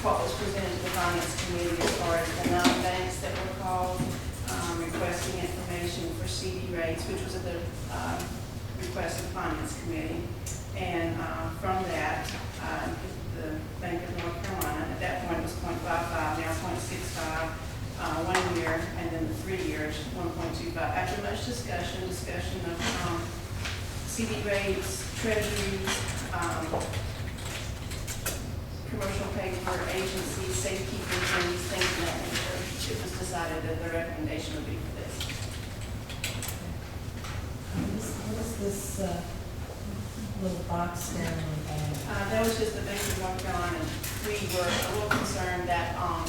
what was presented to the Finance Committee as far as the 9 banks that were called requesting information for CD rates, which was at the request of the Finance Committee. And from that, the Bank of North Carolina, at that point it was 0.55, now 0.65, 1 year, and then the 3 years, 1.25. After much discussion of CD rates, treasuries, commercial paper, agencies, safekeeping fees, things of that nature, it was decided that the recommendation would be for this. What is this little box down on the bottom? That was just the Bank of North Carolina. We were a little concerned that our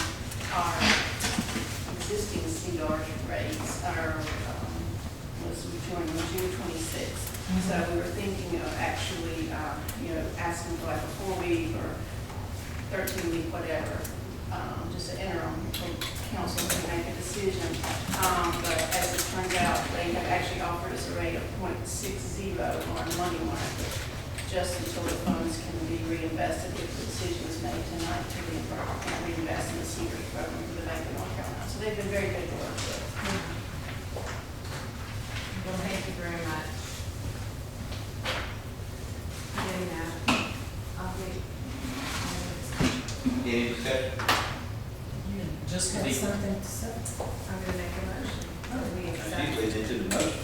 existing CR rates was joined on June 26th. So we were thinking of actually, asking for like a 4-week or 13-week, whatever, just an interim until council can make a decision. But as it turns out, they have actually offered us a rate of 0.60 on money market, just until the funds can be reinvested if the decision is made tonight to reinvest in the senior program for the Bank of North Carolina. So they've been very good to work with. Well, thank you very much. Getting that. Any discussion? Just to Have be, something to say? I'm going to make a motion. We accept. She leads into the motion.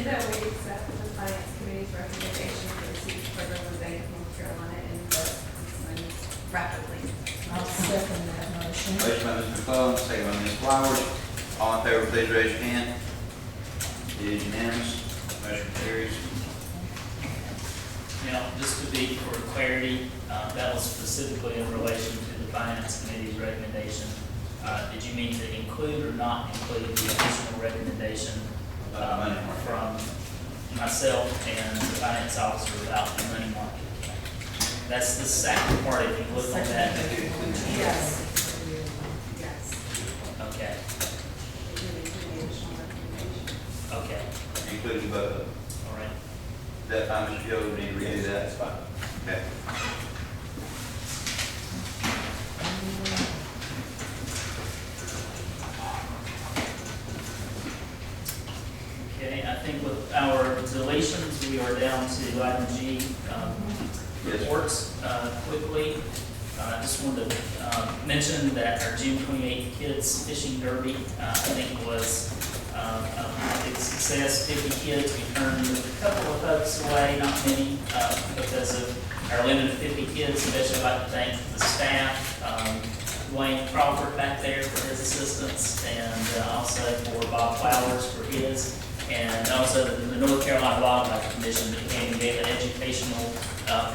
That we accept the Finance Committee's recommendation for the CD program of the Bank of North Carolina and invest these monies rapidly. I'll second that motion. Motion by Mr. McClellan, second by Ms. Flowers. All in favor, please raise your hand. It is unanimous. Motion carries. now, just to be for clarity, that was specifically in relation to the Finance Committee's recommendation. Did you mean to include or not include the additional recommendation from myself and the finance officer about the money market? That's the second part, if you look at that. Yes. Yes. Okay, okay, Including both of them. all right. Is that fine, Mr. Hill? We need to redo that? That's fine. Okay. Okay, I think with our deletions, we are down to item G, reports, quickly. I just wanted to mention that our June 28th Kids Fishing Derby, I think was a big success. 50 kids. We turned a couple of folks away, not many, because of our limit of 50 kids. Especially I'd like to thank the staff, Dwayne Crawford back there for his assistance, and also for Bob Flowers for his, and also the North Carolina Wildlife Commission that came and gave an educational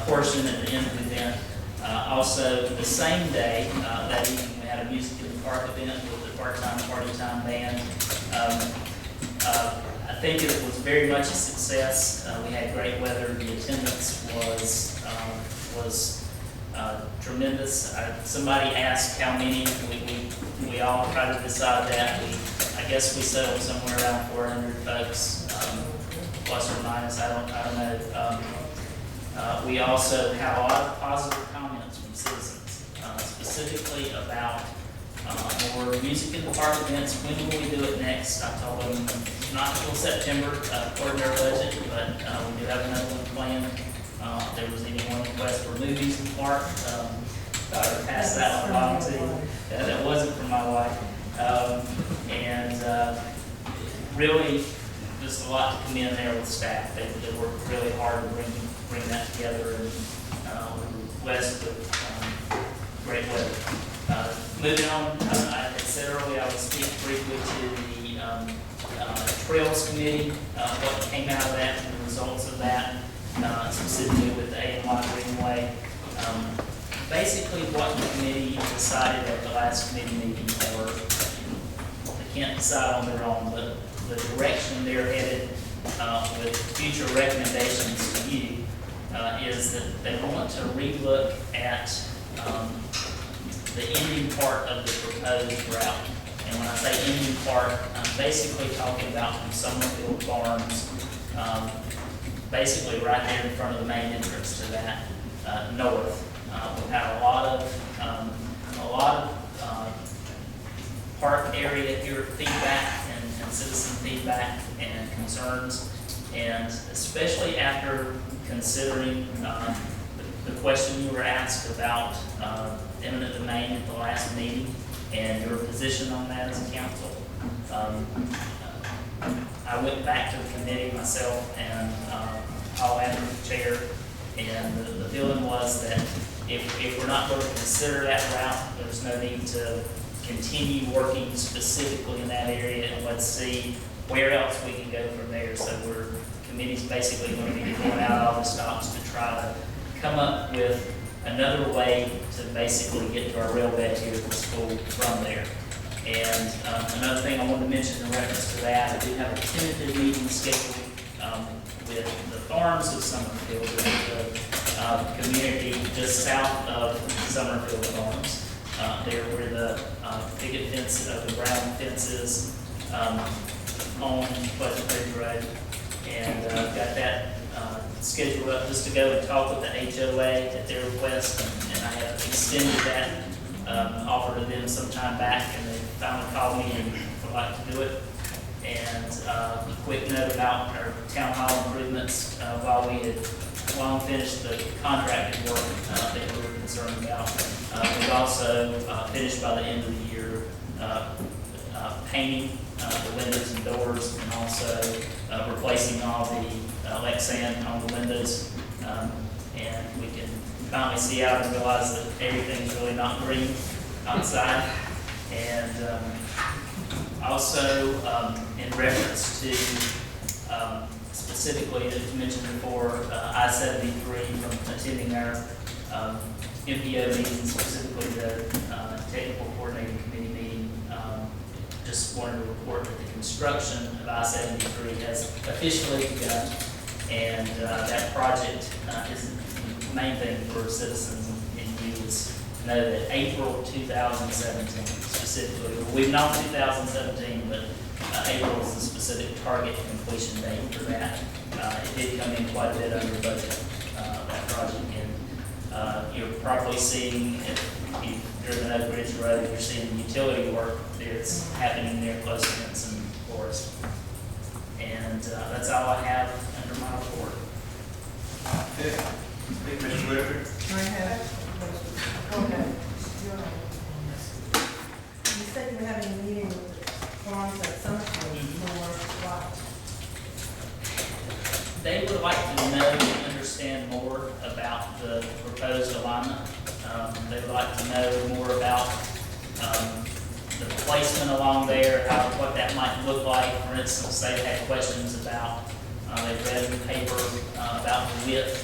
portion at the end of the event. Also, the same day, that evening, we had a music in the park event with the part-time party time band. I think it was very much a success. We had great weather. The attendance was tremendous. Somebody asked how many. We all tried to decide that. I guess we settled somewhere around 400 folks, plus or minus. I don't know. We also had a lot of positive comments from citizens, specifically about more music in the park events. When will we do it next? I told them not until September, according to our budget, but we do have another one planned. There was even one request for movies in the park. Thought I'd pass that one along too. That wasn't for my wife. Really, just a lot to commend there with staff. They worked really hard to bring that together, and blessed with great weather. Moving on, I had said earlier I would speak briefly to the Trails Committee, what came out of that and the results of that, specifically with the AMY Greenway. Basically what the committee decided at the last committee meeting, or they can't decide on their own, but the direction they're headed with future recommendations to you is that they want to relook at the ending part of the proposed route. And when I say ending part, I'm basically talking about from Summerfield Farms, basically right there in front of the main entrance to that north. We've had a lot of park area here feedback and citizen feedback and concerns, and especially after considering the question you were asked about eminent domain at the last meeting and your position on that as a council. I went back to the committee myself and Paul Andrew, the chair, and the feeling was that if we're not going to consider that route, there's no need to continue working specifically in that area, and let's see where else we can go from there. So committee's basically going to be going out all the stops to try to come up with another way to basically get to our rail bed here at the school from there. And another thing I wanted to mention in reference to that, I do have a tentative meeting scheduled with the farms of Summerfield, the community just south of Summerfield Farms. There where the picket fence, the brown fences on Pleasant Ridge Road, and got that scheduled up just to go and talk with the HOA at their request, and I have extended that offer to them some time back, and they finally called me and would like to do it. And a quick note about our town hall improvements, while we had long finished the contracted work that we were concerned about, we've also finished by the end of the year painting the windows and doors, and also replacing all the Lexan on the windows, and we can finally see out and realize that everything's really not green outside. And also in reference to specifically, as mentioned before, I-73 from attending our MPO meeting, specifically the technical coordinating committee meeting, just wanted to report that the construction of I-73 has officially begun, and that project is the main thing for citizens and you is know that April 2017 specifically, we've known 2017, but April is the specific target completion date for that. It did come in quite a bit under budget, that project, and you're probably seeing, if you're driven Oak Ridge Road, you're seeing utility work that's happening there close to Benson Forest. And that's all I have under my report. Okay. Thank you, Mr. Whitaker. I have a question. You said you were having a meeting with the farms at Summerfield for what? They would like to know and understand more about the proposed alignment. They would like to know more about the placement along there, what that might look like. For instance, they've had questions about, they've read in the paper about the width,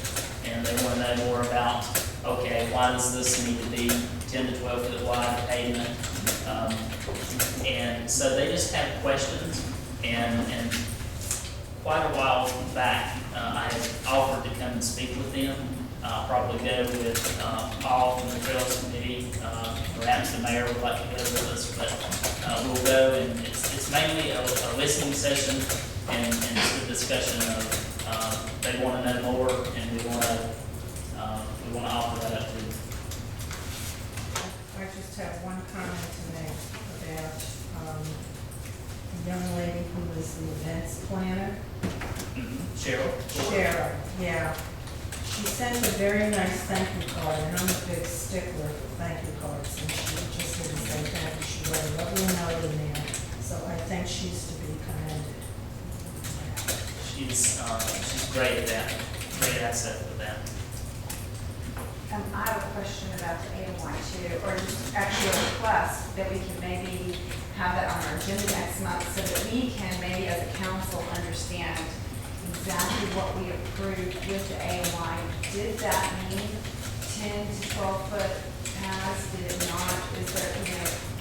and they want to know more about okay, why does this need to be 10 to 12 foot wide pavement? And so they just have questions, and quite a while back, I had offered to come and speak with them. Probably go with Paul from the Trails Committee, perhaps the mayor would like to go with us, but we'll go, and it's mainly a listening session and just a discussion of they want to know more, and we want to offer that up to them. I just have one comment to make about a young lady who was the events planner. Cheryl? Cheryl, yeah. She sent a very nice thank you card, and I'm a big stickler for thank you cards, and she just didn't say thank you. She wrote a lovely note in there, so I think she's to be commended. She's great at that, great asset for that. I have a question about the AOY too, or just actually a request that we can maybe have that on our agenda next month so that we can maybe as a council understand exactly what we approved with the AOY. Did that mean 10 to 12 foot paths? Did it not? Is there,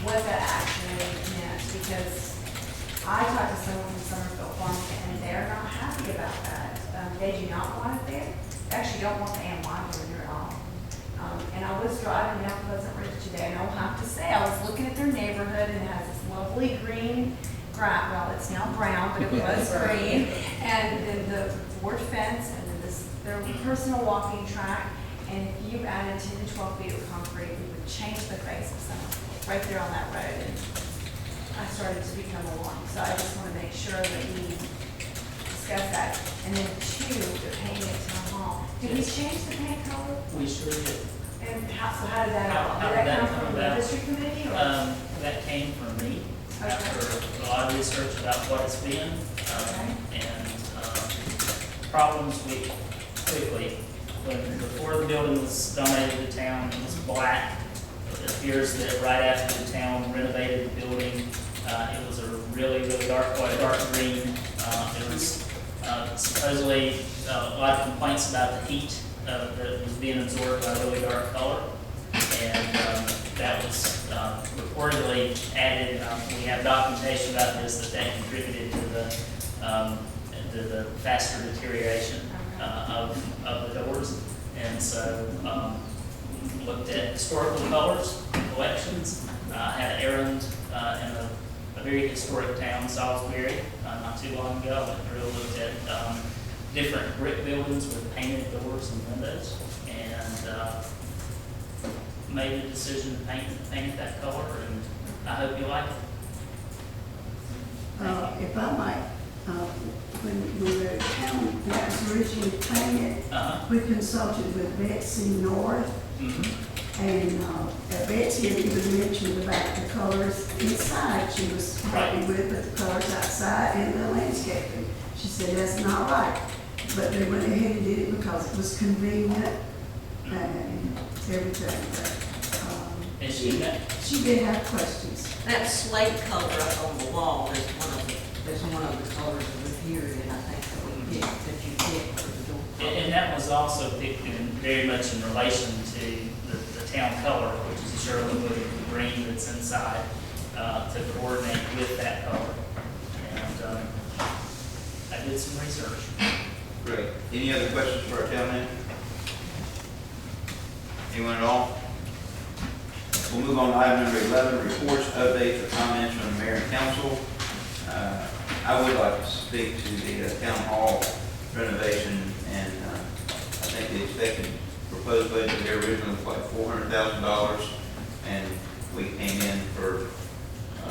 what that actually meant? Because I talked to someone from Summerfield Town Council and they're not happy about that. They do not want it there. They actually don't want the AOY there at all. And I was driving down Pleasant Ridge today, and I'll have to say, I was looking at their neighborhood, and it has this lovely green grass. Well, it's now brown, but it was green. And then the board fence, and then their personal walking track. And if you added 10 to 12 feet of concrete, we would change the face of Summerfield right there on that road. And I started to become alarmed. So I just want to make sure that we discuss that. And then two, the painting at Town Hall. Did we change the paint color? We sure did. And so how did that, How did that come from the about? district committee or? That came from me Okay. after a lot of research about what it's been. Okay. And problems we quickly, before the building was donated to town, it was black. It appears that right after the town renovated the building, it was a really, really dark, quite a dark green. There was supposedly a lot of complaints about the heat that was being absorbed by a really dark color. And that was reportedly added, we have documentation about this, that contributed to the faster deterioration of the doors. And so looked at historical colors, collections, had an errand in a very historic town, Salisbury, not too long ago. I went through and looked at different brick buildings with painted doors and windows, and made the decision to paint it that color, and I hope you like it. If I might, when the town that was originally painted, we consulted with Betsy North. And Betsy had even mentioned about the colors inside. She was happy with the colors outside and the landscaping. She said that's not right. But they went ahead and did it because it was convenient and everything. But, and she did have questions. That slate color up on the wall is one of the colors of the period, I think, that you picked for the door. And that was also picked in very much in relation to the town color, which is a Sherwood green that's inside, to coordinate with that color. And I did some research. Great. Any other questions for our town manager? Anyone at all? We'll move on to item number 11, reports, updates, or comments from the mayor and council. I would like to speak to the town hall renovation, and I think the expected proposed budget there originally was like $400,000, and we came in for a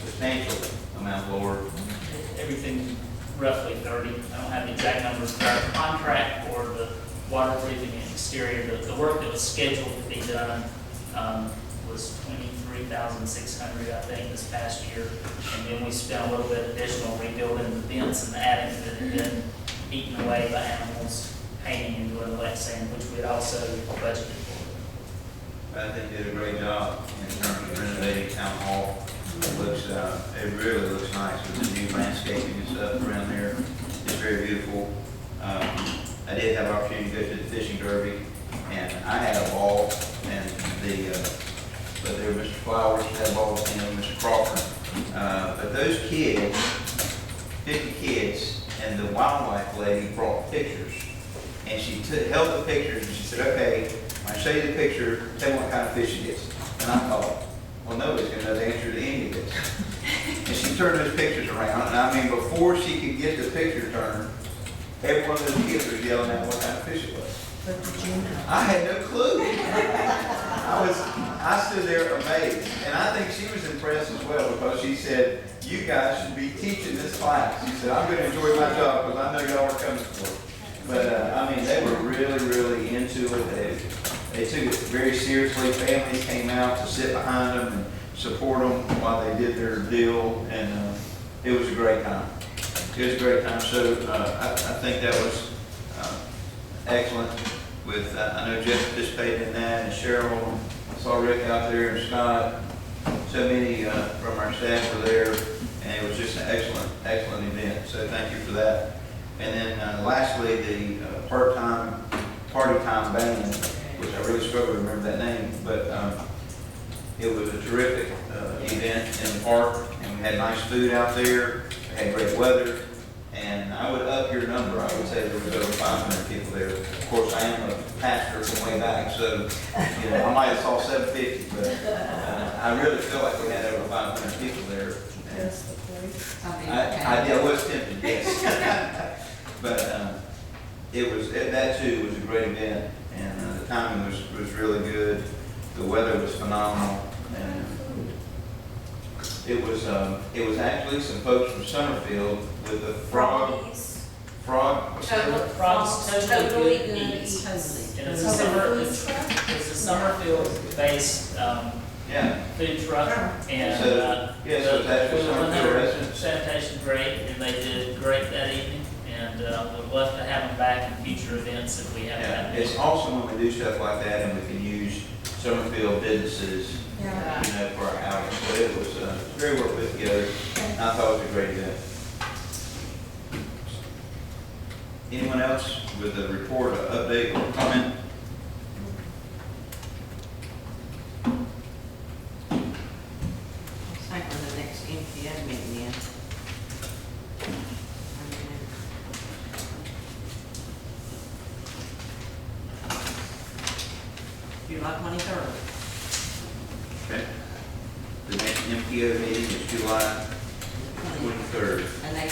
substantial amount lower. Everything roughly 30. I don't have the exact numbers, but our contract for the waterproofing and exterior, the work that was scheduled to be done was $23,600, I think, this past year. And then we spent a little bit additional rebuilding the vents and the attic that had been eaten away by animals, painting and doing the wet sand, which we had also budgeted for. I think they did a great job in terms of renovating town hall. It looks, it really looks nice with the new landscaping and stuff around there. It's very beautiful. I did have an opportunity to go to the fishing derby and I had a ball, and but there Mr. Flowers had a ball, and Mr. Crawford. But those kids, 50 kids, and the wildlife lady brought pictures. And she held the pictures and she said, okay, when I show you the picture, tell me what kind of fish it is. And I thought, well, nobody's going to know the answer to any of this. And she turned those pictures around, and I mean, before she could get the picture turned, every one of those kids was yelling out what kind of fish it was. But did you know? I had no clue. I stood there amazed, and I think she was impressed as well because she said, you guys should be teaching this class. She said, I'm going to enjoy my job because I know y'all are coming for it. But, I mean, they were really, really into it. They took it very seriously. Families came out to sit behind them and support them while they did their deal, and it was a great time. It was a great time. So I think that was excellent. With I know Jeff participated in that, and Cheryl, I saw Rick out there, and Scott. So many from our staff were there, and it was just an excellent event. So thank you for that. And then lastly, the part-time party time band, which I really struggle to remember that name, but it was a terrific event in the park, and we had nice food out there. We had great weather, and I would up your number. I would say there was over 500 people there. Of course, I am a pastor from way back, so I might have saw 750, but I really feel like we had over 500 people there. I was tempted, yes. But that too was a great event, and the timing was really good. The weather was phenomenal, and it was actually some folks from Summerfield with the Froggies. Frog's Totally good eats. And it's a Summerfield-based food truck, and so it's actually Summerfield residents. Sanitation's great, and they did great that evening, and would love to have them back in future events if we have that. It's awesome when we do stuff like that, and we can use Summerfield businesses, for our outings. So it was very well put together. And I thought it was a great event. Anyone else with a report, an update, or comment? It's like when the next MPO meeting is. July 23rd. Okay. The next MPO meeting is July 23rd. And they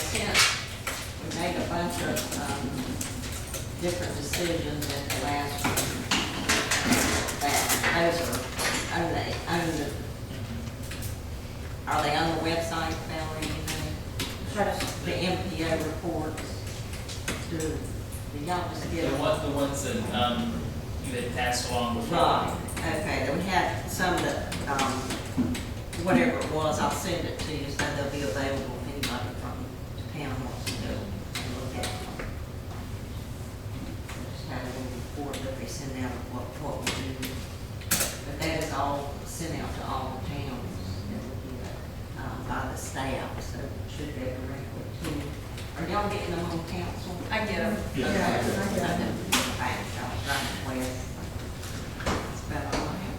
we made a bunch of different decisions at the last one. Are they on the website, Valerie, you know? The MPO reports. Do y'all just get them? The ones that you had passed along before. Right, okay, then we had some that, whatever it was, I'll send it to you, so they'll be available if anybody from town wants to go and look at them. Just had a little report that they send out of what we do. But that is all sent out to all the towns that we get, by the staff, so it should go directly to you. Are y'all getting them on council? I get them. Yeah. I get them. That's about all I have.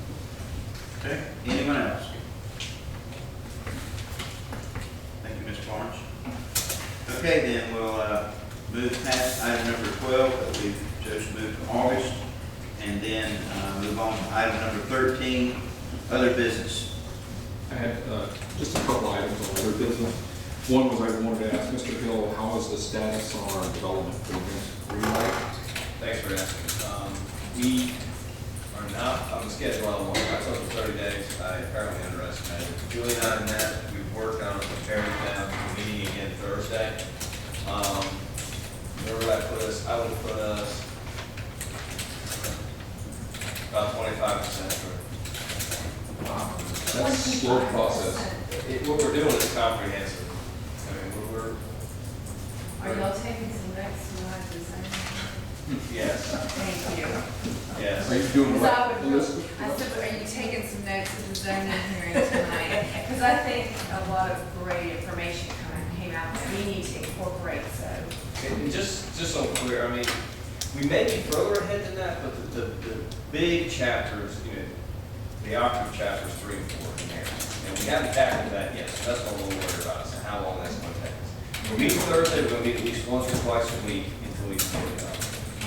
Okay. Anyone else? Thank you, Ms. Barnes. Okay, then we'll move past item number 12 that we've just moved to August, and then move on to item number 13, other business. I had just a couple items on other business. One was I wanted to ask Mr. Hill, how is the status on our development for Greenlight? Thanks for asking. We are not on the schedule on one. I took 30 days. I apparently underestimated. Julie and I met. We've worked on preparing them for meeting again Thursday. Where would I put us? I would put us about 25% through. Wow, that's a slow process. What we're doing is comprehensive. I mean, we're Are y'all taking some notes tonight, yes. Thank you. Yes. Are you doing Because I what, would, Elizabeth? I said, are you taking some notes at the zoning hearing tonight? Because I think a lot of great information kind of came out that we need to incorporate, so. And just so clear, I mean, We may be further ahead than that, but the big chapters, you know, the operative chapters 3 and 4 in there. And we haven't tackled that yet, so that's what we're worried about, is how long that's going to take us. We're meeting Thursday, we're going to meet at least once or twice a week until we figure it out.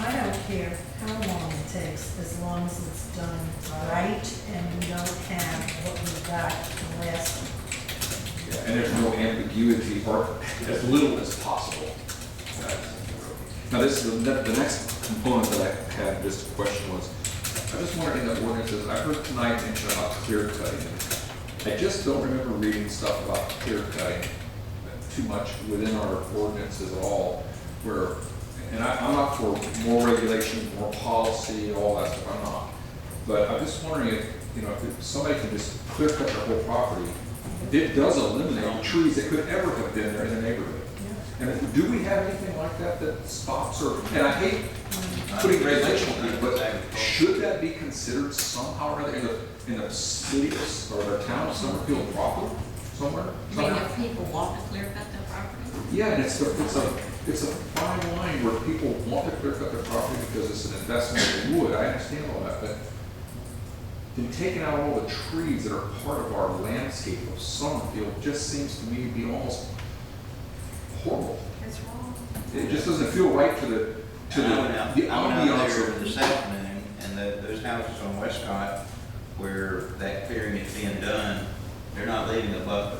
I don't care how long it takes, as long as it's done right and we don't have what we've got last. Yeah, and there's no ambiguity or as little as possible. Now this is the next component that I had just a question was, I just wondered in the ordinances, I heard tonight mention about clear cutting. I just don't remember reading stuff about clear cutting too much within our ordinances at all, where, and I'm not for more regulation, more policy, all that stuff, I'm not. But I'm just wondering if, you know, if somebody can just clear cut their whole property, it does eliminate trees that could ever have been there in the neighborhood. And do we have anything like that that stops or, and I hate putting regulation on it, but should that be considered somehow or other in the city or the town of Summerfield proper somewhere? I mean, if people want to clear cut their property? Yeah, and it's a fine line where people want to clear cut their property because it's an investment in wood. I understand all that, but then taking out all the trees that are part of our landscape of Summerfield just seems to me to be almost horrible. It's wrong. It just doesn't feel right to the I went out ambiance there of this afternoon, and those houses on Westcott where that clearing is being done, they're not leaving a buffer.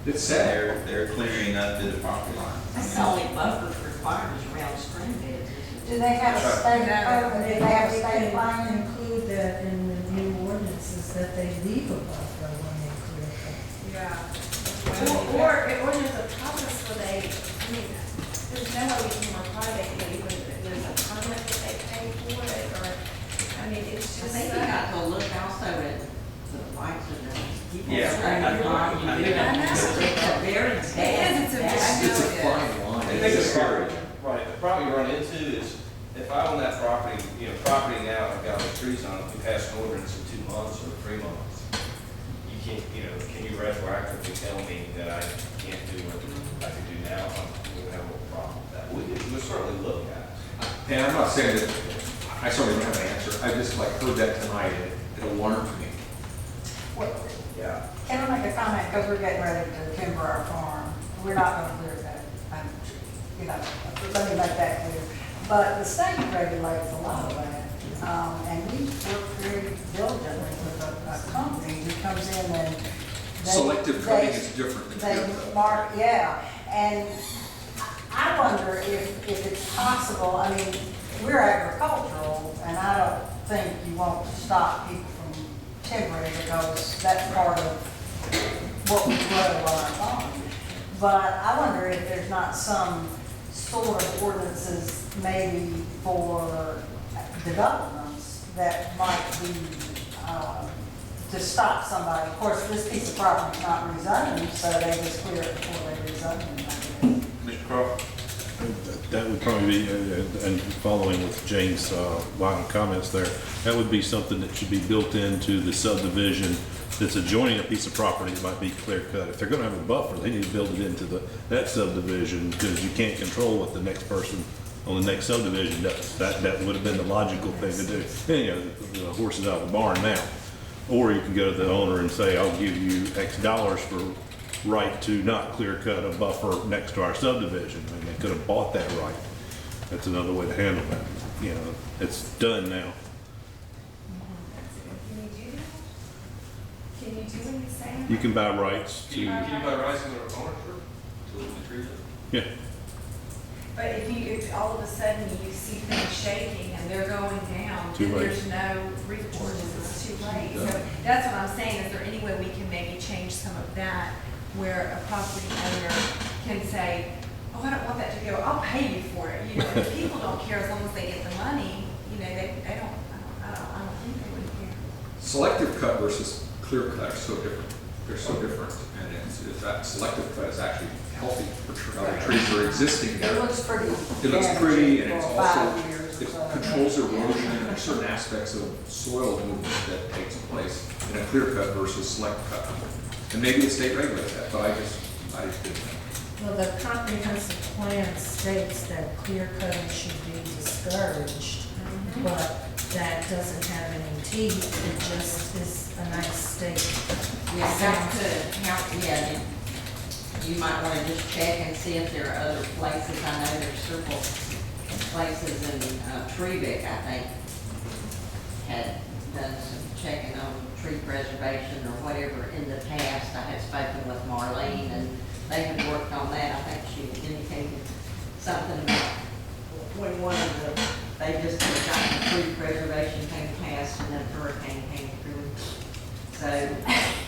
It's sad. They're clearing up to the property line. That's the only buffers required is around stream beds. Do they have a state, do they have a state line? Include that in the new ordinances that they leave a buffer when they clear cut? Yeah. Or there's a process where they, I mean, there's no way we can require they can even, there's a permit that they pay for it, or, I mean, it's I just. think you got to look also at the lights of the people. Yeah. It's a fine line. I think it's right. Right, the problem you run into is, if I own that property, you know, property now, I've got the trees on it, we pass an ordinance in 2 months or 3 months. You can't, you know, can you retroactively tell me that I can't do what I could do now? We would have a problem with that. We'll certainly look at it. And I'm not saying that, I certainly don't have an answer. I just like heard that tonight and it alarmed me. Yeah. Can I make a comment, because we're getting ready to timber our farm, we're not gonna clear that, you know, let me make that clear. But the state regulates a lot of that, and we work very diligently with a company who comes in and Selective cutting is different than clear they cut. mark, yeah, and I wonder if it's possible, I mean, we're agricultural, and I don't think you want to stop people from timbering because that's part of what we grow on our farm. But I wonder if there's not some sort of ordinances maybe for developments that might be, to stop somebody. Of course, this piece of property is not rezoned, so they just clear it before they rezone it. Mr. Crawford? That would probably be, and following with James' line of comments there, that would be something that should be built into the subdivision that's adjoining a piece of property that might be clear cut. If they're gonna have a buffer, they need to build it into that subdivision, because you can't control what the next person on the next subdivision does. That would have been the logical thing to do. And, you know, the horse is out of the barn now. Or you can go to the owner and say, I'll give you X dollars for right to not clear cut a buffer next to our subdivision. I mean, they could have bought that right. That's another way to handle that. You know, it's done now. Can you do what he's saying? You can buy rights to, Can you buy rights in their ownership to leave the trees? yeah. But if all of a sudden you see things shaking and they're going down, Too then late. there's no recourse, it's too late. So that's what I'm saying, is there any way we can maybe change some of that, where a property owner can say, oh, I don't want that to go, I'll pay you for it. You know, if people don't care as long as they get the money, you know, they don't, I don't think they would care. Selective cut versus clear cut are so different. They're so different, and it's that selective cut is actually healthy for trees that are existing there. It looks pretty. It looks pretty, and it's For also, 5 years or it so. controls erosion and certain aspects of soil movement that takes place in a clear cut versus select cut. And maybe the state regulates that, but I just didn't know. Well, the comprehensive plan states that clear cutting should be discouraged, but that doesn't have any teeth, it just is a nice state. Yeah, that could help, yeah, you might wanna just check and see if there are other places. I know there's several places in Trevick, I think, had done some checking on tree preservation or whatever in the past. I had spoken with Marlene and they had worked on that. I think she indicated something about when one of the, they just had gotten tree preservation thing passed and then a hurricane came through. So,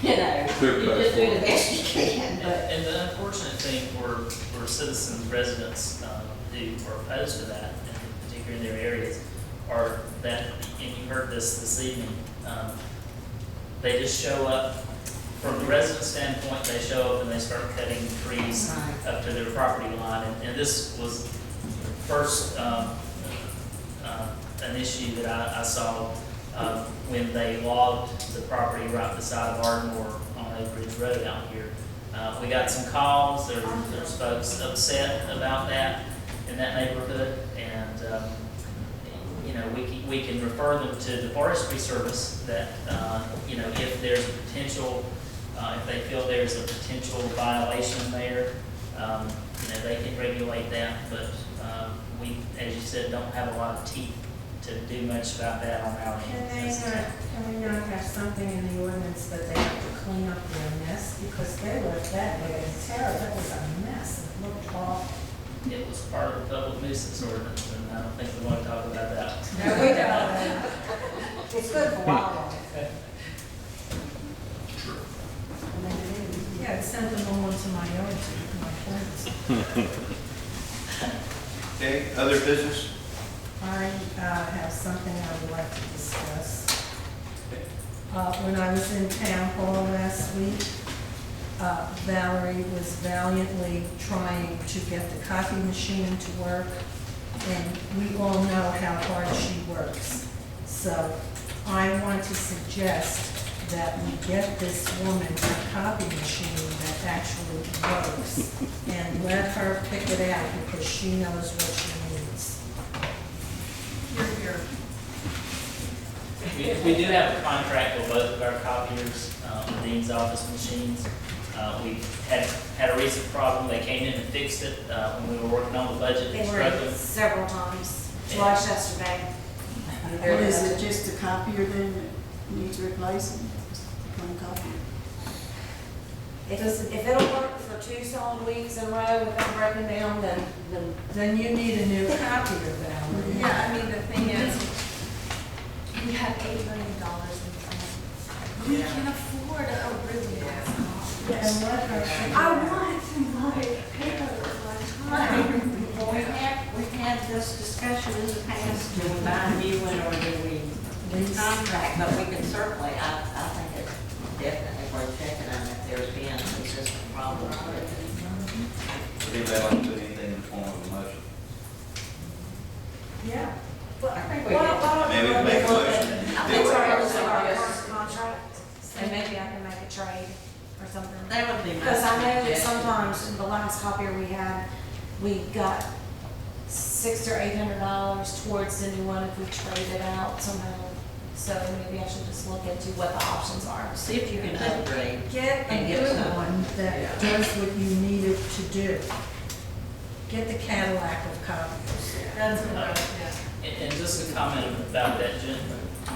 you know, you just do the best you can, but. And the unfortunate thing for citizens, residents who are opposed to that, and particularly in their areas, are that, and you heard this evening, they just show up, from the resident standpoint, they show up and they start cutting trees up to their property line. And this was first an issue that I saw when they logged the property right beside Ardmore on Oak Ridge Road out here. We got some calls, there's folks upset about that in that neighborhood, and you know, we can refer them to the Forestry Service that, you know, if there's a potential, if they feel there's a potential violation there, you know, they can regulate that, but we, as you said, don't have a lot of teeth to do much about that on our end. Can we not have something in the ordinance that they have to clean up their mess, because they left that big and terrible, that was a mess, it looked awful. It was part of the public nuisance ordinance, and I don't think we want to talk about that. No, we don't. It's good for wildlife. Yeah, it sent them all into my yard to my friends. Okay, other business? I have something I would like to discuss. When I was in town hall last week, Valerie was valiantly trying to get the copy machine to work, and we all know how hard she works. So I want to suggest that we get this woman a copy machine that actually works, and let her pick it out, because she knows what she needs. We do have a contract with both of our copiers, the Dean's office machines. We had a recent problem. They came in and fixed it when we were working on the budget. They were in several times, twice yesterday. What is it, just a copier then that needs replacing? One copier? If it'll work for 2 solid weeks in a row without breaking down, Then you need a new copier, Valerie. Yeah, I mean, the thing is, we have $8 million in funds. We can afford a really nice copy. And let her. I want to buy paper one time. Well, we've had this discussion in the past, do we buy a new one or do we contract? But we can certainly, I think it's definitely worth checking on if there's been consistent problems with it. Would anybody like to put anything in the form of a motion? Yeah. I think we Maybe we can make a motion. I think it's our current contract, and maybe I can make a trade or something. That would be my Because I know that suggestion. sometimes, the last copier we had, we got $600 or $800 towards the new one if we traded out somehow. So maybe I should just look into what the options are. See if you can upgrade. Get And a get good some. one that does what you need it to do. Get the Cadillac of copiers. That's what And just a comment about that, Jen,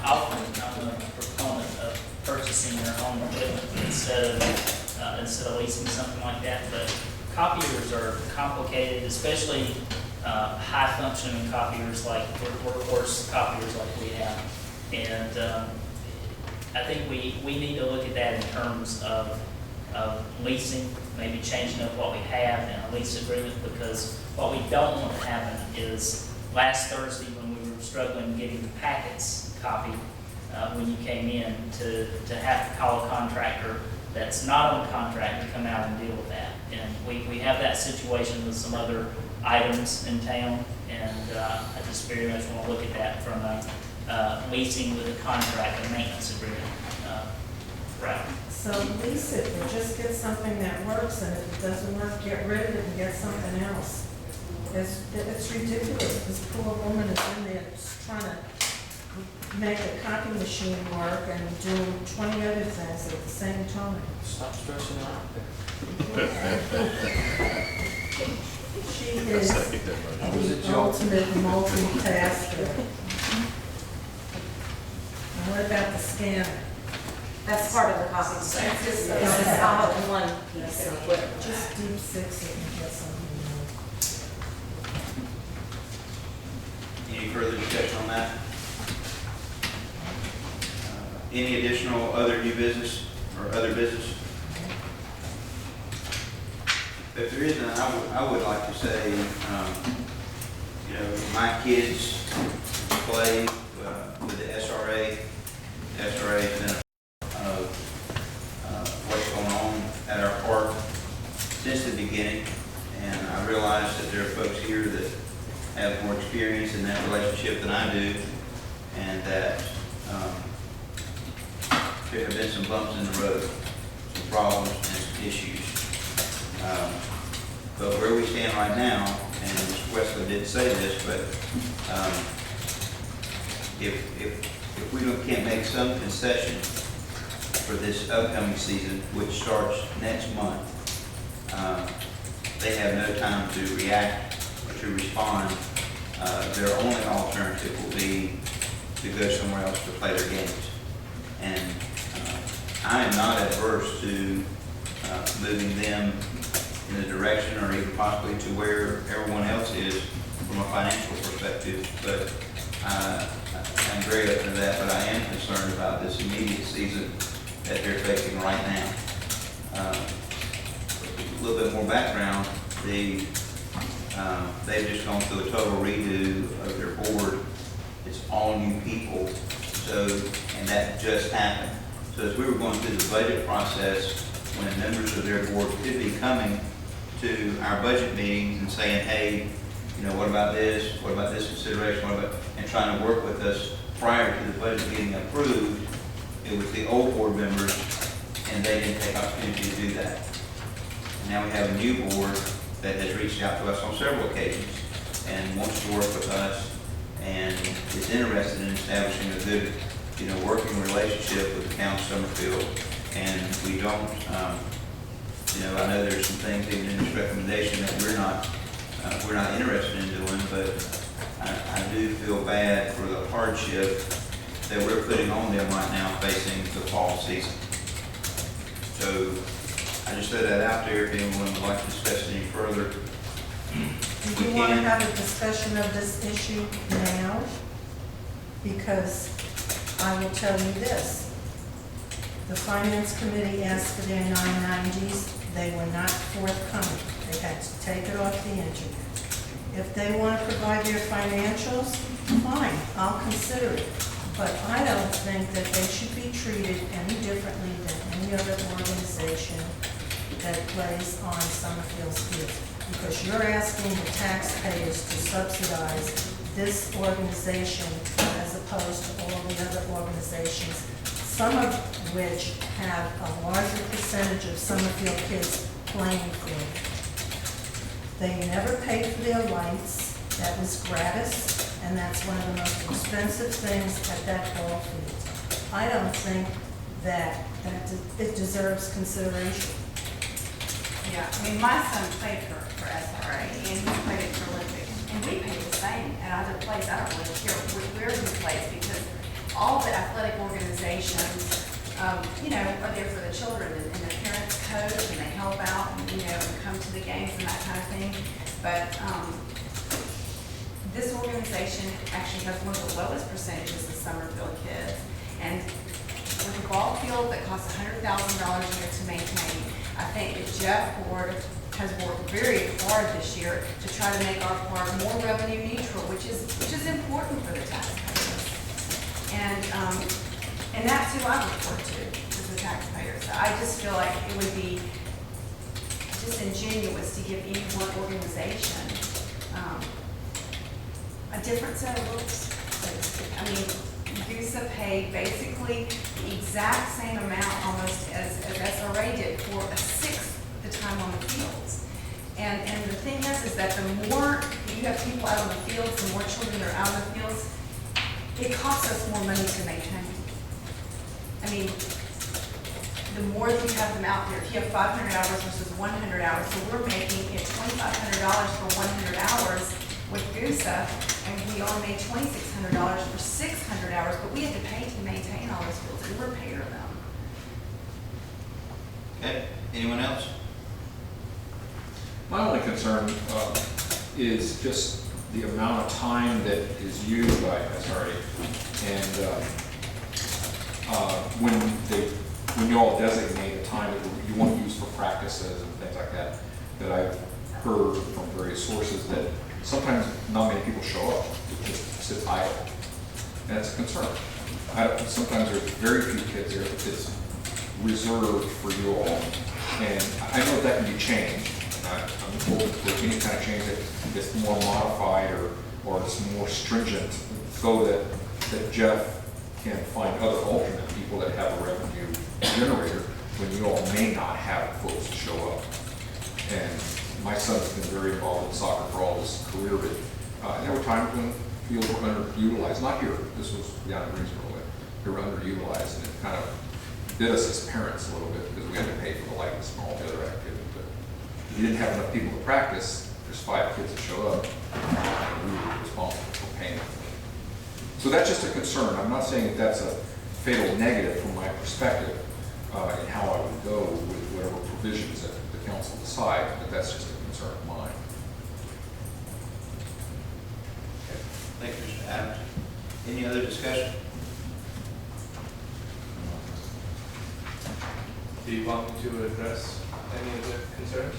often I'm a proponent of purchasing your own equipment instead of leasing something like that. But copiers are complicated, especially high functioning copiers like workhorse copiers like we have. And I think we need to look at that in terms of leasing, maybe changing up what we have in a lease agreement, because what we don't want to happen is last Thursday when we were struggling getting the packets copied, when you came in, to have to call a contractor that's not on contract to come out and deal with that. And we have that situation with some other items in town, and I just very much want to look at that from a leasing with a contract and maintenance agreement route. So lease it, or just get something that works, and if it doesn't work, get rid of it and get something else. It's ridiculous. This poor woman is in there just trying to make a copy machine work and do 20 other things at the same time. Stop stressing out. She is the ultimate multitasker. And what about the scanner? That's part of the copy. It's just all in one piece of equipment. Just deep six it and get something. Any further discussion on that? Any additional other new business or other business? If there isn't, I would like to say, you know, my kids play with the SRA. The SRA has been what's going on at our park since the beginning, and I realize that there are folks here that have more experience in that relationship than I do, and that there have been some bumps in the road, some problems and some issues. But where we stand right now, and Mr. Wesley did say this, but if we can't make some concession for this upcoming season, which starts next month, they have no time to react or to respond. Their only alternative will be to go somewhere else to play their games. And I am not adverse to moving them in the direction or even possibly to where everyone else is from a financial perspective, but I'm very open to that, but I am concerned about this immediate season that they're facing right now. A little bit more background, they've just gone through a total redo of their board. It's all new people, so, and that just happened. So as we were going through the budget process, when members of their board could be coming to our budget meetings and saying, hey, you know, what about this? What about this consideration? What about, and trying to work with us prior to the budget getting approved. It was the old board members, and they didn't take opportunity to do that. And now we have a new board that has reached out to us on several occasions and wants to work with us and is interested in establishing a good, you know, working relationship with the town of Summerfield. And we don't, you know, I know there's some things even in this recommendation that we're not interested in doing, but I do feel bad for the hardship that we're putting on them right now facing the fall season. So I just throw that out there if anyone would like to discuss it any further. Do you want to have a discussion of this issue now? Because I will tell you this. The Finance Committee asked for their 990s. They were not forthcoming. They had to take it off the internet. If they want to provide their financials, fine, I'll consider it. But I don't think that they should be treated any differently than any other organization that plays on Summerfield's field. Because you're asking the taxpayers to subsidize this organization as opposed to all the other organizations, some of which have a larger percentage of Summerfield kids playing for it. They never paid for their lights. That was gratis, and that's one of the most expensive things at that ball field. I don't think that it deserves consideration. Yeah, I mean, my son played for SRA, and he played it for Olympic, and we pay the same at other places. I don't really care where he plays, because all the athletic organizations, you know, are there for the children, and the parents coach, and they help out, and, you know, and come to the games and that kind of thing. But this organization actually has one of the lowest percentages of Summerfield kids, and with a ball field that costs $100,000 a year to maintain, I think that Jeff Ford has worked very hard this year to try to make our park more revenue neutral, which is important for the taxpayers. And that's who I report to, is the taxpayers. So I just feel like it would be disingenuous to give any one organization a different set of rules. I mean, USA paid basically the exact same amount almost as SRA did for a sixth the time on the fields. And the thing is that the more you have people out on the fields, the more children are out on the fields, it costs us more money to maintain. I mean, the more that you have them out there, if you have 500 hours versus 100 hours, so we're making it $2,500 for 100 hours with GUSA, and we only made $2,600 for 600 hours, but we had to pay to maintain all those fields and repair them. Okay, anyone else? My only concern is just the amount of time that is used by SRA. And when you all designate a time that you want to use for practices and things like that, that I've heard from various sources that sometimes not many people show up, it just sits idle. And that's a concern. Sometimes there's very few kids there, but it's reserved for you all. And I know that can be changed. I'm told that any kind of change that's more modified or it's more stringent, so that Jeff can find other alternate people that have a revenue generator when you all may not have folks to show up. And my son's been very involved in soccer for all his career, but there were times when fields were underutilized. Not here. This was down in Greensboro. They were underutilized, and it kind of bit us as parents a little bit because we had to pay for the likeness and all the other activities. But if you didn't have enough people to practice, there's 5 kids that show up, and we were responsible for paying them. So that's just a concern. I'm not saying that that's a fatal negative from my perspective in how I would go with whatever provisions that the council decides, but that's just a concern of mine. Okay. Thank you, Mr. Adams. Any other discussion? Do you want me to address any of the concerns?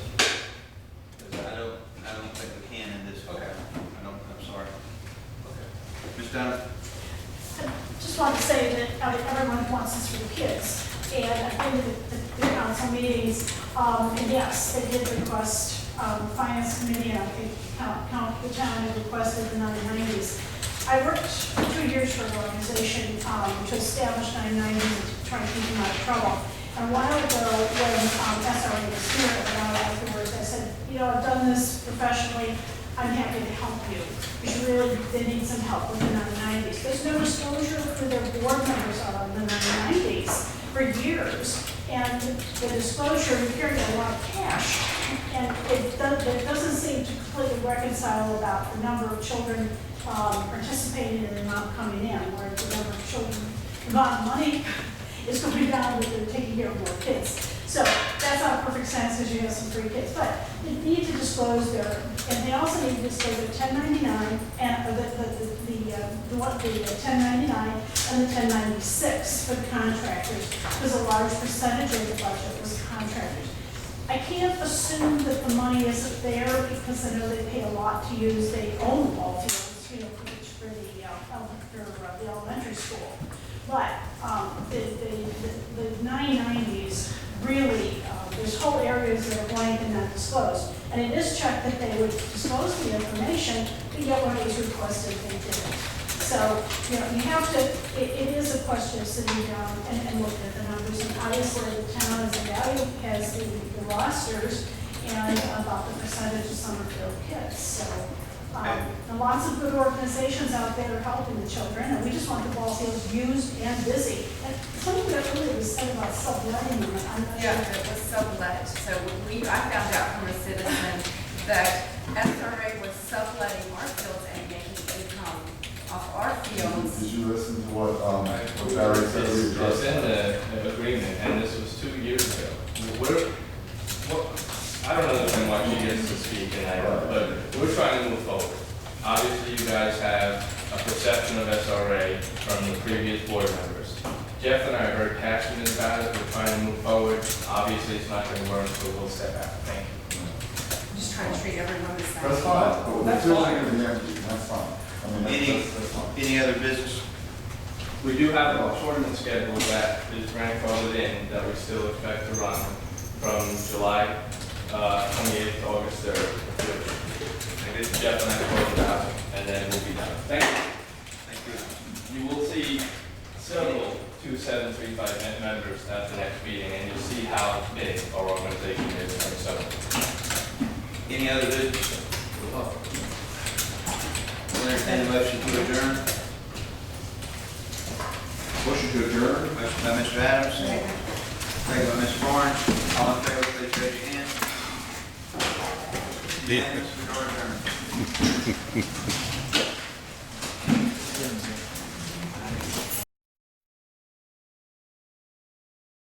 I don't think we can in this. Okay. I'm sorry. Okay. Ms. Dunn? I just want to say that everyone wants this for the kids. And I've been to the council meetings, and yes, they did request, finance committee, and I think the town had requested the 1990s. I worked for 2 years for an organization which was established in the 1990s to try to keep them out of trouble. And a while ago, when SRA was here, and a while afterwards, I said, I've done this professionally. I'm happy to help you. Because really, they need some help with the 1990s. There's no disclosure for their board members on the 1990s for years. And the disclosure, you're carrying a lot of cash. And it doesn't seem to completely reconcile about the number of children participating and the amount coming in, where the number of children, the amount of money is going down with they're taking care of more kids. So that's not perfect sense because you have some free kids, but they need to disclose and they also need to disclose their 1099 and the 1099 and the 1096 for the contractors, because a large percentage of the budget was contractors. I can't assume that the money isn't there because I know they pay a lot to use. They own the ball fields, for the elementary school. But the 990s really, there's whole areas that are blank and not disclosed. And it is checked that they would disclose the information, but yet when it was requested, they didn't. So, you have to, it is a question of sitting down and looking at the numbers. And obviously, the town has the rosters and about the percentage of Summerfield kids. So, and lots of good organizations out there are helping the children, and we just want the ball fields used and busy. And something that really was said about subletting them, I'm not Yeah, sure. it was sublet. So I found out from a citizen that SRA was subletting our fields and making income off our fields. Did you listen to what Barry said? It's in the agreement, and this was 2 years ago. I don't know when much he gets to speak tonight, but we're trying to move forward. Obviously, you guys have a perception of SRA from the previous board members. Jeff and I are very passionate about it. We're trying to move forward. Obviously, it's not going to work, so we'll step out. Thank you. I'm just trying to treat everyone the same. That's fine, but we're still going to the empty, that's fine. I mean, that's fine. Any other business? We do have a tournament schedule that is grandfathered in that we still expect to run from July 28th to August 3rd. And this Jeff and I talked about, and then we'll be done. Thank you. Thank you. You will see several 2735 members at the next meeting, and you'll see how big our organization is. So, Any other business? Will entertain a motion to adjourn. Motion to adjourn? Motion by Mr. Adams. Second by Ms. Barnes. All in favor, please raise your hand. Unanimous, we are adjourned.